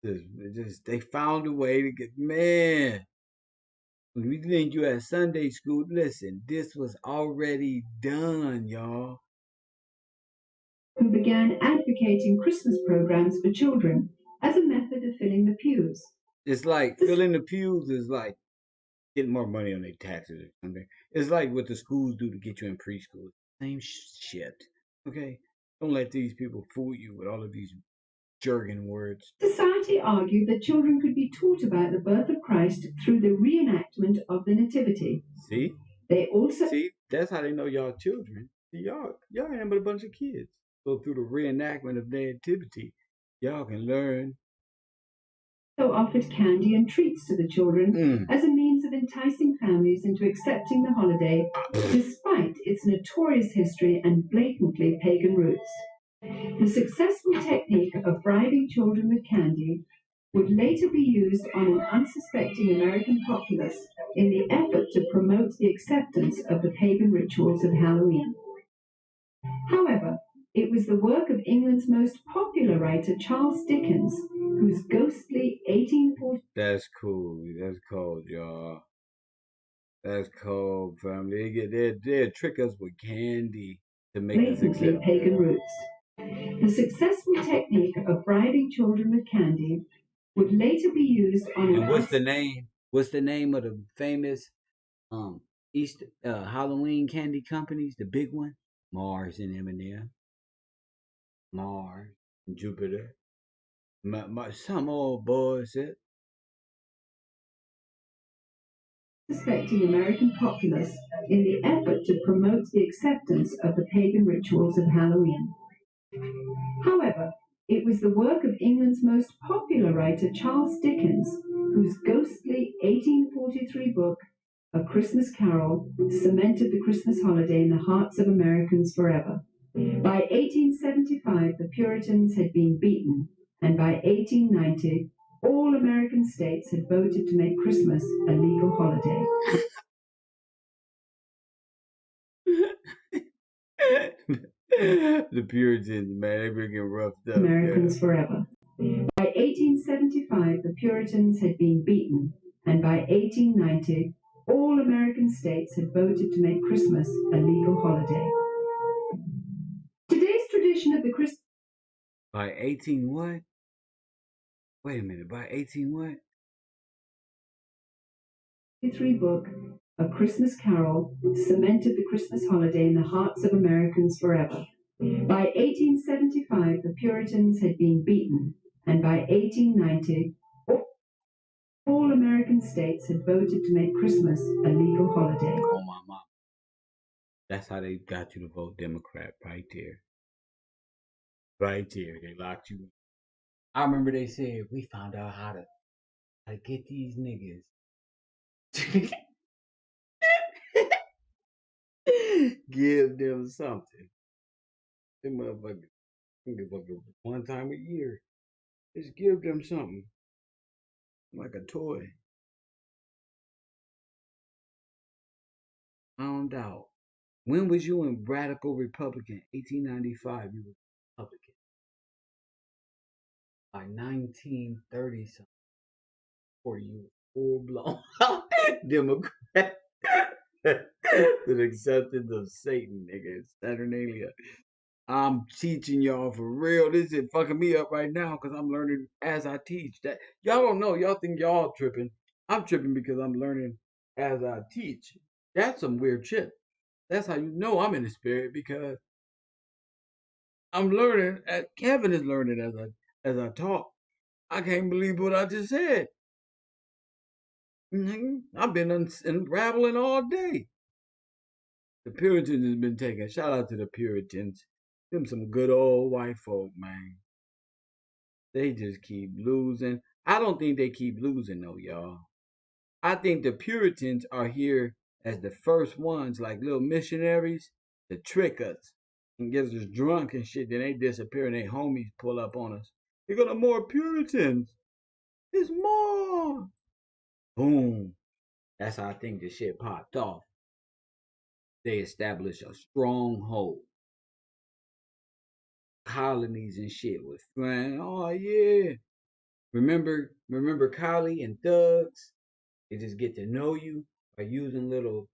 They found a way to get, man. When we think you at Sunday school, listen, this was already done, y'all. Who began advocating Christmas programs for children as a method of filling the pews. It's like filling the pews is like getting more money on their taxes or something. It's like what the schools do to get you in preschool. Same shit. Okay? Don't let these people fool you with all of these jargon words. Society argued that children could be taught about the birth of Christ through the reenactment of the Nativity. See? They also... See? That's how they know y'all children. Y'all ain't but a bunch of kids. So through the reenactment of the Nativity, y'all can learn offered candy and treats to the children as a means of enticing families into accepting the holiday, despite its notorious history and blatantly pagan roots. The successful technique of bribing children with candy would later be used on an unsuspecting American populace in the effort to promote the acceptance of the pagan rituals of Halloween. However, it was the work of England's most popular writer, Charles Dickens, whose ghostly 1840... That's cool. That's cold, y'all. That's cold, family. They'll trick us with candy to make us accept pagan roots. The successful technique of bribing children with candy would later be used on... And what's the name? What's the name of the famous Easter Halloween candy companies? The big one? Mars and M&M. Mars and Jupiter. Some old bullshit. Suspecting American populace in the effort to promote the acceptance of the pagan rituals of Halloween. However, it was the work of England's most popular writer, Charles Dickens, whose ghostly 1843 book, A Christmas Carol, cemented the Christmas holiday in the hearts of Americans forever. By 1875, the Puritans had been beaten, and by 1890, all American states had voted to make Christmas a legal holiday. The Puritans, man, they been getting roughed up. Americans forever. By 1875, the Puritans had been beaten, and by 1890, all American states had voted to make Christmas a legal holiday. Today's tradition of the Christmas... By 18 what? Wait a minute, by 18 what? 1843 book, A Christmas Carol, cemented the Christmas holiday in the hearts of Americans forever. By 1875, the Puritans had been beaten, and by 1890, all American states had voted to make Christmas a legal holiday. Oh, my mom. That's how they got you to vote Democrat, right there. Right there, they locked you in. I remember they said, we found out how to get these niggas. Give them something. Them motherfuckers, one time a year. Just give them something. Like a toy. Found out. When was you in radical Republican? 1895, you were Republican. By 1930 something, or you full blown Democrat. The acceptance of Satan, nigga. Saturnalia. I'm teaching y'all for real. This is fucking me up right now because I'm learning as I teach. That y'all don't know. Y'all think y'all tripping. I'm tripping because I'm learning as I teach. That's some weird shit. That's how you know I'm in the spirit, because I'm learning. Kevin is learning as I talk. I can't believe what I just said. I've been unraveling all day. The Puritans has been taken. Shout out to the Puritans. Them some good old white folk, man. They just keep losing. I don't think they keep losing though, y'all. I think the Puritans are here as the first ones, like little missionaries, to trick us and get us drunk and shit. Then they disappear and their homies pull up on us. Here go the more Puritans. There's more. Boom. That's how I think the shit popped off. They established a stronghold. Colonies and shit was flying. Oh yeah. Remember Collie and Thugs? They just get to know you by using little,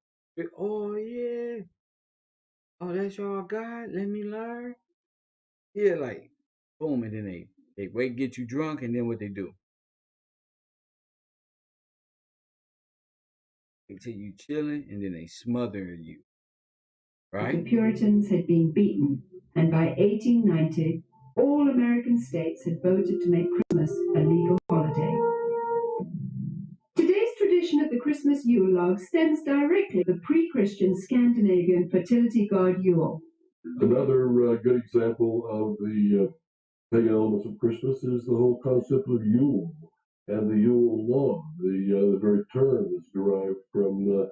oh yeah. Oh, that's y'all God? Let me learn. Yeah, like boom, and then they wait, get you drunk, and then what they do? Until you chilling, and then they smother you. Right? The Puritans had been beaten, and by 1890, all American states had voted to make Christmas a legal holiday. Today's tradition of the Christmas Yule log stems directly from the pre-Christian Scandinavian fertility god Yule. Another good example of the pagan elements of Christmas is the whole concept of Yule. and the Yule log. The very term is derived from the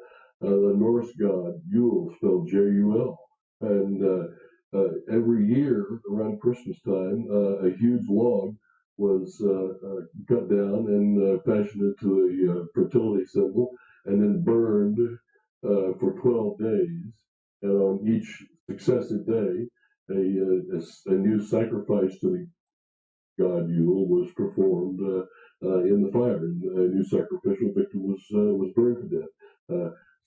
Norse god Yule, spelled Jul, and every year around Christmas time, a huge log was cut down and fashioned into a fertility symbol, and then burned for 12 days. And on each successive day, a new sacrifice to the god Yule was performed in the fire, and a new sacrificial victim was burned to death.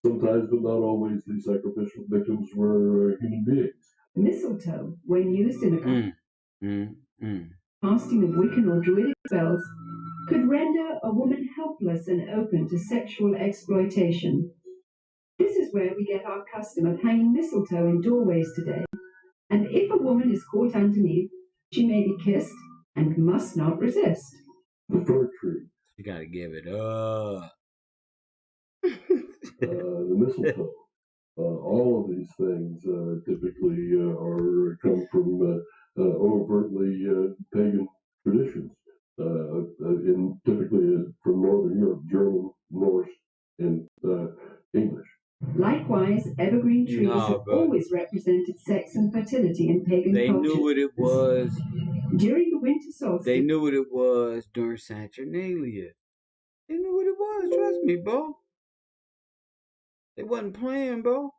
Sometimes, but not always, these sacrificial victims were human beings. Mistletoe, when used in the casting of Wiccan or Druidic spells, could render a woman helpless and open to sexual exploitation. This is where we get our custom of hanging mistletoe in doorways today. And if a woman is caught underneath, she may be kissed and must not resist. The fir tree. You gotta give it up. The mistletoe. All of these things typically come from overtly pagan traditions, typically from Northern Europe, German, Norse, and English. Likewise, evergreen trees have always represented sex and fertility in pagan culture. They knew what it was. During the winter solstice. They knew what it was during Saturnalia. They knew what it was, trust me, bro. They wasn't playing, bro.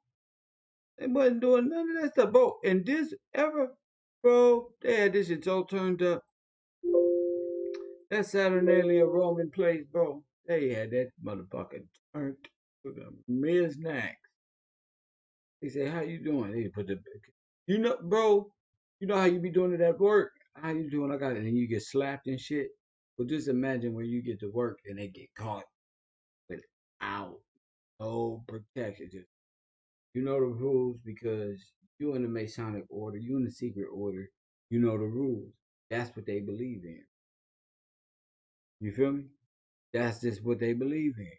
They wasn't doing none of that stuff, bro. And this bro, they had this shit so turned up. That Saturnalia Roman place, bro. They had that motherfucker turned to the misnax. They say, how you doing? They put the, bro, you know how you be doing it at work? How you doing? I got it. And you get slapped and shit. But just imagine when you get to work and they get caught without no protection. Just, you know the rules because you in the Masonic order, you in the secret order, you know the rules. That's what they believe in. You feel me? That's just what they believe in.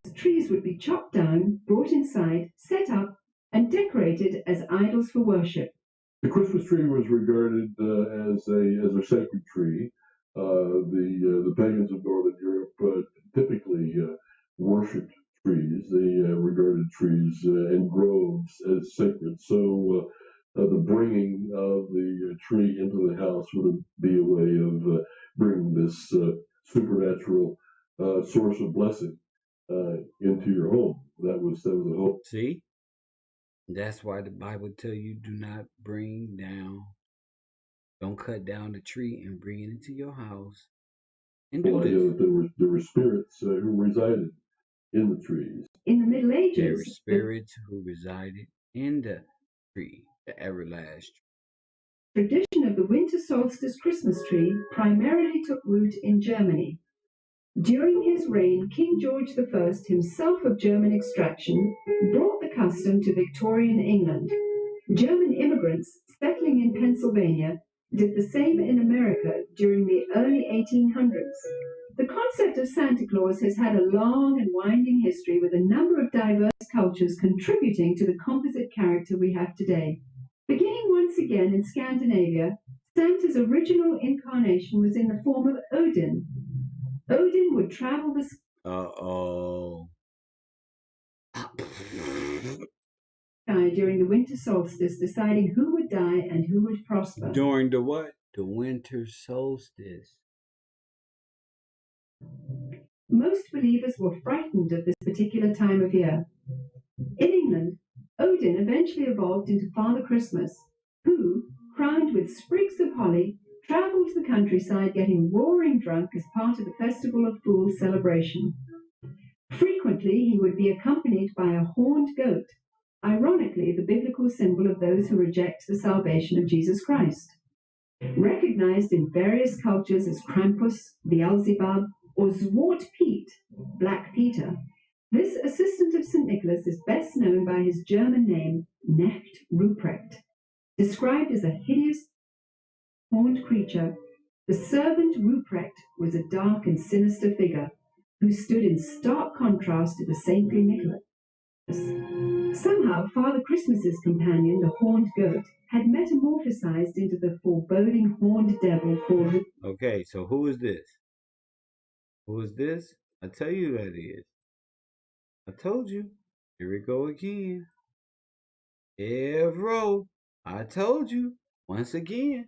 The trees would be chopped down, brought inside, set up, and decorated as idols for worship. The Christmas tree was regarded as a sacred tree. The pagans of Northern Europe typically worshipped trees. They regarded trees and groves as sacred. So the bringing of the tree into the house would be a way of bringing this supernatural source of blessing into your home. That was the hope. See? That's why the Bible tell you don't cut down the tree and bring it into your house. And do this. There were spirits who resided in the trees. In the Middle Ages, there were spirits who resided in the tree, the everlasting. Tradition of the winter solstice Christmas tree primarily took root in Germany. During his reign, King George I, himself of German extraction, brought the custom to Victorian England. German immigrants settling in Pennsylvania did the same in America during the early 1800s. The concept of Santa Claus has had a long and winding history with a number of diverse cultures contributing to the composite character we have today. Beginning once again in Scandinavia, Santa's original incarnation was in the form of Odin. Odin would travel the sky during the winter solstice, deciding who would die and who would prosper. During the what? The winter solstice. Most believers were frightened of this particular time of year. In England, Odin eventually evolved into Father Christmas, who, crowned with sprigs of holly, traveled the countryside getting roaring drunk as part of the Festival of Fools celebration. Frequently, he would be accompanied by a horned goat, ironically the biblical symbol of those who reject the salvation of Jesus Christ. Recognized in various cultures as Krampus, Beelzebub, or Zwart Piet, Black Peter, this assistant of St. Nicholas is best known by his German name, Knecht Ruprecht. Described as a hideous horned creature, the servant Ruprecht was a dark and sinister figure who stood in stark contrast to the saintly Nicholas. Somehow, Father Christmas's companion, the horned goat, had metamorphosized into the foreboding horned devil called... Okay, so who is this? Who is this? I tell you that is. I told you. Here we go again. Bro. I told you. Once again.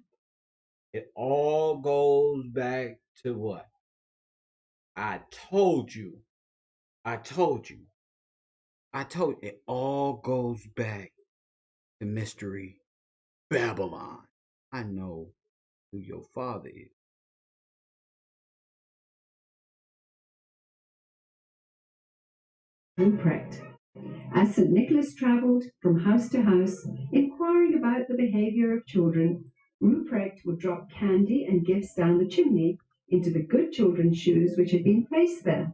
It all goes back to what? I told you. I told you. I told you. It all goes back to mystery Babylon. I know who your father is. Ruprecht. As St. Nicholas travelled from house to house, inquiring about the behaviour of children, Ruprecht would drop candy and gifts down the chimney into the good children's shoes which had been placed there.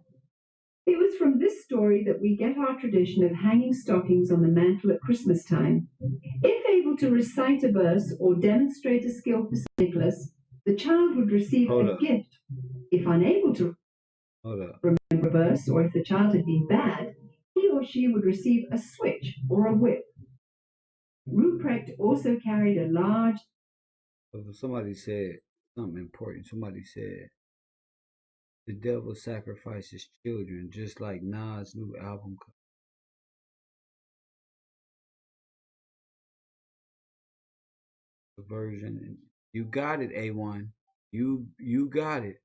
It was from this story that we get our tradition of hanging stockings on the mantle at Christmas time. If able to recite a verse or demonstrate a skill for St. Nicholas, the child would receive a gift. If unable to remember a verse, or if the child had been bad, he or she would receive a switch or a whip. Ruprecht also carried a large... Somebody said something important. Somebody said, the devil sacrifices children, just like Nas' new album. The version. You got it, A1. You got it.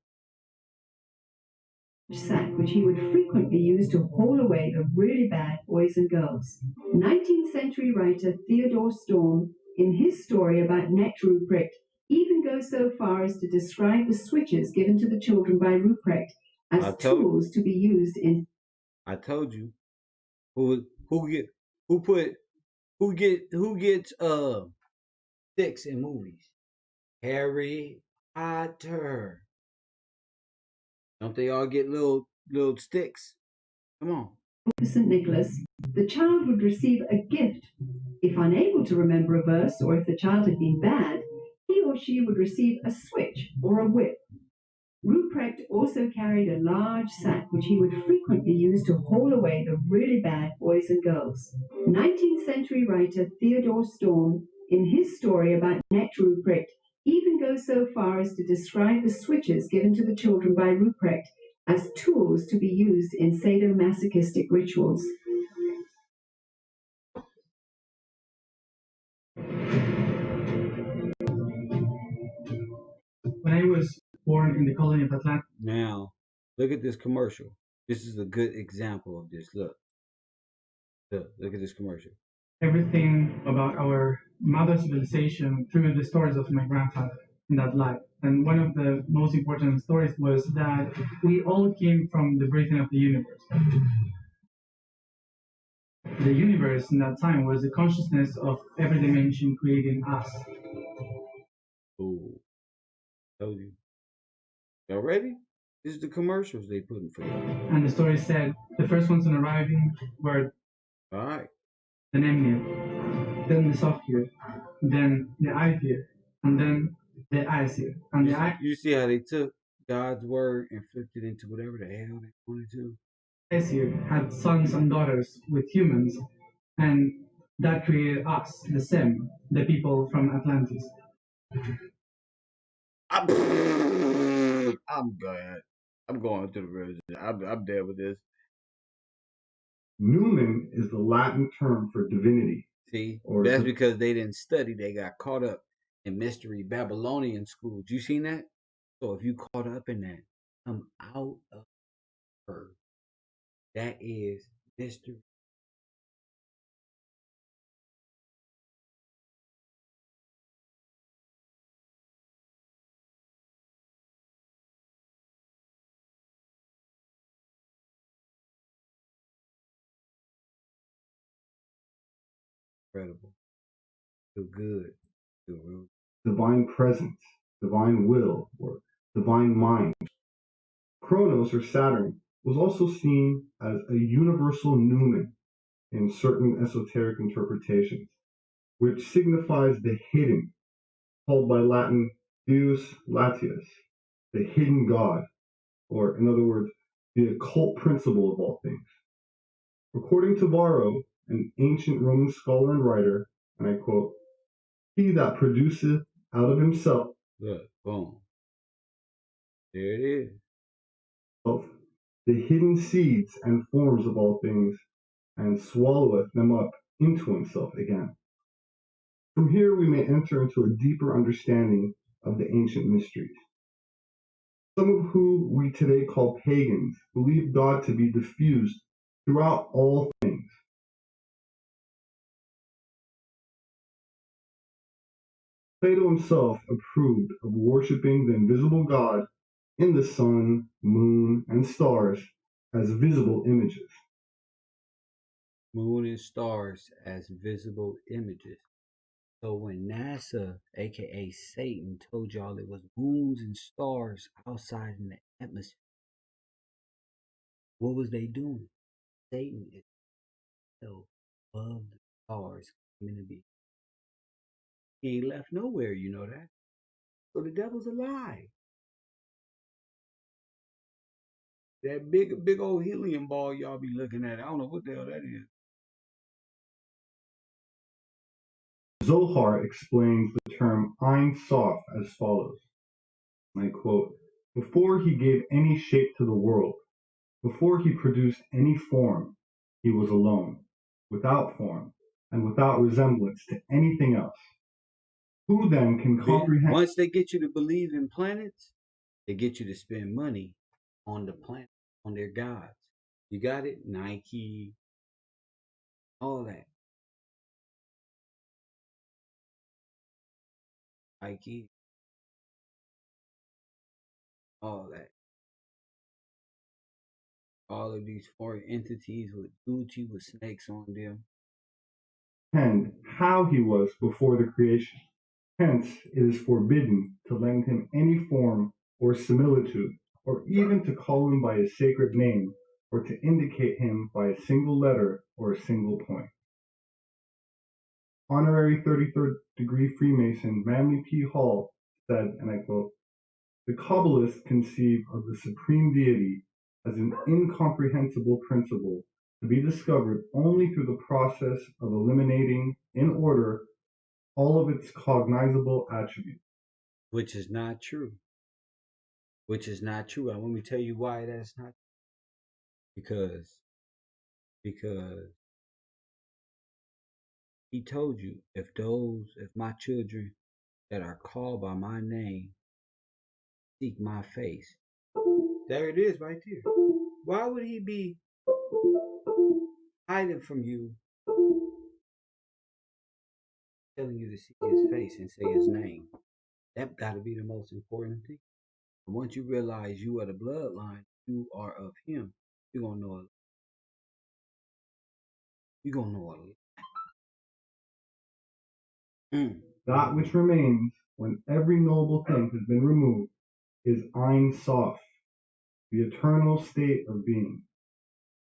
Sack which he would frequently use to haul away the really bad boys and girls. 19th century writer Theodore Storm, in his story about Knecht Ruprecht, even goes so far as to describe the switches given to the children by Ruprecht as tools to be used in... I told you. Who gets sticks in movies? Harry Potter. Don't they all get little sticks? Come on. For St. Nicholas, the child would receive a gift. If unable to remember a verse, or if the child had been bad, he or she would receive a switch or a whip. Ruprecht also carried a large sack which he would frequently use to haul away the really bad boys and girls. 19th century writer Theodore Storm, in his story about Knecht Ruprecht, even goes so far as to describe the switches given to the children by Ruprecht as tools to be used in sadomasochistic rituals. When I was born in the colony of Atlanta. Now, look at this commercial. This is a good example of this. Look at this commercial. Everything about our mother civilization through the stories of my grandfather in that life. And one of the most important stories was that we all came from the breathing of the universe. The universe in that time was the consciousness of every dimension creating us. Oh, told you. Y'all ready? This is the commercials they putting for you. And the story said the first ones on arriving were the Nemnir, then the Softgear, then the Aether, and then the Aesir. And you see how they took God's word and flipped it into whatever the hell they wanted to. Aesir had sons and daughters with humans, and that created us, the Sem, the people from Atlantis. I'm glad. I'm going to the version. I'm there with this. Numen is the Latin term for divinity. See, that's because they didn't study. They got caught up in mystery Babylonian schools. You seen that? So if you caught up in that, come out of her. That is mystery. Incredible. Feel good. Feel real. Divine presence, divine will, or divine mind. Kronos, or Saturn, was also seen as a universal numen in certain esoteric interpretations, which signifies the hidden, called by Latin Deus Latius, the hidden God, or in other words, the occult principle of all things. According to Varro, an ancient Roman scholar and writer, and I quote, "He that produceth out of himself..." Look, boom. There it is. the hidden seeds and forms of all things, and swalloweth them up into himself again. From here we may enter into a deeper understanding of the ancient mysteries. Some of whom we today call pagans believe God to be diffused throughout all things. Plato himself approved of worshiping the invisible God in the sun, moon, and stars as visible images. Moon and stars as visible images. So when NASA, aka Satan, told y'all it was moons and stars outside in the atmosphere, what was they doing? Satan is so above the stars coming to be. He ain't left nowhere, you know that. So the devil's a lie. That big old helium ball y'all be looking at, I don't know what the hell that is. Zohar explains the term Ein Sof as follows, and I quote, "Before he gave any shape to the world, before he produced any form, he was alone, without form, and without resemblance to anything else. Who then can comprehend?" Once they get you to believe in planets, they get you to spend money on the planet, on their gods. You got it? Nike, all that. Nike, all that. All of these foreign entities with Gucci with snakes on them. And how he was before the creation. Hence, it is forbidden to lend him any form or similitude, or even to call him by his sacred name, or to indicate him by a single letter or a single point. Honorary 33rd degree Freemason Manly P. Hall said, and I quote, "The Kabbalists conceive of the supreme deity as an incomprehensible principle to be discovered only through the process of eliminating, in order, all of its cognizable attributes." Which is not true. Which is not true. And let me tell you why that's not true. Because he told you, if my children that are called by my name seek my face, there it is right there. Why would he be hiding from you, telling you to seek his face and say his name? That got to be the most important thing. And once you realize you are the bloodline, you are of him, you're going to know it. You're going to know it. That which remains when every noble thing has been removed is Ein Sof, the eternal state of being.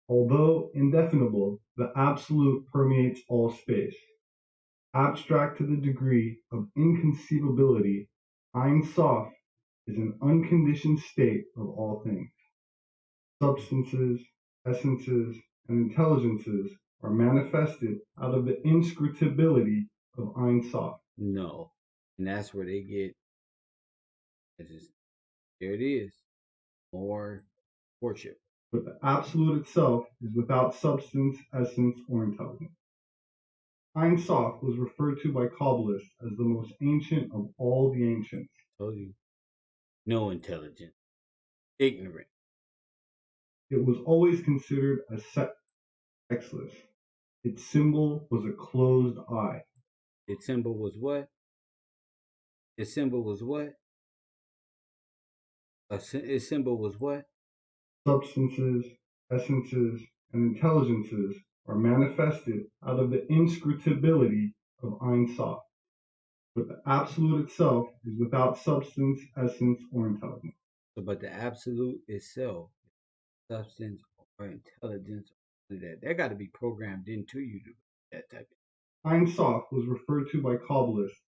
Although indefinable, the absolute permeates all space. Abstract to the degree of inconceivability, Ein Sof is an unconditioned state of all things. Substances, essences, and intelligences are manifested out of the inscrutability of Ein Sof. No. And that's where they get, there it is, more worship. But the absolute itself is without substance, essence, or intelligence. Ein Sof was referred to by Kabbalists as the most ancient of all the ancients. Told you. No intelligence. Ignorant. It was always considered as sexless. Its symbol was a closed eye. Its symbol was what? Its symbol was what? Its symbol was what? Substances, essences, and intelligences are manifested out of the inscrutability of Ein Sof. But the absolute itself is without substance, essence, or intelligence. So, but the absolute itself, substance or intelligence, that got to be programmed into you to that type of. Ein Sof was referred to by Kabbalists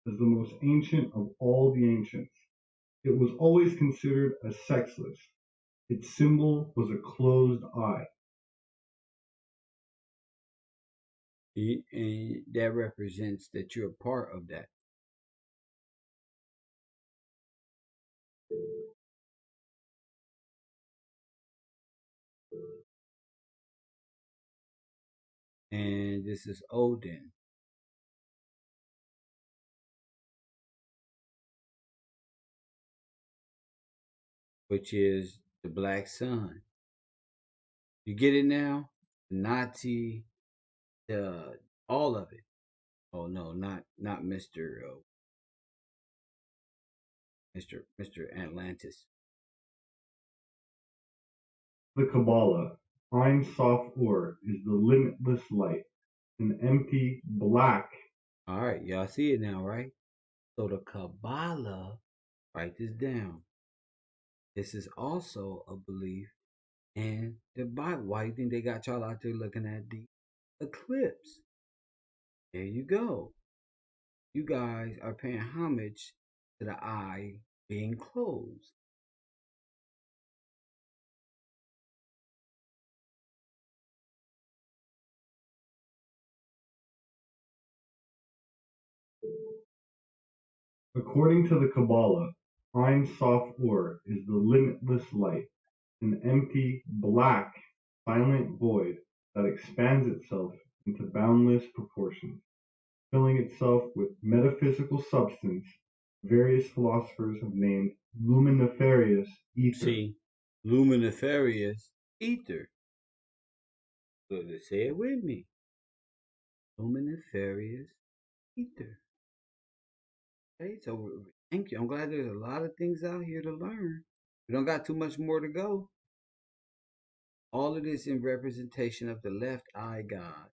as the most ancient of all the ancients. It was always considered as sexless. Its symbol was a closed eye. And that represents that you're a part of that. And this is Odin, which is the black sun. You get it now? Nazi, all of it. Oh no, not Mr. Mr. Atlantis. The Kabbalah, Ein Sof Or, is the limitless light, an empty black. All right, y'all see it now, right? So the Kabbalah, write this down. This is also a belief in the Bible. Why do you think they got y'all out there looking at the eclipse? There you go. You guys are paying homage to the eye being closed. According to the Kabbalah, Ein Sof Or is the limitless light, an empty, black, silent void that expands itself into boundless proportions, filling itself with metaphysical substance various philosophers have named luminiferous ether. See, luminiferous ether. So say it with me. Luminiferous ether. Okay, so thank you. I'm glad there's a lot of things out here to learn. We don't got too much more to go. All of this in representation of the left eye god,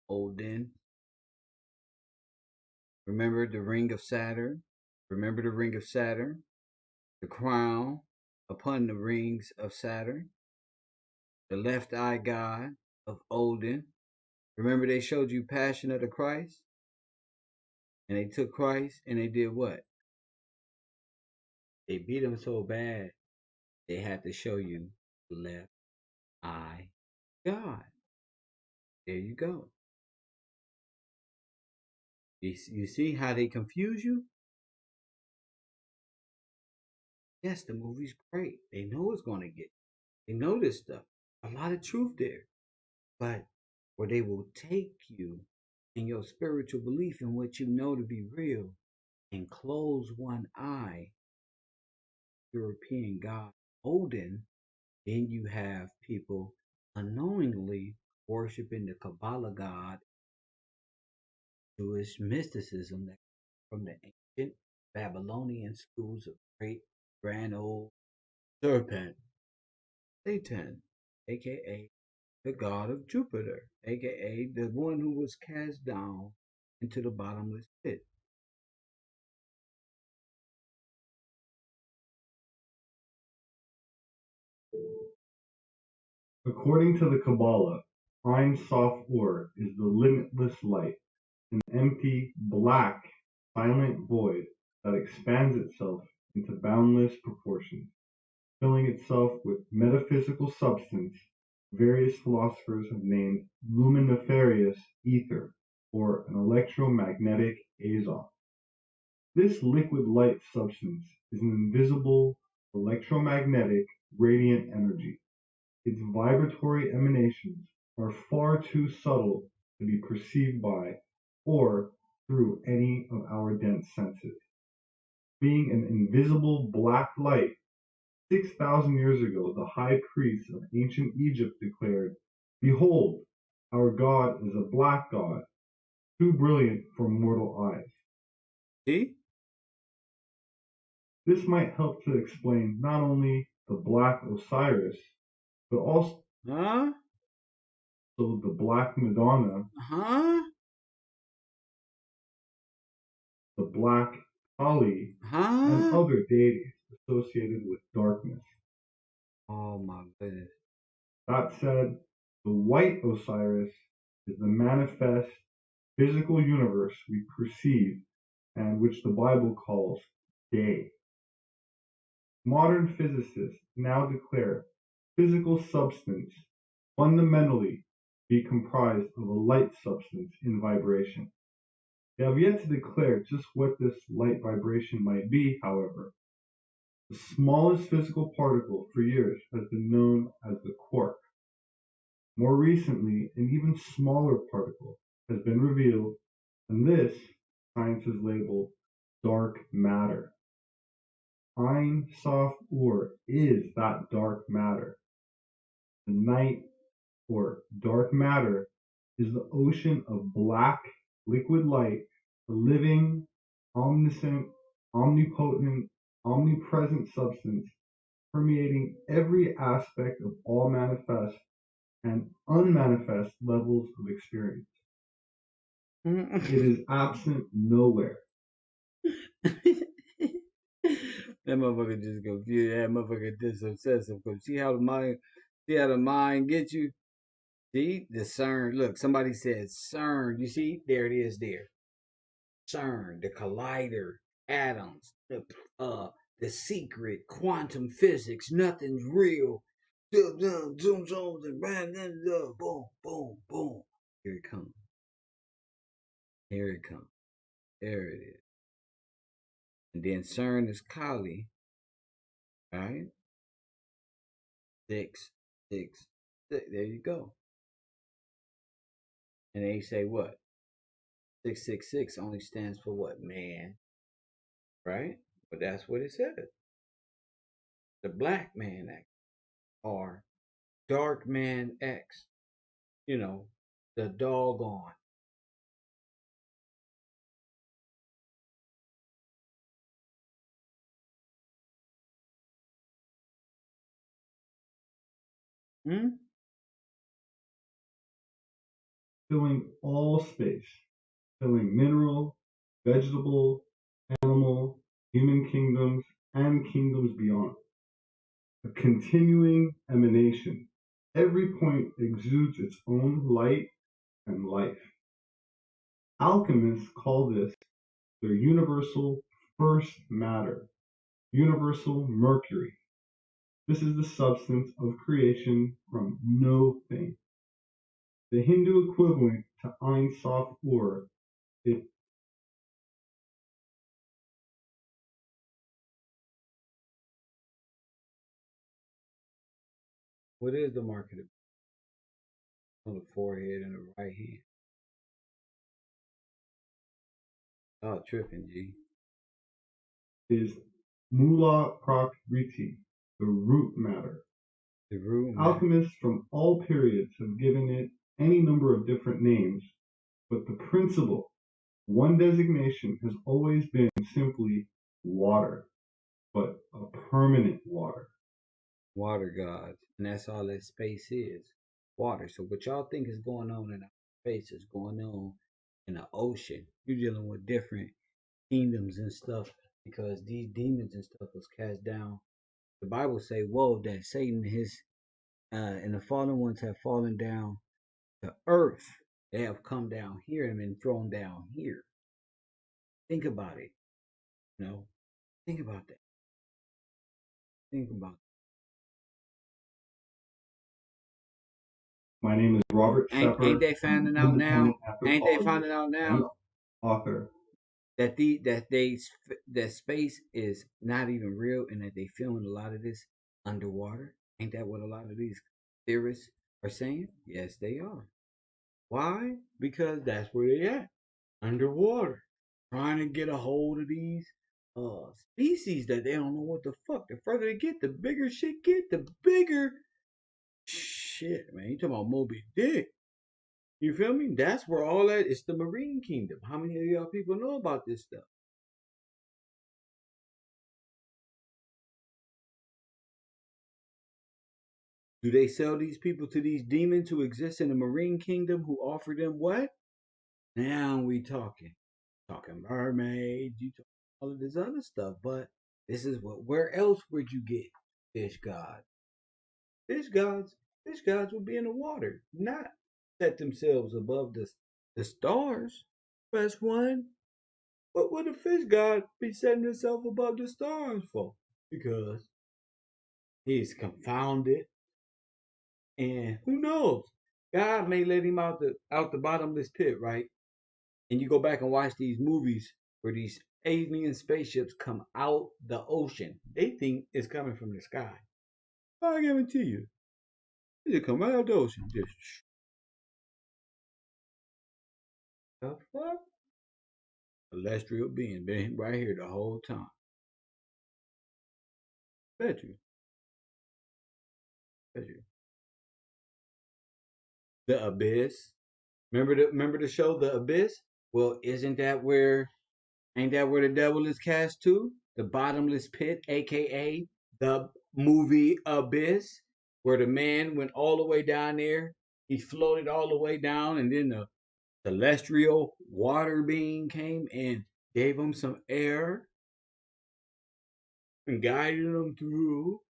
Odin. Remember the ring of Saturn? Remember the ring of Saturn? The crown upon the rings of Saturn? The left eye god of Odin. Remember they showed you Passion of the Christ? And they took Christ and they did what? They beat him so bad, they had to show you the left eye God. There you go. You see how they confuse you? Yes, the movie's great. They know it's going to get. They know this stuff. A lot of truth there. But where they will take you in your spiritual belief in what you know to be real and close one eye, European God Odin, then you have people unknowingly worshiping the Kabbalah God, Jewish mysticism that from the ancient Babylonian schools of great grand old serpent, Satan, aka the god of Jupiter, aka the one who was cast down into the bottomless pit. According to the Kabbalah, Ein Sof Or is the limitless light, an empty, black, silent void that expands itself into boundless proportions, filling itself with metaphysical substance various philosophers have named luminiferous ether, or an electromagnetic azot. This liquid light substance is an invisible electromagnetic radiant energy. Its vibratory emanations are far too subtle to be perceived by or through any of our dense senses. Being an invisible black light, 6,000 years ago, the high priests of ancient Egypt declared, "Behold, our God is a black God, too brilliant for mortal eyes." See? This might help to explain not only the black Osiris, but also the black Madonna, the black Kali, and other deities associated with darkness. Oh my goodness. That said, the white Osiris is the manifest physical universe we perceive and which the Bible calls day. Modern physicists now declare physical substance fundamentally be comprised of a light substance in vibration. They have yet to declare just what this light vibration might be, however. The smallest physical particle for years has been known as the quark. More recently, an even smaller particle has been revealed, and this science is labeled dark matter. Ein Sof Ur is that dark matter. The night, or dark matter, is the ocean of black liquid light, a living, omniscient, omnipotent, omnipresent substance permeating every aspect of all manifest and unmanifest levels of experience. It is absent nowhere. That motherfucker just confused. That motherfucker just obsessive. See how the mind gets you? See? The CERN. Look, somebody said CERN. You see? There it is there. CERN, the collider, atoms, the secret, quantum physics, nothing's real. Zoom, and boom, boom, boom. Here it comes. Here it comes. There it is. And then CERN is Kali, right? 6, 6, 6. There you go. And they say what? 666 only stands for what? Man. Right? But that's what it says. The Black Man X or Dark Man X. You know, the doggone. Filling all space, filling mineral, vegetable, animal, human kingdoms, and kingdoms beyond. A continuing emanation. Every point exudes its own light and life. Alchemists call this their universal first matter, universal mercury. This is the substance of creation from no thing. The Hindu equivalent to Ein Sof Ur, What is the mark of the on the forehead and the right hand? Oh, tripping, G. is Mula Prakriti, the root matter. The root matter. Alchemists from all periods have given it any number of different names, but the principal, one designation has always been simply water, but a permanent water. Water gods. And that's all that space is. Water. So what y'all think is going on in space is going on in the ocean. You're dealing with different kingdoms and stuff because these demons and stuff was cast down. The Bible say, whoa, that Satan and the fallen ones have fallen down to earth. They have come down here and been thrown down here. Think about it. You know, think about that. Think about it. My name is Robert Shepard. Ain't they finding out now? Ain't they finding out now? Author. That space is not even real and that they filming a lot of this underwater. Ain't that what a lot of these theorists are saying? Yes, they are. Why? Because that's where they at. Underwater. Trying to get a hold of these species that they don't know what the fuck. The further they get, the bigger shit get, the bigger shit, man. You talking about Moby Dick. You feel me? That's where all that is, the marine kingdom. How many of y'all people know about this stuff? Do they sell these people to these demons who exist in the marine kingdom who offer them what? Now we talking. Talking mermaids, you talking all of this other stuff, but this is where else would you get fish gods? Fish gods would be in the water, not set themselves above the stars. Press one. What would a fish god be setting himself above the stars for? Because he's confounded. And who knows? God may let him out the bottomless pit, right? And you go back and watch these movies where these alien spaceships come out the ocean. They think it's coming from the sky. I guarantee you, It just come right out the ocean. Just the fuck? Celestial being been right here the whole time. Bet you. Bet you. The Abyss. Remember the show The Abyss? Well, ain't that where the devil is cast to? The bottomless pit, aka the movie Abyss, where the man went all the way down there. He floated all the way down, and then the celestial water being came and gave him some air and guided him through.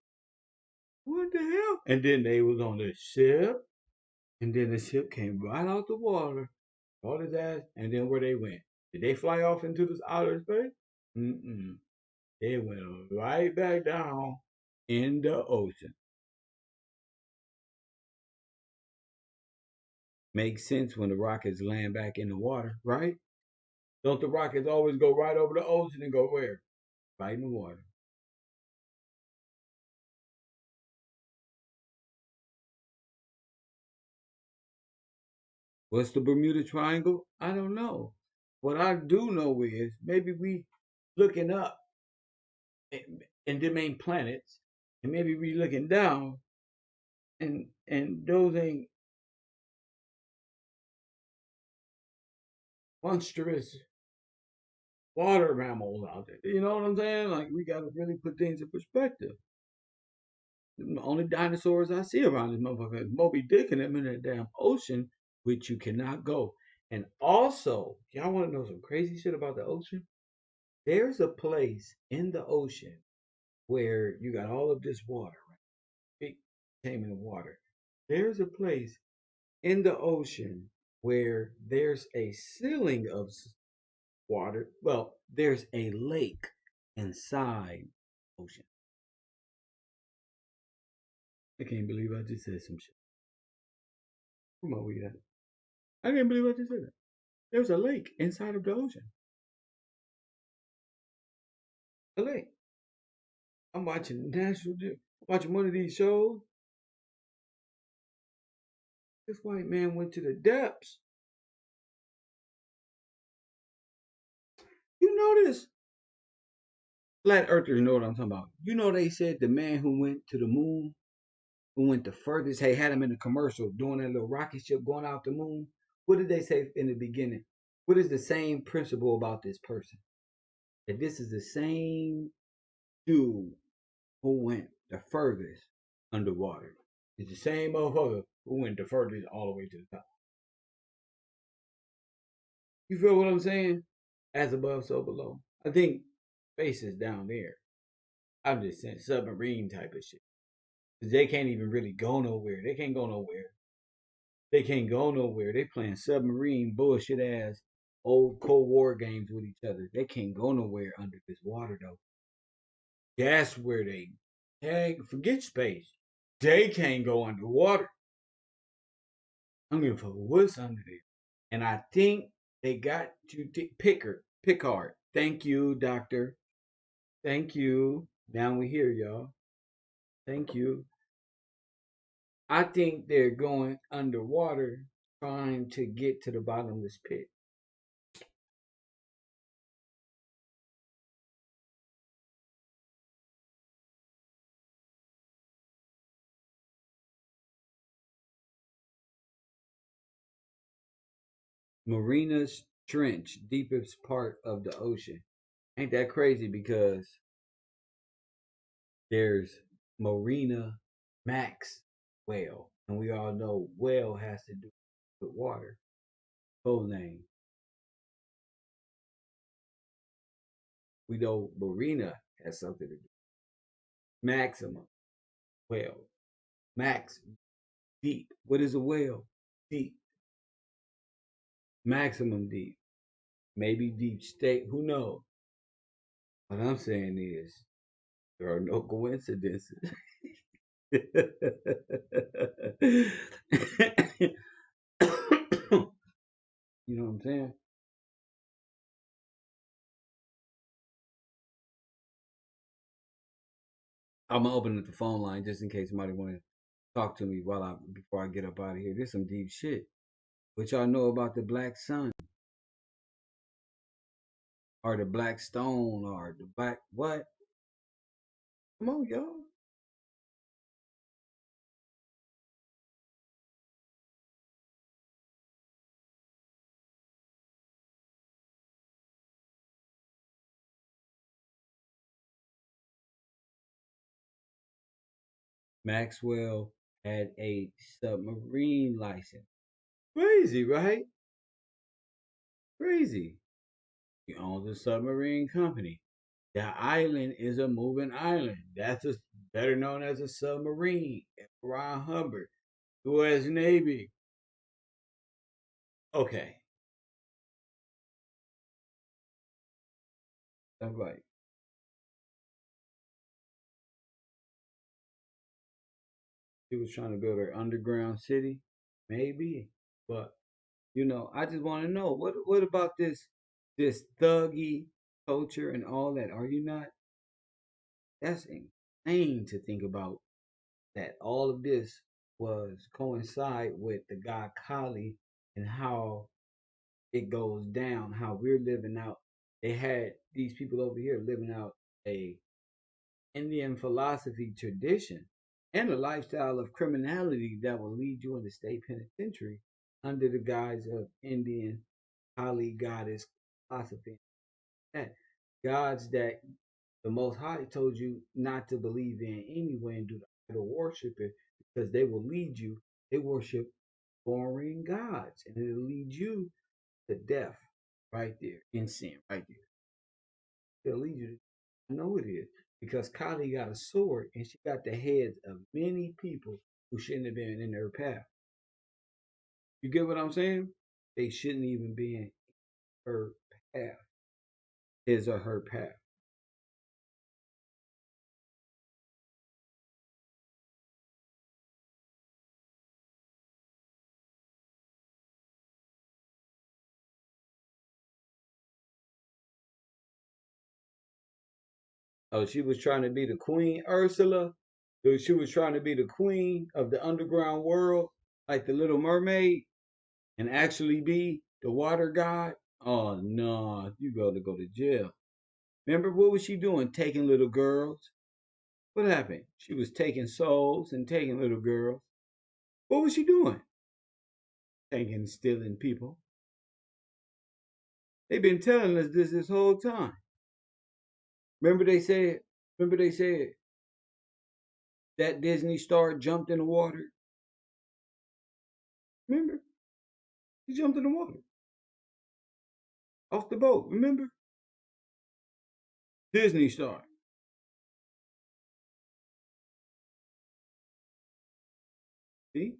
What the hell? And then they was on the ship, and then the ship came right out the water, all his ass, and then where they went? Did they fly off into this outer space? Mm-mm. They went right back down in the ocean. Makes sense when the rockets land back in the water, right? Don't the rockets always go right over the ocean and go where? Right in the water. What's the Bermuda Triangle? I don't know. What I do know is maybe we looking up in the main planets, and maybe we looking down, and those ain't monstrous water mammals out there. You know what I'm saying? Like we gotta really put things in perspective. The only dinosaurs I see around this motherfucker is Moby Dick and them in that damn ocean, which you cannot go. And also, y'all want to know some crazy shit about the ocean? There's a place in the ocean where you got all of this water, right? Big containment of water. There's a place in the ocean where there's a ceiling of water. Well, there's a lake inside the ocean. I can't believe I just said some shit. Come on, we got it. I can't believe I just said that. There's a lake inside of the ocean. A lake. I'm watching watching one of these shows. This white man went to the depths. You know this? Flat earthers know what I'm talking about. You know they said the man who went to the moon, who went the furthest, hey, had him in the commercial doing that little rocket ship going out the moon. What did they say in the beginning? What is the same principle about this person? That this is the same dude who went the furthest underwater. It's the same motherfucker who went the furthest all the way to the top. You feel what I'm saying? As above, so below. I think space is down there. I'm just saying submarine type of shit. Cause they can't even really go nowhere. They can't go nowhere. They can't go nowhere. They playing submarine bullshit ass old Cold War games with each other. They can't go nowhere under this water though. That's where they can't forget space. They can't go underwater. I'm gonna fuck what's under there. And I think they got to Pickard. Thank you, doctor. Thank you. Now we here, y'all. Thank you. I think they're going underwater trying to get to the bottomless pit. Marianas Trench, deepest part of the ocean. Ain't that crazy? Because there's Marina Max whale, and we all know whale has to do with water. Full name. We know Marina has something to do. Maximum whale. Max deep. What is a whale? Deep. Maximum deep. Maybe deep state. Who knows? What I'm saying is there are no coincidences. You know what I'm saying? I'm gonna open up the phone line just in case somebody wanted Talk to me before I get up out of here. This some deep shit. What y'all know about the black sun or the black stone or the black what? Come on, y'all. Maxwell had a submarine license. Crazy, right? Crazy. He owns a submarine company. The island is a moving island. That's better known as a submarine. Ron Hubbard, U.S. Navy. Okay. That's right. She was trying to build her underground city. Maybe. But I just want to know what about this thuggy culture and all that? Are you not? That's insane to think about that all of this was coincide with the god Kali and how it goes down, how we're living out. They had these people over here living out a Indian philosophy tradition and a lifestyle of criminality that will lead you into state penitentiary under the guise of Indian Kali goddess philosophy. That gods that the Most High told you not to believe in anyway and do the idol worshiping because they will lead you. They worship foreign gods and it'll lead you to death right there in sin right there. It'll lead you to I know it is because Kali got a sword and she got the heads of many people who shouldn't have been in her path. You get what I'm saying? They shouldn't even be in her path, his or her path. Oh, she was trying to be the Queen Ursula. She was trying to be the queen of the underground world, like the Little Mermaid, and actually be the water god. Oh no, you got to go to jail. Remember what was she doing? Taking little girls. What happened? She was taking souls and taking little girls. What was she doing? Taking, stealing people. They've been telling us this whole time. Remember they said. Remember they said that Disney star jumped in the water. Remember? He jumped in the water off the boat. Remember? Disney star. See?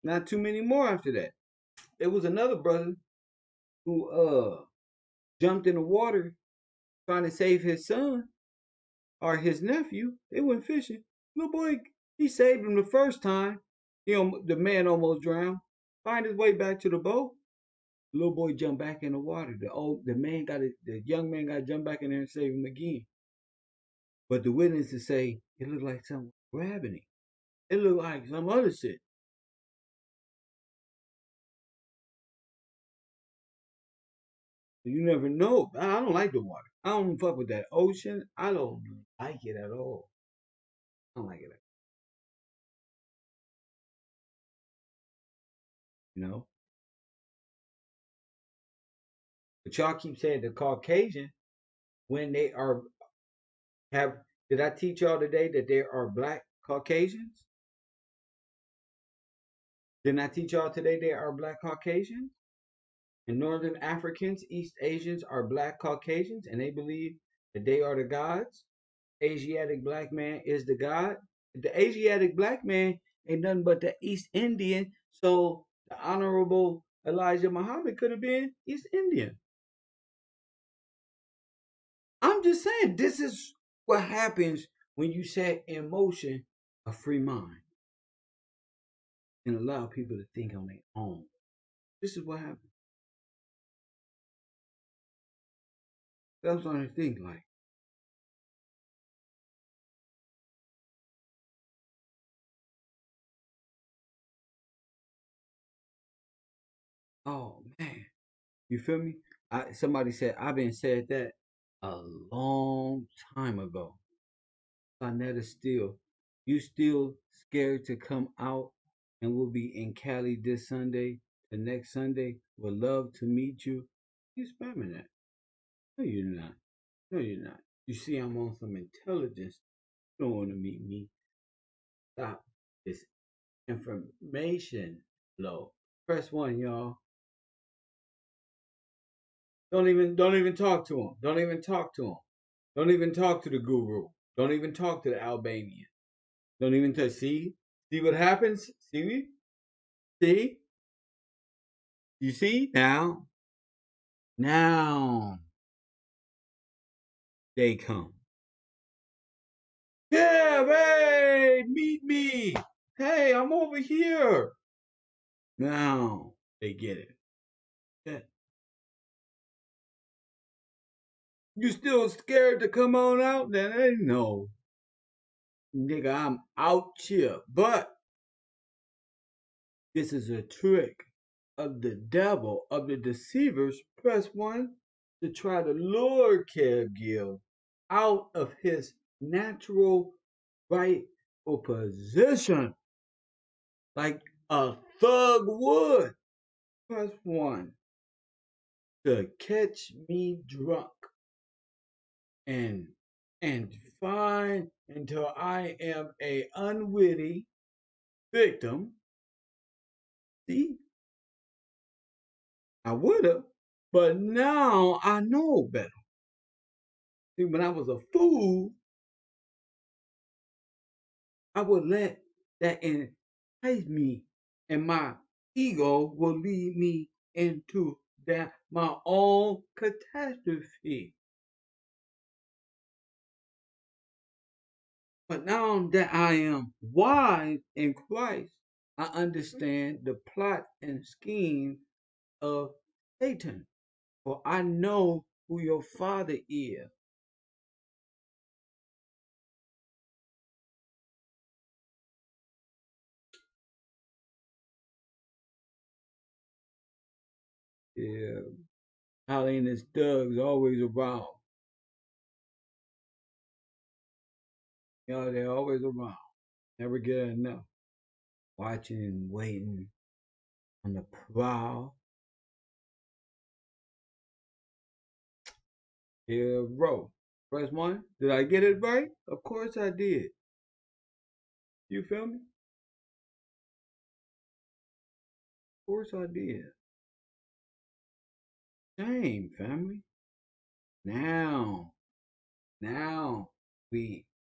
Not too many more after that. There was another brother who jumped in the water trying to save his son or his nephew. They went fishing. Little boy, he saved him the first time. The man almost drowned. Find his way back to the boat. The little boy jumped back in the water. The young man got to jump back in there and save him again. But the witnesses say it looked like someone grabbing him. It looked like some other shit. You never know. I don't like the water. I don't fuck with that ocean. I don't like it at all. I don't like it. You know. But y'all keep saying the Caucasian when they are have. Did I teach y'all today that there are black Caucasians? Didn't I teach y'all today there are black Caucasians? And Northern Africans, East Asians are black Caucasians, and they believe that they are the gods. Asiatic black man is the god. The Asiatic black man ain't nothing but the East Indian. So the Honorable Elijah Muhammad could have been East Indian. I'm just saying, this is what happens when you set in motion a free mind and allow people to think on their own. This is what happens. That's what I think like. Oh man, you feel me? Somebody said I've been said that a long time ago. Netta still, you still scared to come out, and we'll be in Cali this Sunday. The next Sunday, would love to meet you. You spamming that? No, you're not. No, you're not. You see, I'm on some intelligence. You don't want to meet me. Stop this information flow. Press one, y'all. Don't even talk to him. Don't even talk to him. Don't even talk to the guru. Don't even talk to the Albanian. Don't even touch. See what happens. See me? See? You see now? Now they come. Yeah, hey, meet me. Hey, I'm over here. Now they get it. Yeah. You still scared to come on out? Then they know. Nigga, I'm out here. But this is a trick of the devil, of the deceivers. Press one to try to lure Gil out of his natural rightful position, like a thug would. Press one to catch me drunk and fine until I am a unwitting victim. See, I would have, but now I know better. See, when I was a fool, I would let that entice me, and my ego will lead me into that my own catastrophe. But now that I am wise in Christ, I understand the plot and scheme of Satan. For I know who your father is. Yeah, Holly and his thugs always around. You know, they're always around. Never get enough. Watching and waiting on the prowl. Yeah, bro. Press one. Did I get it right? Of course I did. You feel me? Of course I did. Shame, family. Now, now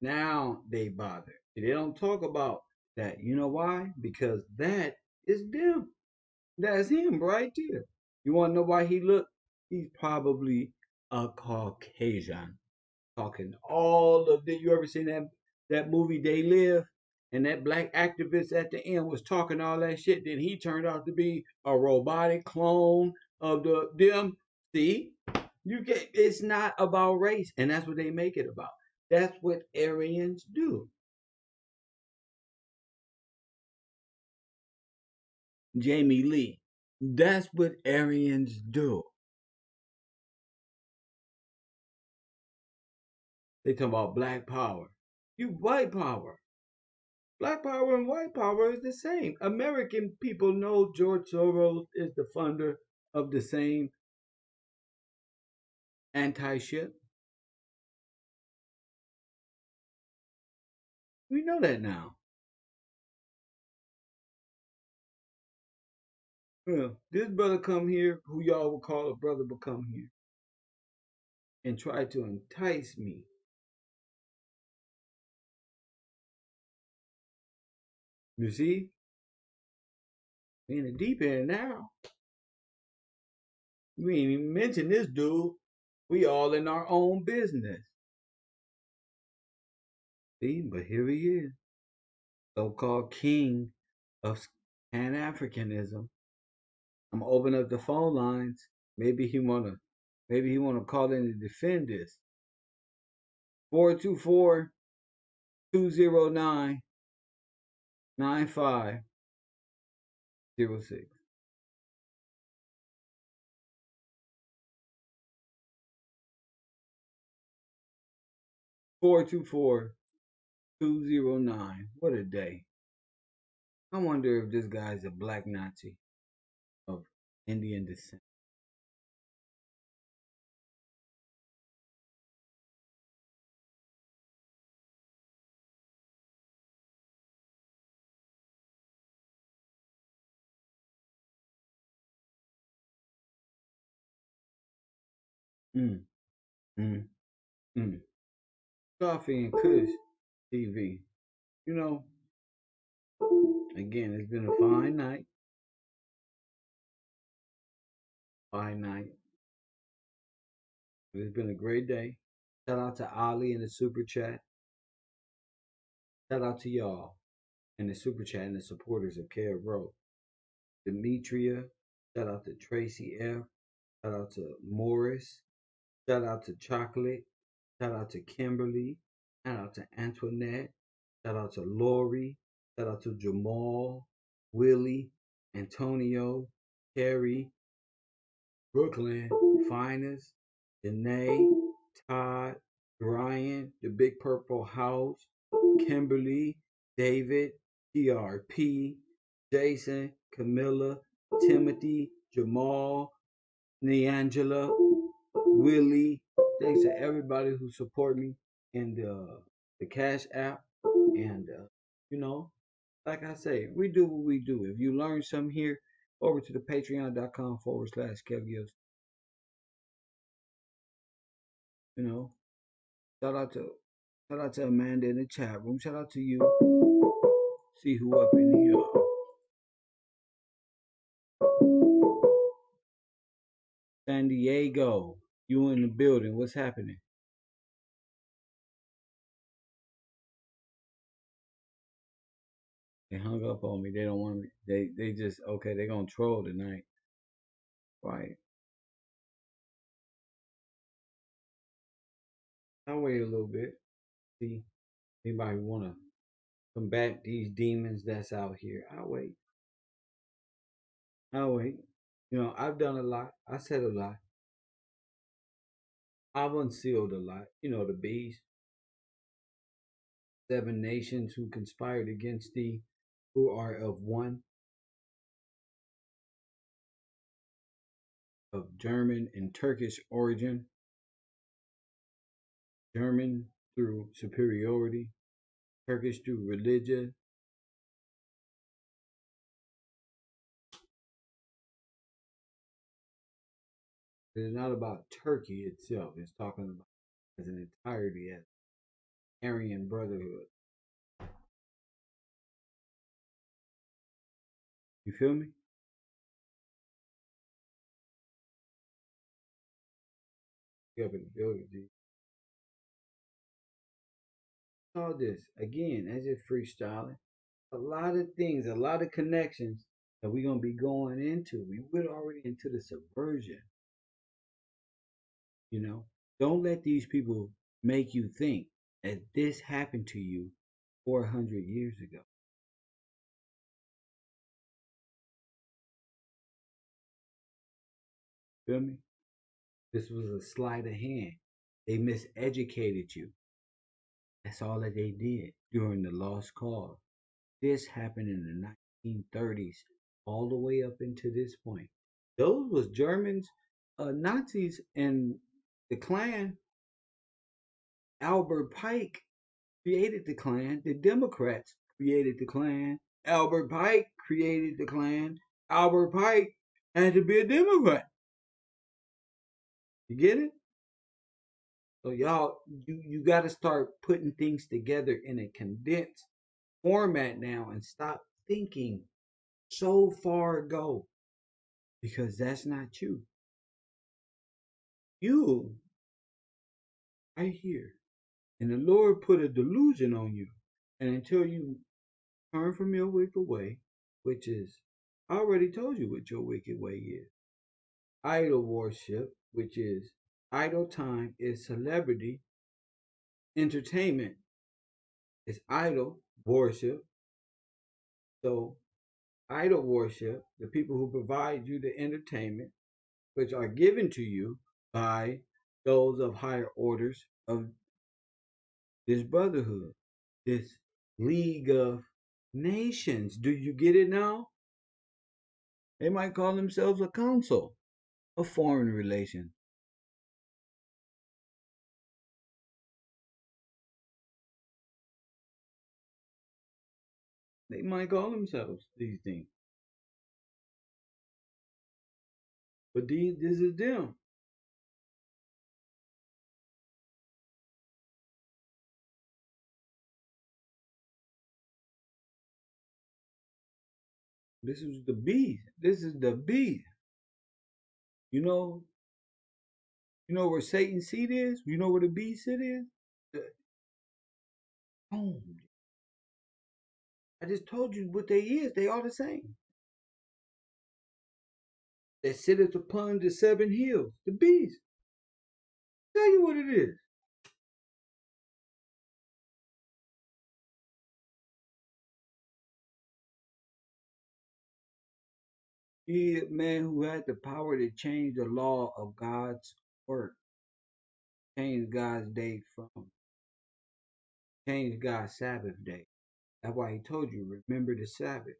now they bother. They don't talk about that. You know why? Because that is them. That's him right there. You want to know why he look? He's probably a Caucasian. Talking all of the. You ever seen that movie They Live? And that black activist at the end was talking all that shit. Then he turned out to be a robotic clone of them. See, you get. It's not about race, and that's what they make it about. That's what Aryans do. Jamie Lee. That's what Aryans do. They talk about black power. You white power. Black power and white power is the same. American people know George Soros is the funder of the same anti-shit. We know that now. Well, this brother come here, who y'all would call a brother, but come here and try to entice me. You see? We in the deep end now. We ain't even mention this dude. We all in our own business. See, but here he is, so-called king of Pan-Africanism. I'm gonna open up the phone lines. Maybe he wanna call in and defend this. 424-209-9506. 424-209. What a day. I wonder if this guy's a black Nazi of Indian descent. Mm, mm, mm. Coffee and Kush TV. You know, again, it's been a fine night. Fine night. It's been a great day. Shout out to Ali in the super chat. Shout out to y'all in the super chat and the supporters of Care Bro. Demetria. Shout out to Tracy F. Shout out to Morris. Shout out to Chocolate. Shout out to Kimberly. Shout out to Antoinette. Shout out to Lori. Shout out to Jamal, Willie, Antonio, Carrie, Brooklyn, Finest, Janae, Todd, Brian, the Big Purple House, Kimberly, David, TRP, Jason, Camilla, Timothy, Jamal, Neangela, Willie. Thanks to everybody who support me in the Cash App. And, you know, like I say, we do what we do. If you learn something here, over to the patreon.com/KevGills. You know, shout out to Amanda in the chat room. Shout out to you. See who up in here. San Diego, you in the building. What's happening? They hung up on me. They don't want me. They just okay. They're gonna troll tonight, right? I'll wait a little bit. See anybody want to combat these demons that's out here. I'll wait. I'll wait. You know, I've done a lot. I said a lot. I've unsealed a lot. You know, the beast. 7 nations who conspired against thee, who are of one, of German and Turkish origin. German through superiority, Turkish through religion. It's not about Turkey itself. It's talking about as an entirety as Aryan brotherhood. You feel me? You up in the building, G. All this again, as if freestyling. A lot of things, a lot of connections that we're gonna be going into. We went already into the subversion. You know, don't let these people make you think that this happened to you 400 years ago. Feel me? This was a sleight of hand. They miseducated you. That's all that they did during the Lost Cause. This happened in the 1930s, all the way up into this point. Those was Germans, Nazis, and the Klan. Albert Pike created the Klan. The Democrats created the Klan. Albert Pike created the Klan. Albert Pike had to be a Democrat. You get it? So y'all, you got to start putting things together in a condensed format now and stop thinking so far ago, because that's not you. You right here. And the Lord put a delusion on you. And until you turn from your wicked way, which is, I already told you what your wicked way is. Idol worship, which is idle time, is celebrity. Entertainment is idol worship. So idol worship, the people who provide you the entertainment, which are given to you by those of higher orders of this brotherhood, this League of Nations. Do you get it now? They might call themselves a council of foreign relations. They might call themselves these things. But this is them. This is the beast. This is the beast. You know where Satan's seat is? You know where the beast seat is? Oh, I just told you what they is. They are the same. That sitteth upon the 7 hills. The beast. Tell you what it is. He is a man who had the power to change the law of God's work. Change God's day change God's Sabbath day. That's why he told you, remember the Sabbath.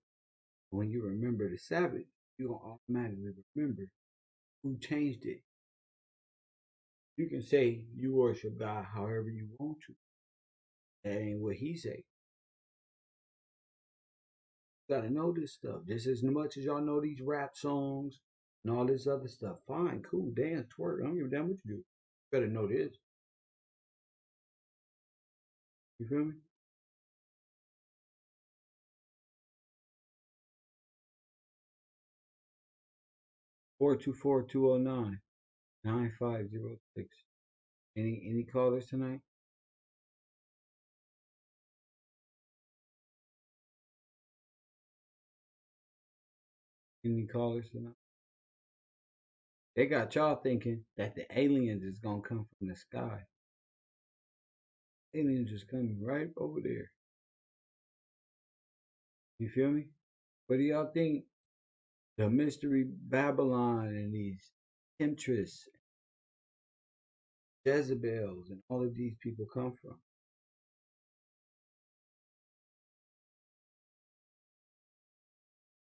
When you remember the Sabbath, you're going to automatically remember who changed it. You can say you worship God however you want to. That ain't what he say. You gotta know this stuff. Just as much as y'all know these rap songs and all this other stuff. Fine, cool, dance, twerk. I don't give a damn what you do. You better know this. You feel me? Four two four 209 9506. Any callers tonight? Any callers tonight? They got y'all thinking that the aliens is gonna come from the sky. Aliens is coming right over there. You feel me? What do y'all think the mystery Babylon and these temptress, Jezebels, and all of these people come from?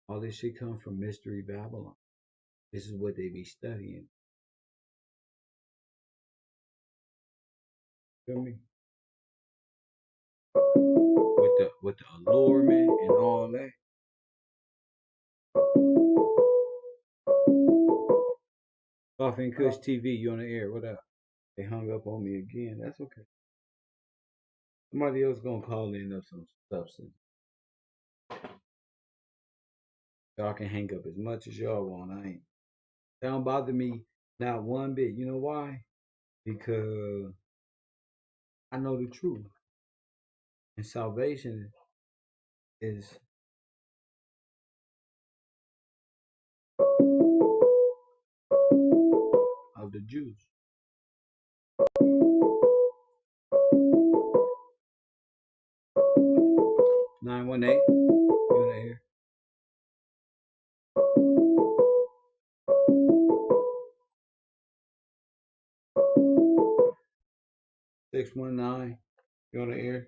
All this shit come from mystery Babylon. This is what they be studying. Feel me? With the allurement and all that. Coffee and Kush TV, you on the air? What up? They hung up on me again. That's okay. Somebody else gonna call in of some substance. Y'all can hang up as much as y'all want. That don't bother me not one bit. You know why? Because I know the truth. And salvation is of the Jews. 918, you in here? 619, you on the air?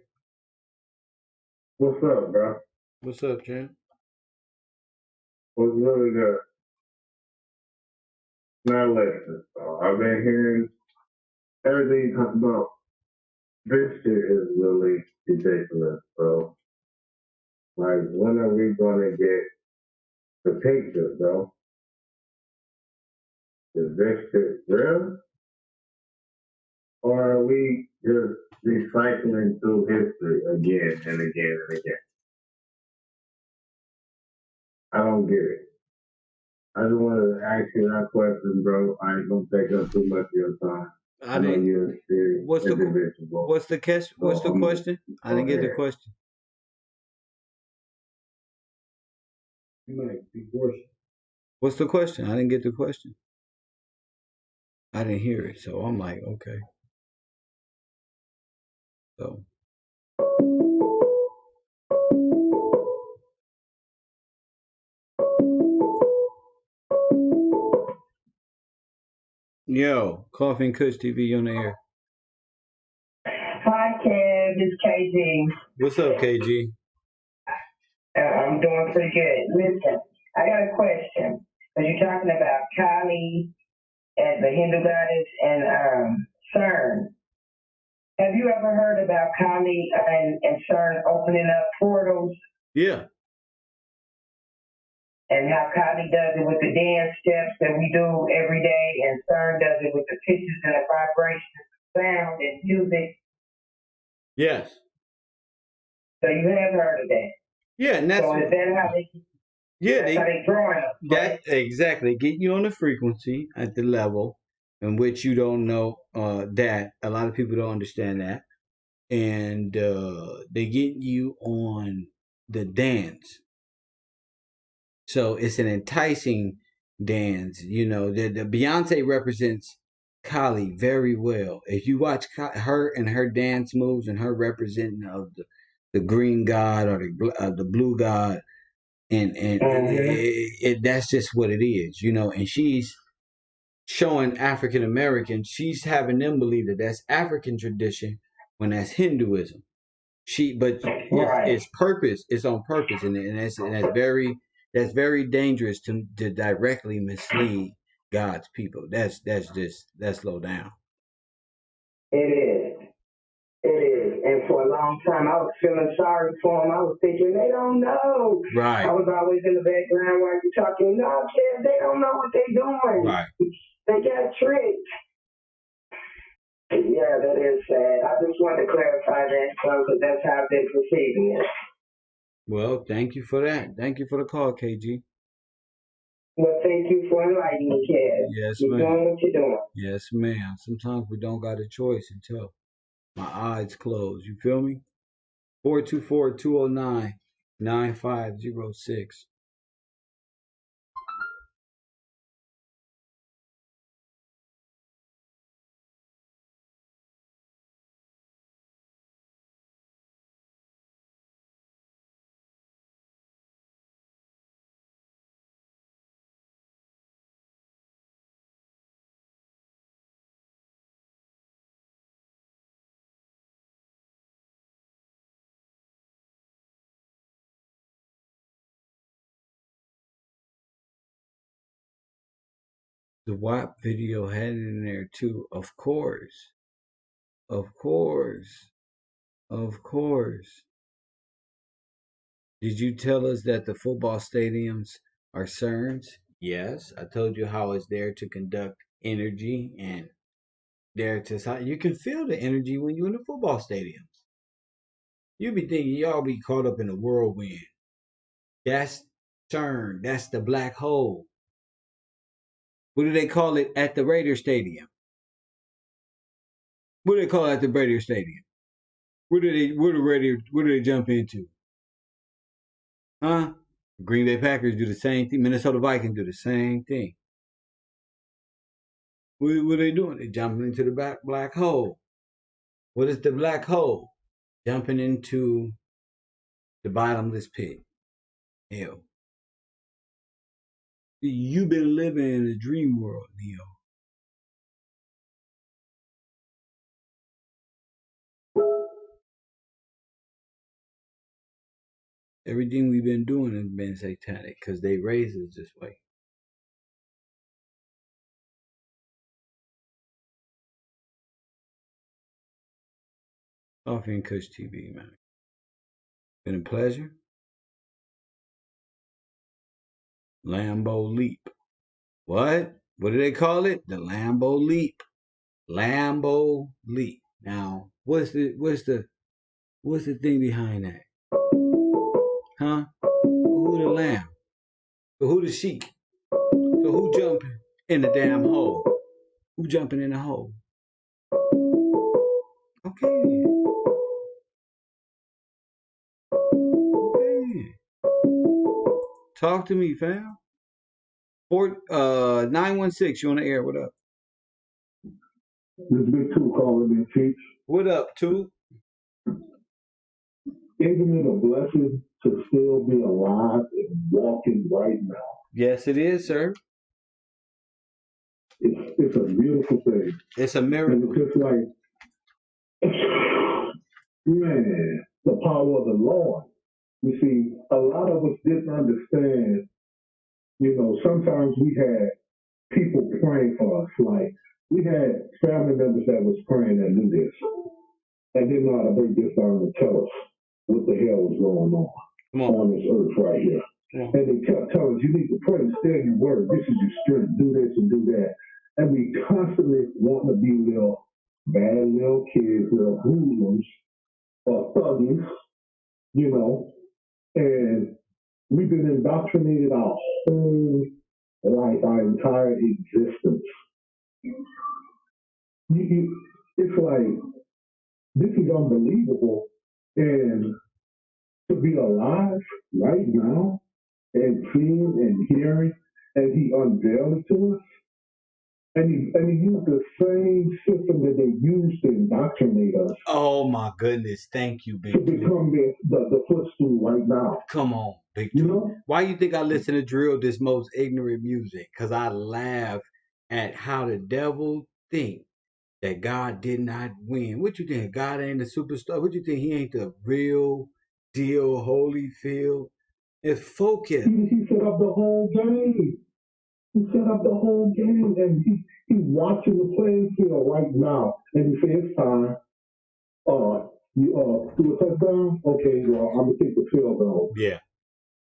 What's up, bro? What's up, champ? What's really good? Now listen, I've been hearing everything you talk about. This shit is really ridiculous, bro. Like, when are we gonna get the picture, bro? Is this shit real? Or are we just recycling through history again and again and again? I don't get it. I just wanted to ask you that question, bro. I ain't gonna take up too much of your time. I know you're a serious individual. What's the question? I didn't get the question. You might be worse. What's the question? I didn't get the question. I didn't hear it, so I'm like, okay. So. Yo, Coffee and Kush TV on the air. Hi, Kev. It's KG. What's up, KG? I'm doing pretty good. Listen, I got a question. Because you're talking about Kali as the Hindu goddess and CERN. Have you ever heard about Kali and CERN opening up portals? Yeah. And how Kali does it with the dance steps that we do every day, and CERN does it with the pitches and the vibrations, sound, and music. Yes. So you have heard of that. Yeah, and that's so is that how they? Yeah, that's how they drawing us. That exactly get you on the frequency at the level in which you don't know that a lot of people don't understand that, and they get you on the dance. So it's an enticing dance. You know, the Beyonce represents Kali very well. If you watch her and her dance moves and her representing of the green god or the blue god, and that's just what it is, you know. And she's showing African Americans, she's having them believe that that's African tradition when that's Hinduism. But it's purpose. It's on purpose, and that's very dangerous to directly mislead God's people. That's low down. It is. It is. And for a long time, I was feeling sorry for them. I was thinking, they don't know. Right. I was always in the background while you're talking, no, kid, they don't know what they're doing. Right. They got tricked. Yeah, that is sad. I just wanted to clarify that because that's how they're perceiving it. Well, thank you for that. Thank you for the call, KG. Well, thank you for enlightening me, kid. Yes, you're ma'am. doing what you're doing. Yes, ma'am. Sometimes we don't got a choice until my eyes close. You feel me? 424-209-9506. The WAP video had it in there too. Of course. Of course. Of course. Did you tell us that the football stadiums are CERNs? Yes. I told you how it's there to conduct energy and there to, you can feel the energy when you're in the football stadiums. You be thinking y'all be caught up in a whirlwind. That's CERN. That's the black hole. What do they call it at the Raider Stadium? What do they call it at the Raider Stadium? What do they jump into? Huh? Green Bay Packers do the same thing. Minnesota Vikings do the same thing. What are they doing? They jumping into the black hole. What is the black hole? Jumping into the bottomless pit. Hell. You've been living in a dream world, Neo. Everything we've been doing has been satanic because they raised us this way. Coffee and Kush TV, man. Been a pleasure. Lambo Leap. What? What do they call it? The Lambo Leap. Lambo Leap. Now, what's the thing behind that? Huh? Who the lamb? So who the sheep? So who jumping in the damn hole? Who jumping in the hole? Okay. Okay. Talk to me, fam. 916, you on the air. What up? This Big Two calling me, Chief. What up, Two? Isn't it a blessing to still be alive and walking right now? Yes, it is, sir. It's a beautiful thing. It's a miracle. And it's just like Man, the power of the Lord. You see, a lot of us didn't understand, sometimes we had people praying for us. Like, we had family members that was praying that knew this. And they know how to break this down and tell us what the hell was going on this earth right here. And they kept telling us, you need to pray and stay in your word. This is your strength. Do this and do that. And we constantly want to be bad little kids, little hoodlums, or thuggies, and we've been indoctrinated our whole life, our entire existence. It's like, this is unbelievable. And to be alive right now and seeing and hearing, and he unveiled it to us, and he used the same system that they used to indoctrinate us. Oh my goodness. Thank you, Big To become the footstool right now. Come on, Big Two. Why you think I listen to drill, this most ignorant music? Because I laugh at how the devil think that God did not win. What you think? God ain't a superstar? What you think? He ain't the real deal Holyfield? It's focus. He set up the whole game. He set up the whole game, and he's watching the playing field right now. And he says, it's time. You do a touchdown? Okay, well, I'm going to take the field goal. Yeah.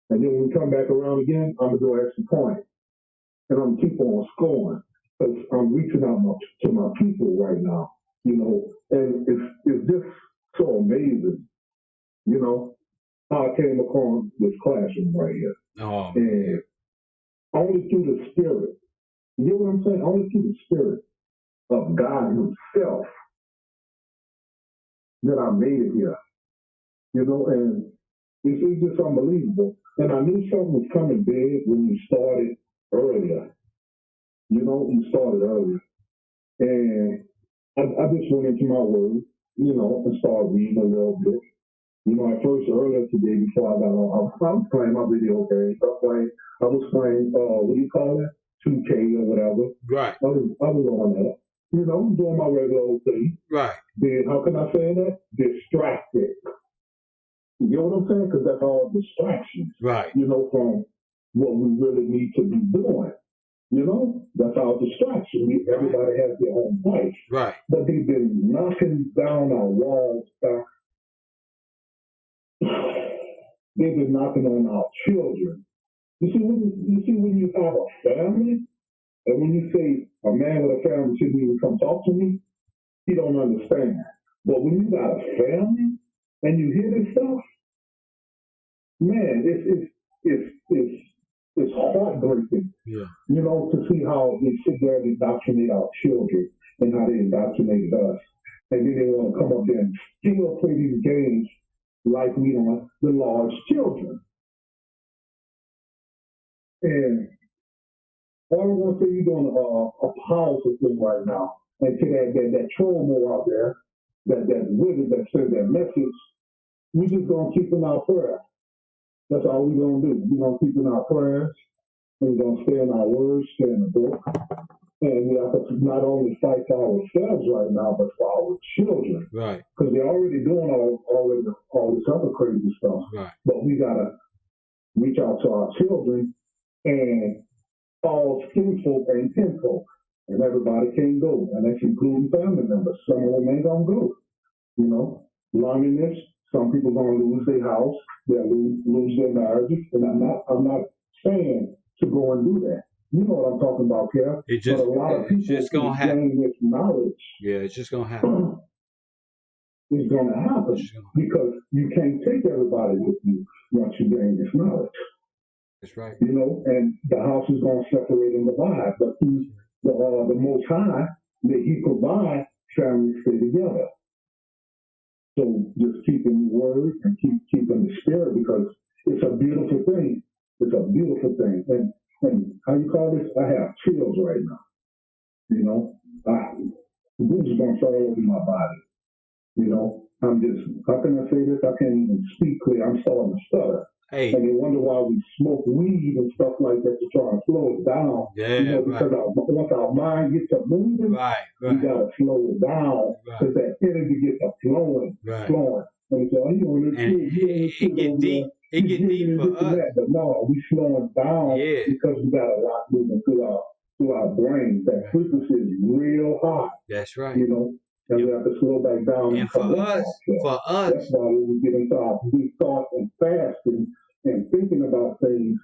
And then when we come back around again, I'm going to go extra point. And I'm going to keep on scoring. Because I'm reaching out to my people right now. And it's just so amazing, how I came upon this classroom right here. Oh. And only through the Spirit, you get what I'm saying? Only through the Spirit of God himself that I made it here. And it's just unbelievable. And I knew something was coming big when you started earlier. You started earlier. And I just went into my word, and started reading a little bit. At first, earlier today, before I got on, I was playing my video games. I was playing, what do you call it? 2K or whatever. Right. I was on that. Doing my regular old thing. Right. Then, how can I say that? Distracted. You know what I'm saying? Because that's all distractions. Right. From what we really need to be doing. That's our distraction. Everybody has their own life. Right. But they've been knocking down our walls. They've been knocking on our children. You see, when you have a family, and when you say a man with a family shouldn't even come talk to me, he don't understand. But when you got a family and you hear this stuff, man, it's heartbreaking. Yeah. To see how they sit there and indoctrinate our children and how they indoctrinate us. And then they want to come up there and still play these games like we are the large children. And all I want to say, you're doing a powerful thing right now. And to that troll more out there, that wizard that sends that message, we just going to keep in our prayer. That's all we're going to do. We're going to keep in our prayers. We're going to stay in our words, stay in the book. And we have to not only fight for ourselves right now, but for our children. Right. Because they're already doing all this other crazy stuff. Right. But we got to reach out to our children, and all skinfolk and kinfolk. And everybody can't go. And that's including family members. Some of them ain't going to go. Learning this, some people going to lose their house. They'll lose their marriages. And I'm not saying to go and do that. You know what I'm talking about, Kev. But a lot of people gain this knowledge. Yeah, it's just going to happen. It's going to happen because you can't take everybody with you once you gain this knowledge. That's right. And the house is going to separate and divide. But the Most High, that he provide, families stay together. So just keeping the word and keeping the spirit, because it's a beautiful thing. It's a beautiful thing. And how you call this? I have chills right now. The goosebumps all over my body. I'm just, how can I say this? I can't even speak clear. I'm starting to stutter. Hey, and they wonder why we smoke weed and stuff like that to try and slow it down. yeah, Because once our mind gets to moving, we gotta slow it down because that energy gets to flowing. And so it get deep. It get deep for us. But no, we slowing down because we got a lot moving through our brain. That frequency is real high. That's right. You know, and we have to slow back down. And for us, that's why when we get into our deep thought and fasting and thinking about things,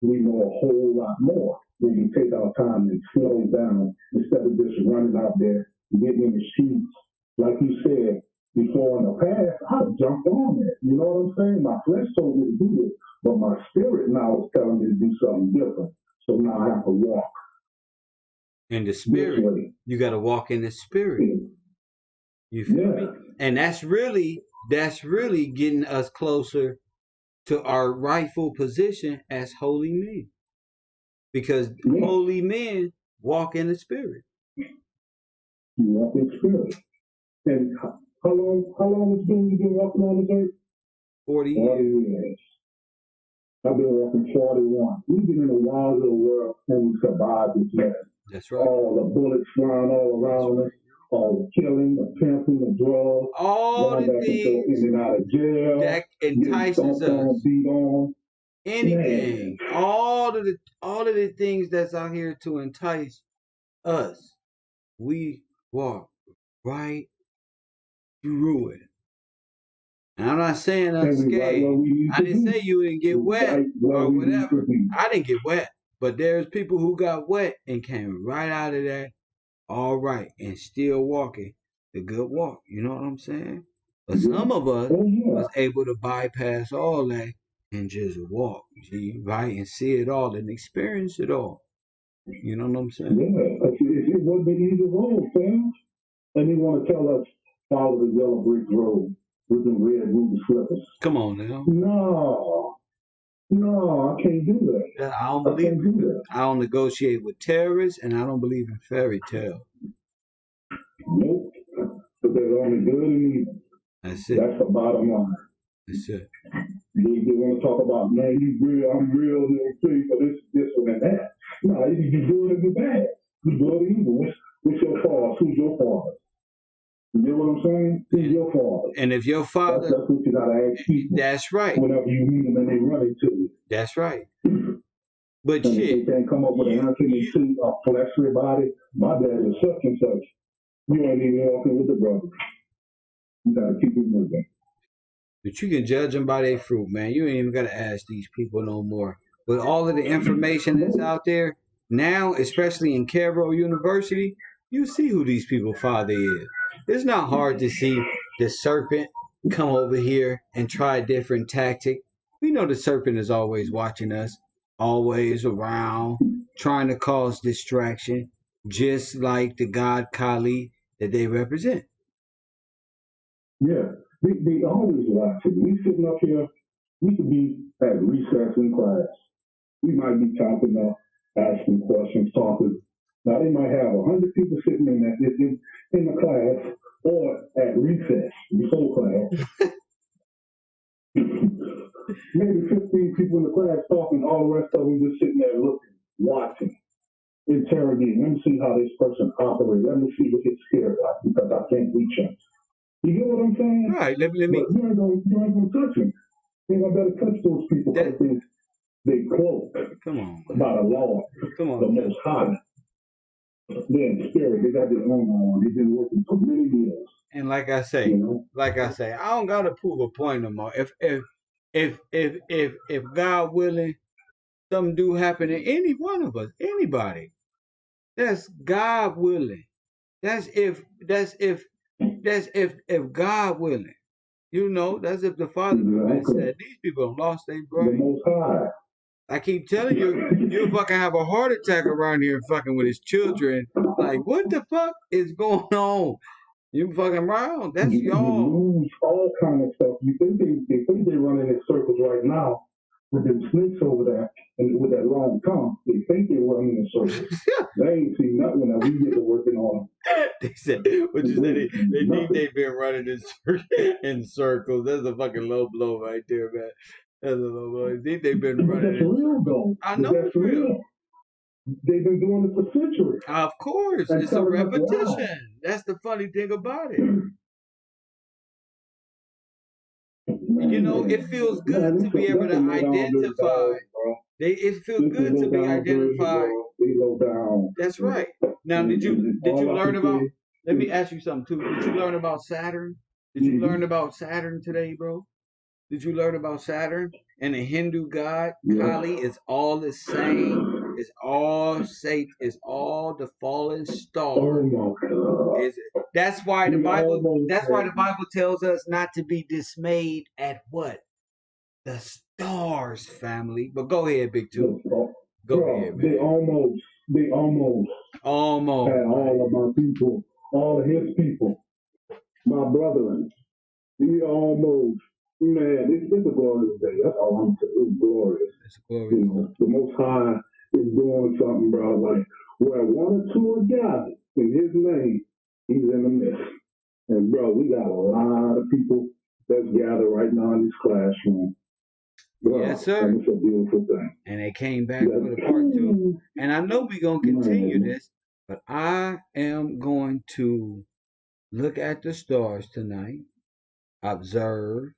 we know a whole lot more when we take our time and slow down instead of just running out there getting in the sheets. Like you said before in the past, I'd jump on it. You know what I'm saying? My flesh told me to do this, but my spirit now is telling me to do something different. So now I have to walk. In the spirit. You got to walk in the spirit. You feel me? And that's really getting us closer to our rightful position as holy men. Because holy men walk in the spirit. You walk in the spirit. And how long has you been walking on this earth? 40 years. I've been walking 41. We've been in the wilds of the world and we survived this mess. That's right. All the bullets flying all around us, all the killing, the pimping, the drugs, all the things in and out of jail, that entices us. Beat on. Anything. Man. All of the things that's out here to entice us. We walk right through it. And I'm not saying unscathed. I didn't say you didn't get wet or whatever. I didn't get wet. But there's people who got wet and came right out of that all right and still walking the good walk. You know what I'm saying? But some of us was able to bypass all that and just walk, right? And see it all and experience it all. You know what I'm saying? Yeah, it wasn't an easy road, fam. And they want to tell us, follow the yellow brick road with the red ruby slippers. Come on now. No, I can't do that. I don't believe it. I don't negotiate with terrorists, and I don't believe in fairy tale. Nope. But there's only good and evil. That's it. That's the bottom line. That's it. They want to talk about, man, you real, I'm real, this one and that. No, you can do it and be bad. You good or evil. What's your father? Who's your father? You know what I'm saying? Who's your father? And if your father... That's what you got to ask people. That's right. Whenever you meet them and they run into you. That's right. But and shit. If they can't come up with an answer, they see a fleshly body. My dad is such and such. You ain't even walking with the brother. You got to keep it moving. But you can judge them by their fruit, man. You ain't even got to ask these people no more. With all of the information that's out there now, especially in Cairo University, you see who these people's father is. It's not hard to see the serpent come over here and try a different tactic. We know the serpent is always watching us, always around, trying to cause distraction, just like the god Kali that they represent. Yeah, they always watching. We sitting up here, we could be at recess in class. We might be chopping up, asking questions, talking. Now they might have 100 people sitting in the class or at recess before class. Maybe 15 people in the class talking, all the rest of them just sitting there looking, watching, interrogating. Let me see how this person operates. Let me see what his scared of because I can't reach him. You get what I'm saying? Right. Let me. But you ain't gonna touch him. You ain't gonna better touch those people because they quote. Come on. By the Lord. Come on. The Most High. They're in spirit. They got their own on. They've been working for many years. And like I say, I don't gotta prove a point no more. If God willing, something do happen to any one of us, anybody, that's God willing. That's if God willing. You know, that's if the Father said these people have lost their brain. The Most High. I keep telling you, you'll fucking have a heart attack around here fucking with his children. Like, what the fuck is going on? You fucking around. That's y'all. You lose all kind of stuff. You think they think they're running in circles right now with them snakes over there and with that long tongue. They think they're running in circles. They ain't seen nothing that we get to working on. They said, what you said, they think they've been running in circles. That's a fucking low blow right there, man. They've been But running that's it. real though. I But know that's it's real. real. They've been doing it for centuries. Of course, And it's a telling us lies. repetition. That's the funny thing about it. You know, it feels good to be able to identify. It feels good to be identified. They low down. That's right. Now, did you All I learn can about? say Let me is, ask you something too. Did you learn about Saturn? Did you learn about Saturn today, bro? Did you learn about Saturn and the Hindu god Kali is all the same? It's all safe. It's all the fallen star. oh my God. That's why the We Bible. almost That's why had- the Bible tells us not to be dismayed at what the stars, family. But go ahead, Big Two. Go ahead, man. They almost had all of my people, all of his people, my brethren. We almost, man, it's a glorious day. That's all I'm saying. It's glorious. It's glorious. You know, the Most High is doing something, bro. Like, where one or two are gathered in his name, he's in the midst. And, bro, we got a lot of people that's gathered right now in this classroom. Bro, Yes, sir. and it's a beautiful thing. And they came back with a part two. And I know we're going to continue this, but I am going to look at the stars tonight, observe.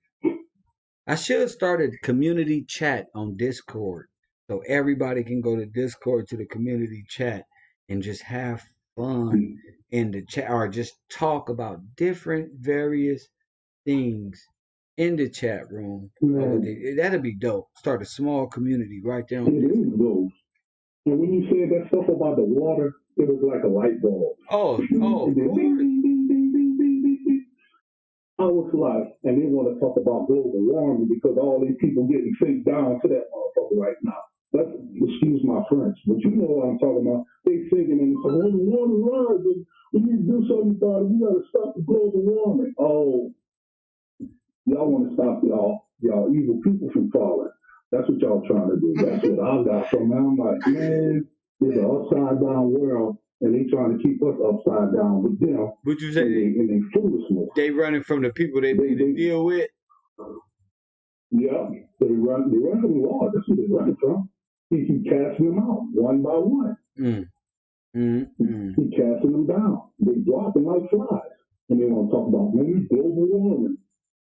I should have started community chat on Discord so everybody can go to Discord to the community chat and just have fun in the chat or just talk about different various things in the chat room. That'd be dope. Start a small community right there on It is dope. And when you said that stuff about the water, it was like a light bulb. Oh, of course. I was like, and they want to talk about global warming because all these people getting face down to that motherfucker right now. That's, excuse my French, but you know what I'm talking about. They thinking and saying, well, the warming rising. We need to do something about it. We got to stop the global warming. Oh, y'all want to stop y'all evil people from falling. That's what y'all trying to do. That's what I got from them. I'm like, man, it's an upside down world, and they trying to keep us upside down with them. Would you say in their foolishness? They running from the people they need to deal with? Yeah, they run from the law. That's what they running from. He keep casting them out one by one. He casting them down. They dropping like flies. And they want to talk about maybe global warming.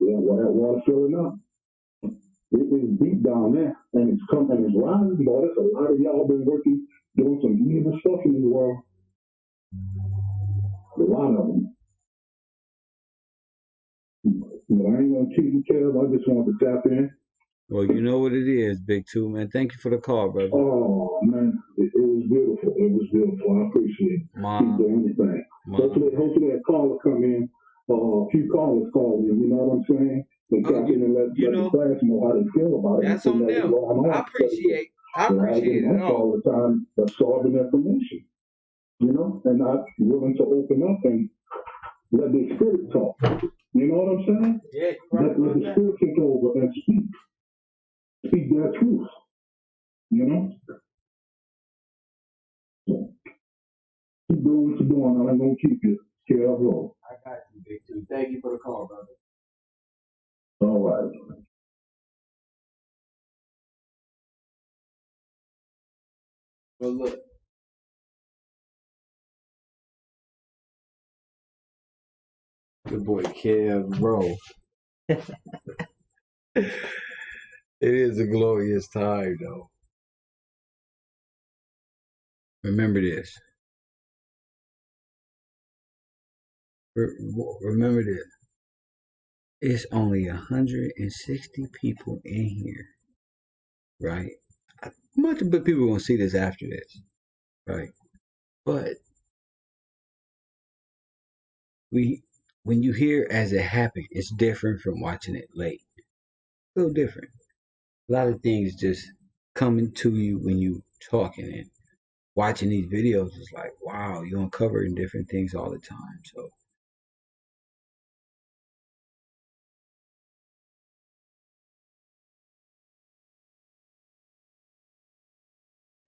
Yeah, well, that water filling up. It is deep down there, and it's coming, and it's rising. Boy, there's a lot of y'all been working, doing some evil stuff in the world. A lot of them. But I ain't gonna keep you, Kev. I just wanted to tap in. Well, you know what it is, Big Two, man. Thank you for the call, brother. Oh, man. It was beautiful. It was beautiful. I appreciate it. Keep doing your thing. Hopefully that caller come in. A few callers call in, you know what I'm saying? And tap in and let the class know how they feel about it. That's on them. I appreciate it all the time absorbing information, you know, and not willing to open up and let the spirit talk. You know what I'm saying? Yeah. Let the spirit take over and speak their truth. You know? So, keep doing what you're doing. I'm going to keep you. Care of love. I got you, Big Two. Thank you for the call, brother. All right. Well, look. Good boy, Kev, bro. It is a glorious time, though. Remember this. Remember this. It's only 160 people in here, right? Much of people are gonna see this after this, right? But when you hear as it happened, it's different from watching it late. A little different. A lot of things just coming to you when you talking and watching these videos is like, wow, you're uncovering different things all the time. So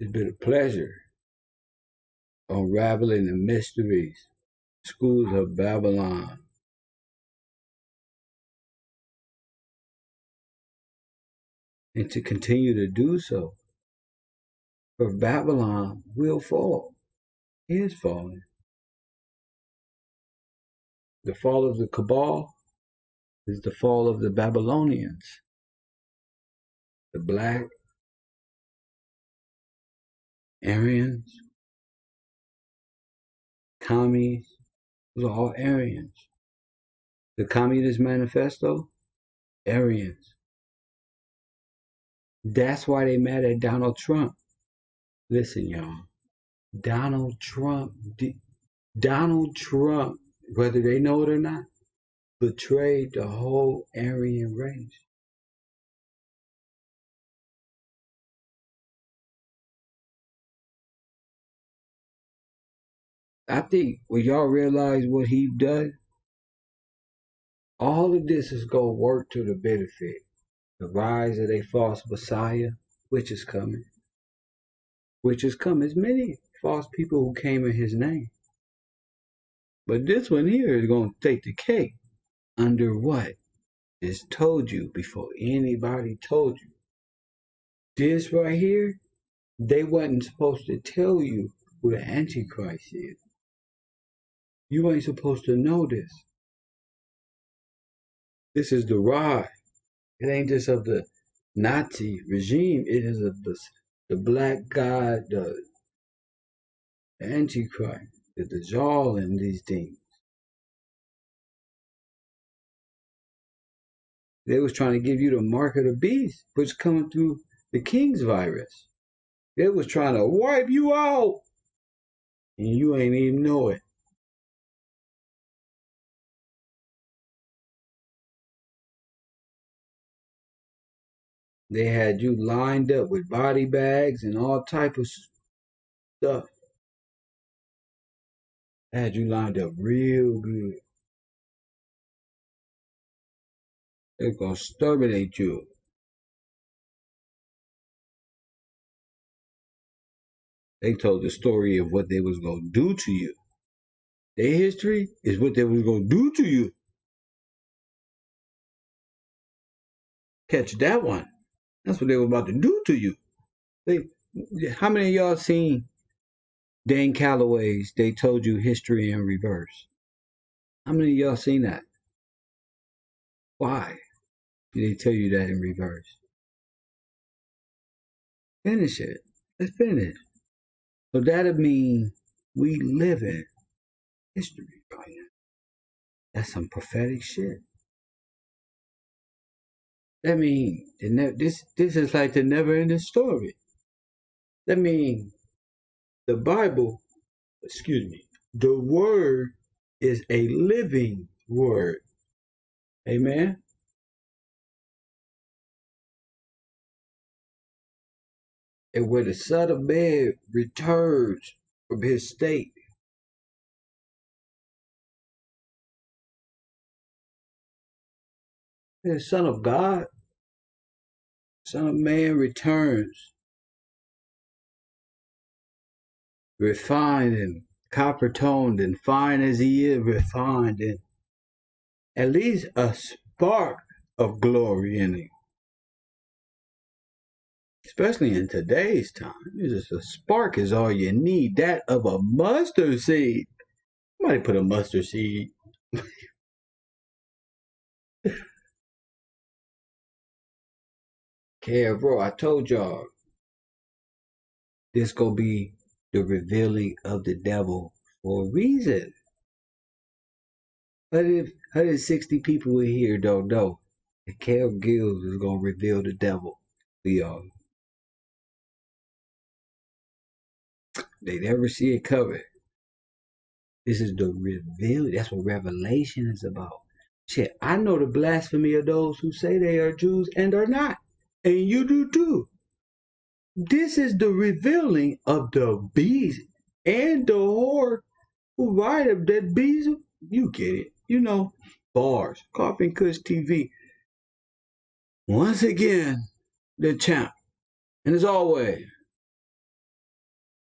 it's been a pleasure unraveling the mysteries, schools of Babylon. and to continue to do so. For Babylon will fall, is falling. The fall of the cabal is the fall of the Babylonians, the black Aryans, commies, those are all Aryans. The Communist Manifesto, Aryans. That's why they mad at Donald Trump. Listen, y'all. Donald Trump, whether they know it or not, betrayed the whole Aryan race. I think when y'all realize what he done, all of this is going to work to the benefit. The rise of a false Messiah, which is coming. There's many false people who came in his name. But this one here is going to take the cake. Under what? It's told you before anybody told you. This right here, they wasn't supposed to tell you who the Antichrist is. You ain't supposed to know this. This is the rise. It ain't just of the Nazi regime. It is of the black god, the Antichrist, the Dajjal, and these things. They was trying to give you the mark of the beast, which coming through the King's virus. They was trying to wipe you out, and you ain't even know it. They had you lined up with body bags and all type of stuff. They had you lined up real good. They're gonna exterminate you. They told the story of what they was gonna do to you. Their history is what they was gonna do to you. Catch that one. That's what they were about to do to you. How many of y'all seen Dan Calloway's They Told You History in Reverse? How many of y'all seen that? Why did they tell you that in reverse? Finish it. Let's finish. So that'll mean we live in history right now. That's some prophetic shit. That means this is like the never-ending story. That means the Bible, the word is a living word. Amen? And when the Son of Man returns from his state, the Son of God, Son of Man returns, refined and copper-toned and fine as he is refined, and at least a spark of glory in him. Especially in today's time, just a spark is all you need. That of a mustard seed. Somebody put a mustard seed. Okay, bro, I told y'all this gonna be the revealing of the devil for a reason. 160 people in here don't know that CashApp Gills is gonna reveal the devil for y'all. They never see it coming. This is the reveal. That's what Revelation is about. Shit, I know the blasphemy of those who say they are Jews and are not. And you do too. This is the revealing of the beast and the whore who ride up that beast. You get it. You know, bars. Coffee and Kush TV. Once again, the champ. And as always,